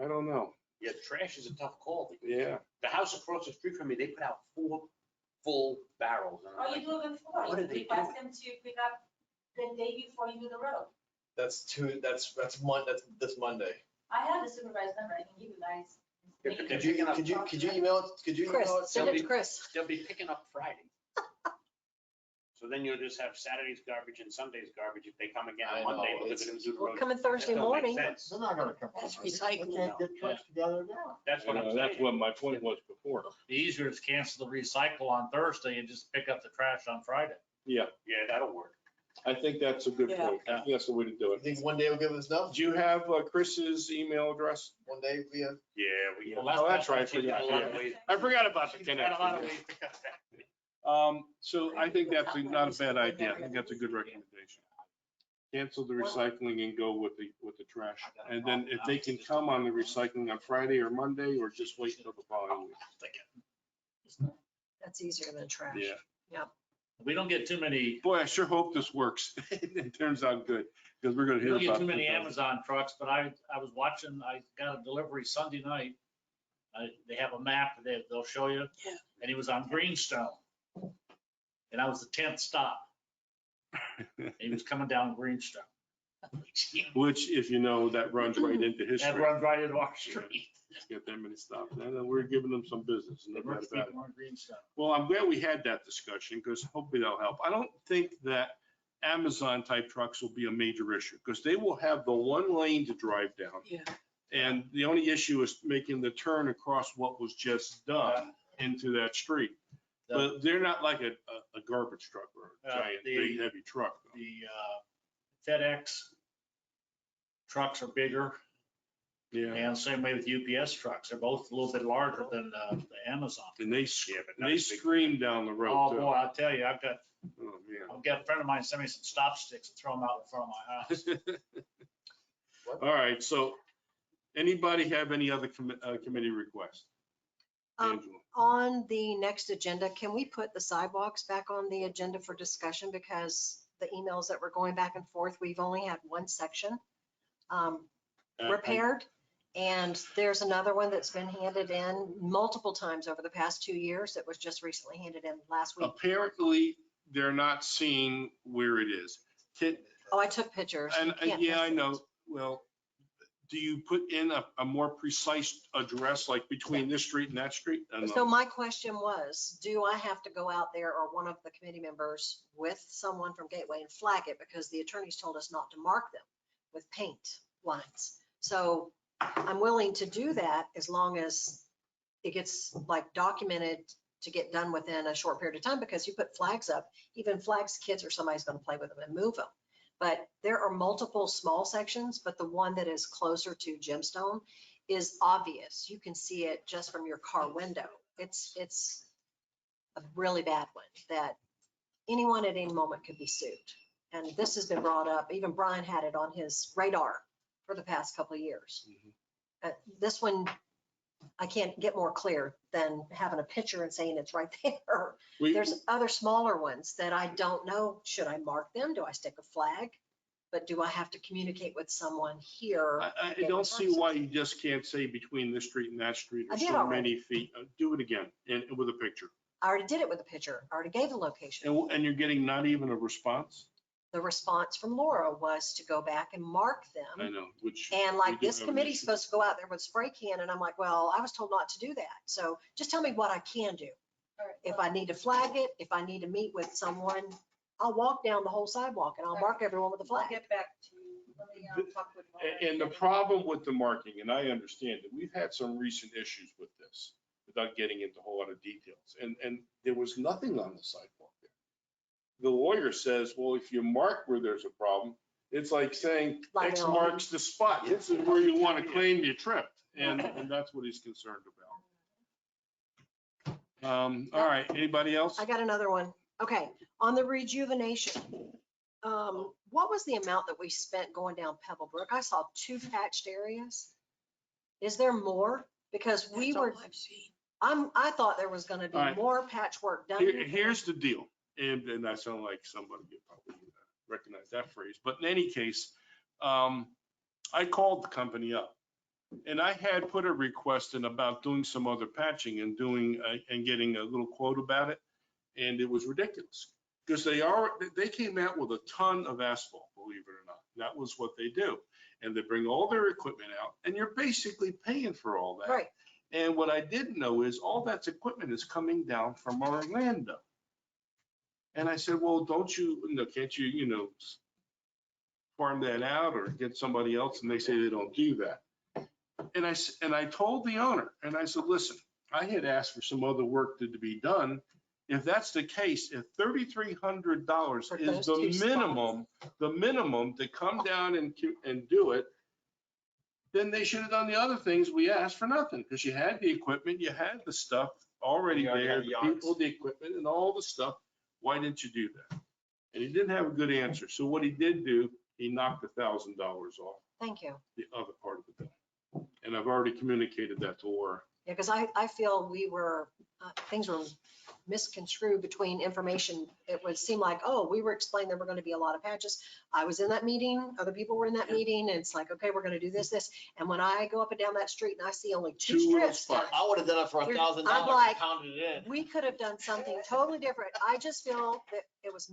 I don't know. Yeah, trash is a tough call. because Yeah. The house across the street from me, they put out 4 full barrels. and I'm Oh, like, you do it before, What you are they request them to pick up the day before you do the road. That's this Monday. I have the supervised number, I can give you guys. Yeah, but Could you email it? Could you email Chris, it? send it to Chris. They'll be picking up Friday. So then you'll just have Saturday's garbage and Sunday's garbage if they come again I on know, Monday because they're it's- gonna do the We're road. coming Thursday That don't make morning. sense. They're not gonna come. That's They recycling. can't get trucks together now. That's what I'm That's saying. what my point was before. The easier is cancel the recycle on Thursday and just pick up the trash on Friday. Yeah, Yeah, that'll work. I think that's a good Yeah. point. I think that's the way to do You it. think one day will give us enough? Do you have Chris's email address? One day via? Yeah, we. Well, that's right, I forgot, yeah. I forgot about the She's got a lot of connection. ways to cut back. So I think that's not a bad idea. I think that's a good recommendation. Cancel the recycling and go with the trash. And then if they can come on the recycling on Friday or Monday, or just wait until the following week. That's easier than trash. Yeah. Yep. We don't get too many, Boy, I sure hope this works. It turns out good, because we're gonna we hear don't get about. too many 2000. Amazon trucks, but I was watching, I got a delivery Sunday night. They have a map that they'll show you. Yeah. And he was on Greenstone. And I was the 10th stop. He was coming down Greenstone. Which, if you know, that runs right into That history. runs right into our street. Get that many stops. And we're giving them some business. No They doubt work about it. people on Greenstone. Well, I'm glad we had that discussion, because hopefully that'll help. I don't think that Amazon type trucks will be a major issue, because they will have the one lane to drive down. Yeah. And the only issue is making the turn across what was just done into that street. But they're not like a garbage truck or a giant, big, heavy truck. though. The FedEx trucks are bigger, Yeah, and same way with UPS trucks. They're both a little bit larger than the Amazon. and they not as big. scream down the Oh, road boy, too. I'll tell you, I've got Oh, a friend of mine send me some stop sticks and throw them out in front of my house. man. All right, so anybody have any other committee requests? Angela? On the next agenda, can we put the sidewalks back on the agenda for discussion? Because the emails that were going back and forth, we've only had one section repaired. And there's another one that's been handed in multiple times over the past 2 years. That was just recently handed in last week. Apparently, they're not seeing where it is. Oh, I took pictures. You And can't yeah, miss I it. know. Well, do you put in a more precise address, like between this street and that street? And, So my question was, do I have to go out there or one of the committee members with someone from Gateway and flag it? Because the attorneys told us not to mark them with paint lines. So I'm willing to do that as long as it gets like documented to get done within a short period of time, because you put flags up, even flags, kids or somebody's going to play with them and move them. But there are multiple small sections, but the one that is closer to Gemstone is obvious. You can see it just from your car window. It's a really bad one that anyone at any moment could be sued. And this has been brought up. Even Brian had it on his radar for the past couple of years. This one, I can't get more clear than having a picture and saying it's right there. There's other smaller ones that I don't know. Should I mark them? Do I stick a flag? But do I have to communicate with someone here? I don't see why you just can't say between this street and that street I or did so already. many feet. Do it again and with a picture. I already did it with a picture. I already gave the location. And you're getting not even a response? The response from Laura was to go back and mark I them. know, which. And we like do this have an committee's issue. supposed to go out there with a spray can, and I'm like, well, I was told not to do that. So just tell me what I can do. All right, If I need to flag it, if I need to meet with someone, I'll walk down the whole sidewalk and I'll mark everyone with a I'll flag. get back to you. Let me talk with Laura. And the problem with the marking, and I understand it, we've had some recent issues with this, without getting into a whole lot of details. And there was nothing on the sidewalk there. The lawyer says, well, if you mark where there's a problem, it's like saying X Liability. marks the spot. This is where you want to claim you tripped. And that's what he's concerned about. All right, anybody else? I got another one. Okay, on the rejuvenation. What was the amount that we spent going down Pebblebrook? I saw 2 patched areas. Is there more? Because we That's all were, I've seen. I thought there was gonna be All right. more patchwork done. Here's the deal, and I sound like somebody you probably recognize that phrase, but in any case, I called the company up. And I had put a request in about doing some other patching and and getting a little quote about it. And it was ridiculous, because they came out with a ton of asphalt, believe it or not. That was what they do. And they bring all their equipment out, and you're basically paying for all that. Right. And what I didn't know is all that equipment is coming down from Orlando. And I said, well, can't you, farm that out or get somebody else? And they say they don't do that. And I told the owner, and I said, listen, I had asked for some other work to be done. If that's the case, if $3,300 For is those 2 the minimum to come down and do it, then they should have done the other things we asked for nothing, because you had the equipment, you had the stuff already You already there, had the yards. people, the equipment and all the stuff. Why didn't you do that? And he didn't have a good answer. So what he did do, he knocked $1,000 off Thank you. the other part of the bill. And I've already communicated that to Laura. Yeah, because I feel things were misconstrued between information. It would seem like, oh, we were explaining there were going to be a lot of patches. I was in that meeting, other people were in that meeting, and it's like, okay, we're going to do this. And when I go up and down that street and I see only two Two little strips done, spots. I would have done it for I'm $1,000 like, and pounded it in. we could have done something totally different. I just feel that it was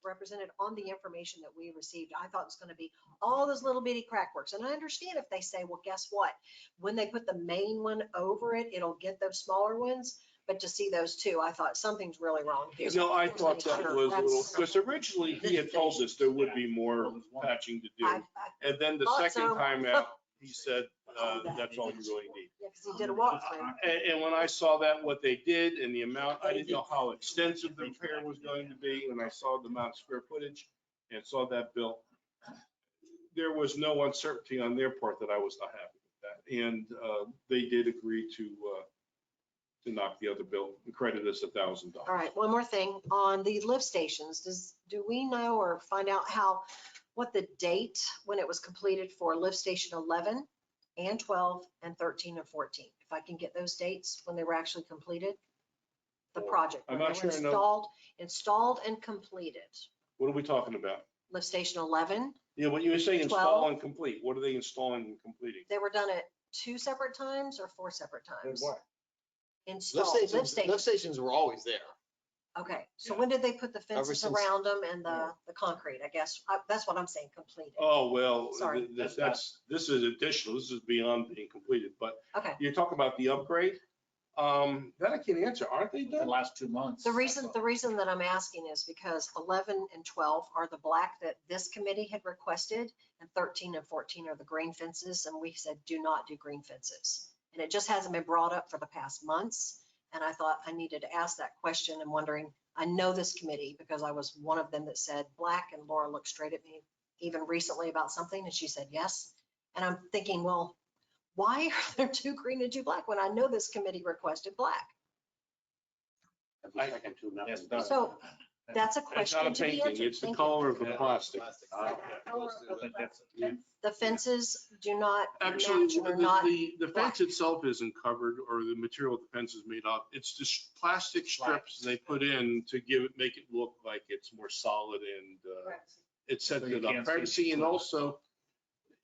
represented on the information that we received. I thought it was going to be all those little bitty crack works. And I understand if they say, well, guess what? When they put the main one over it, it'll get those smaller ones. But to see those two, I thought something's really wrong here. No, I thought that was a little, because originally he had told us there would be more patching to do. And then the thought second so. time out, he said, that's all you really need. Yeah, because he did a walkthrough. And when I saw that, what they did and the amount, I didn't know how extensive the repair was going to be. When I saw the amount of square footage and saw that bill, there was no uncertainty on their part that I was not happy with that. And they did agree to knock the other bill and credit us $1,000. All right, one more thing on the lift stations. Do we know or find out what the date when it was completed for lift station 11 and 12 and 13 and 14? If I can get those dates when they were actually completed, the project. I'm when not they were sure I know. Installed and completed. What are we talking about? Lift station 11, Yeah, when you were saying 12. install and complete, what are they installing and completing? they were done at 2 separate times or 4 separate times? Lift Installed, lift stations were always there. Okay, so when did they put the fences since- around them and the concrete, I guess? That's what I'm saying, completed. Oh, well, Sorry. this is additional, this is beyond being completed, but Okay. you're talking about the upgrade? That I can answer, aren't they The done? last 2 months. The reason that I'm asking is because 11 and 12 are the black that this committee had requested, and 13 and 14 are the green fences, and we said, do not do green fences. And it just hasn't been brought up for the past months, and I thought I needed to ask that question. I'm wondering, I know this committee because I was one of them that said black, and Laura looked straight at me even recently about something, and she said yes. And I'm thinking, well, why are there 2 green and 2 black when I know this committee requested black? Every second to Yes, nothing. So that's a It's not question a to be painting, answered. it's the Thank you. color of the plastic. I think that's- The fences do not Actually, match or not. the fence itself isn't covered, or the material the fence is made of. It's just plastic strips they put in to make it look like it's more solid, and it sets So you it up can't see privacy, and through it. also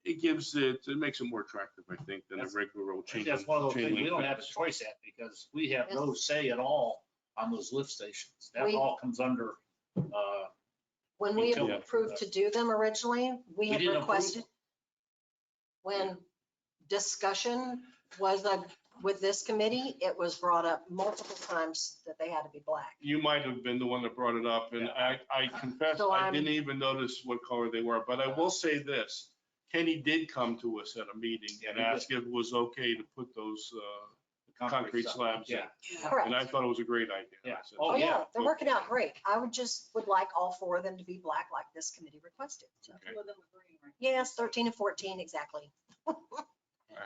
it makes it more attractive, I think, than a regular old I chain. think that's one of those chain things link we don't have a fence. choice at, because we have Yes. no say at all on those lift stations. That all comes under, When we Utility. approved to do them originally, we had didn't approve requested, when discussion was with this committee, it was brought up multiple times that they had to be black. You might have been the one that brought it up, and I confess, So I didn't even notice what color they were, but I will say this. Kenny did come to us at a meeting and Yeah, he ask if it was okay to put those concrete stuff. slabs in. Yeah. Correct. And I thought it was a great idea. Yeah. I said, Oh, Oh, yeah, yeah. they're working out great. I would like all 4 of them to be black like this committee requested. Okay. 2 of them are green, right? Yes, 13 and 14, exactly. I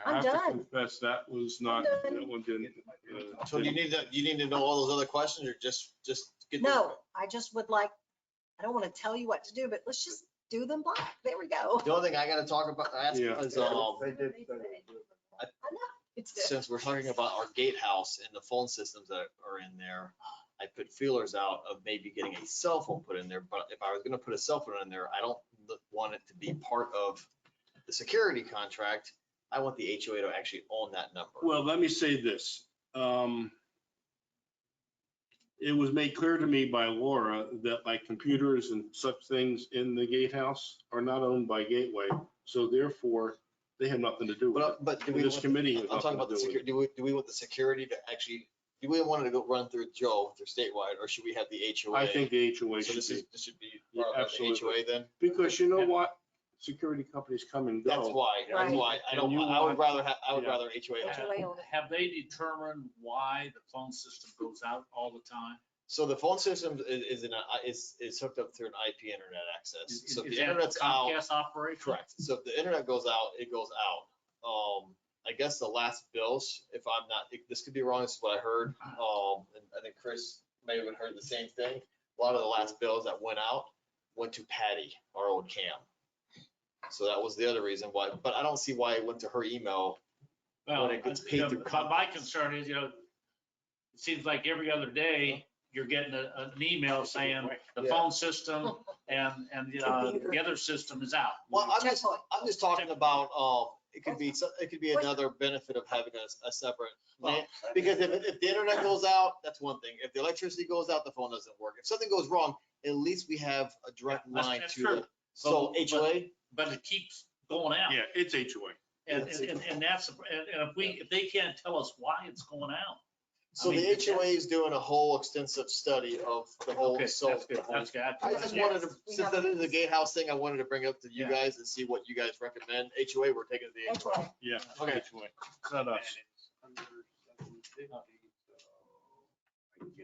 I'm have to done. confess, that was not, done. that one didn't. So do you need to know all those other questions, or just get? No, I just would like, I don't want to tell you what to do, but let's just do them black. There we go. The only thing I gotta talk about, ask Yeah. is, They did say they would. since we're talking about our gatehouse and the phone systems that are in there, I put feelers out of maybe getting a cell phone put in there, but if I was gonna put a cell phone in there, I don't want it to be part of the security contract. I want the HOA to actually own that number. Well, let me say this. It was made clear to me by Laura that like computers and such things in the gatehouse are not owned by Gateway. So therefore, they have nothing to do with it. But do And we, this committee has I'm talking nothing to about the do with it. security, do we want the security to actually, do we want it to go run through Joe, through statewide, or should we have the HOA? I think the HOA So should be, this should be Yeah, part of the absolutely. HOA then? because you know what? Security companies come and go. That's why, Right. I don't, And you I would want- rather have, I would yeah. rather HOA. own it. HOA own it. Have they determined why the phone system goes out all the time? So the phone system is hooked up through an IP internet access. So if Is the that internet's out, Comcast operation? correct. So if the internet goes out, it goes out. I guess the last bills, if I'm not, this could be wrong, this is what I heard. And I think Chris may have heard the same thing. A lot of the last bills that went out went to Patty, our old Cam. So that was the other reason why, but I don't see why it went to her email. Well, When it gets paid through my Comcast. concern is, it seems like every other day, you're getting an email saying the phone system and the other system is out. Well, I'm just talking about, it could be another benefit of having a separate LAN. Because if the internet goes out, that's one thing. If the electricity goes out, the phone doesn't work. If something goes wrong, at least we have a direct line That's to true. it. So But- HOA, But it keeps going out. Yeah, it's HOA. And that's, and if they can't tell us why it's going out. so I mean, the HOA is doing a whole extensive study of the whole, Okay, so. that's good. That's good. I just wanted to, since that is the gatehouse thing, I wanted to bring up to you Yeah. guys and see what you guys recommend. HOA, we're taking the HOA. Yeah, Okay. HOA. Not us.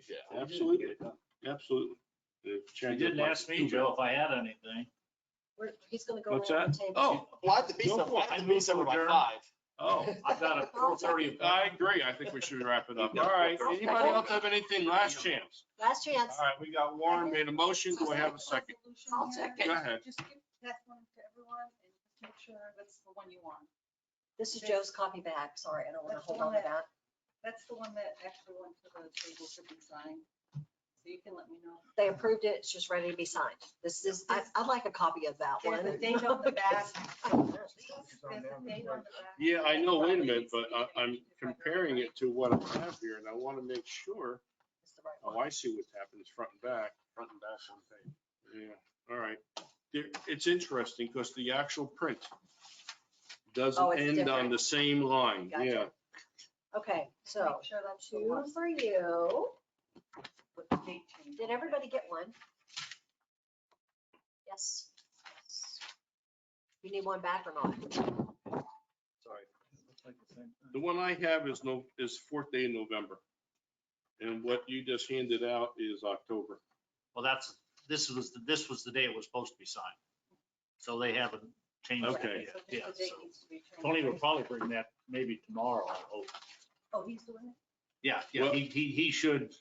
Yeah. Absolutely. Absolutely. You didn't ask me, Joe, if I had anything. He's gonna go What's around the that? table. Oh, Well, I have to be Go somewhere, for it. I have to be somewhere by 5. oh, I got a 4:30. I agree. I think we should wrap it up. All right. Anybody else have anything? Last chance. Last chance. All right, we got Warren made a motion. Do I have a second? I'll second. Go ahead. Just give that one to everyone and just make sure that's the one you want. This is Joe's copy back. Sorry, I don't want to hold on to that. That's the one that actually went to the table to be signed. So you can let me know. They approved it. It's just ready to be signed. This is, I'd like a copy of that There's one. a date on the back. on There's a date on the back. Yeah, I know. Wait a minute, but I'm comparing it to what I have here and I want to make sure. It's the right Oh, one. I see what's happened. It's front and back. Front and back on page. Yeah, all right. It's interesting because the actual print Oh, doesn't it's end on different. the same line. Gotcha. Yeah. Okay, so Make sure that's the 2 one for you. with the date change. Did everybody get one? Yes. You need one back or not? Sorry. The one I have is fourth day in November. And what you just handed out is October. Well, this was the day it was supposed to be signed. So they haven't changed Okay. it So yet. Yeah, just the date so needs to be changed. Tony will probably bring that maybe tomorrow, I hope. Oh, he's doing it? Yeah, Well- he should.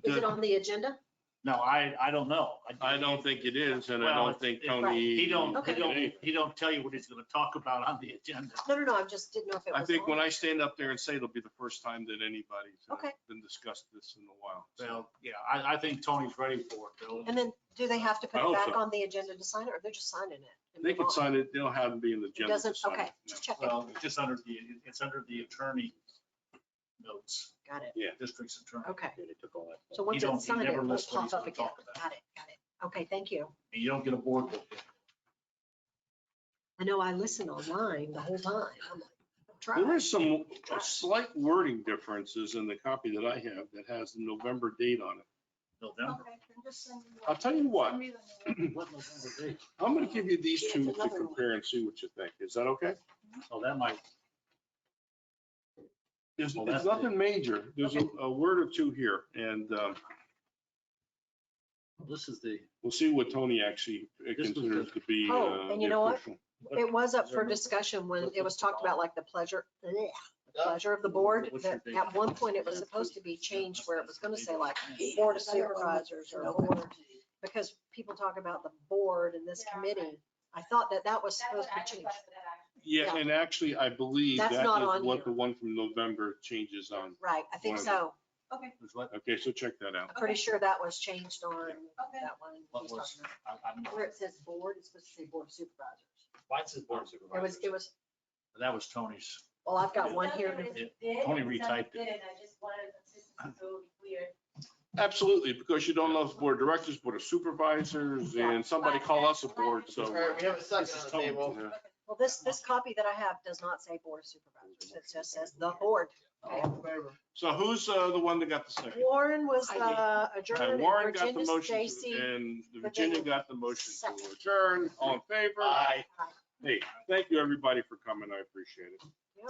Is it on the agenda? No, I don't know. I don't think it is, and I Well, don't think it- Tony. He don't Okay. tell you what he's gonna talk about on the agenda. No, I just didn't know if it was. I think on when I there. stand up there and say it'll be the first time that anybody's Okay. been discussed this in a while. So, Well, yeah, I think Tony's ready for it, Bill. And then do they have to put I it hope back so. on the agenda to sign it, or they're just signing it? and They move can on? sign it, they'll have it be in the It agenda. to doesn't, sign okay, it. just check it. Well, it's under the attorney notes, Got it. district's attorney. Okay. They took all that. So once don't- it's he signed, it never will lists what he's pop up gonna again. talk about. Got it. Okay, thank you. And you don't get a board book. I know I listened online the whole time. I'm like, I'm There trying. is some slight wording differences in the copy that I have that has the November date on it. November. Okay, then just send me. I'll tell you what. Send me the new one. What November date? I'm gonna give you these Yeah, two it's to another one. compare and see what you think. Is that okay? Oh, that might, There's, Well, it's that's nothing major. There's a word or two here, and this is the, we'll see what Tony actually This was considers the- to be. Oh, and you the know what? official. It was up Is there for no- discussion when what's it was the talked about like the pleasure of the board. What's your That date? At one point, it was supposed to be changed where it was gonna say like Board of Supervisors or board, because people talk about the board and this Yeah. committee. I thought that was That's supposed what to I be changed. requested that actually. Yeah, Yeah. and actually, I believe That's that not is on what here. the one from November changes on. Right, I think One of so. Okay, is what, Okay, so check that out. I'm pretty sure that was changed on okay. that one. what he's was, talking about. I'm- Where it says board, it's supposed to say Board of Supervisors. Mine says board of supervisors. It was, that was Tony's. well, I've got Yeah. one here. Something Yeah. is did, Tony and something retyped it. didn't. I just wanted consistency so it would be clear. Absolutely, because you don't know if board of directors, board of supervisors, and somebody call us a board, so. All right, we have a second on the table. Yeah. Well, this copy that I have does not say Board of Supervisors. It just says the board. All in favor? So who's the one that got the second? Warren was I adjourned And and Warren got the Virginia motion, Stacy. and Virginia got the motion to Second. adjourn. All in favor? Aye. Hey, thank you, everybody, for coming. I appreciate it. Yeah.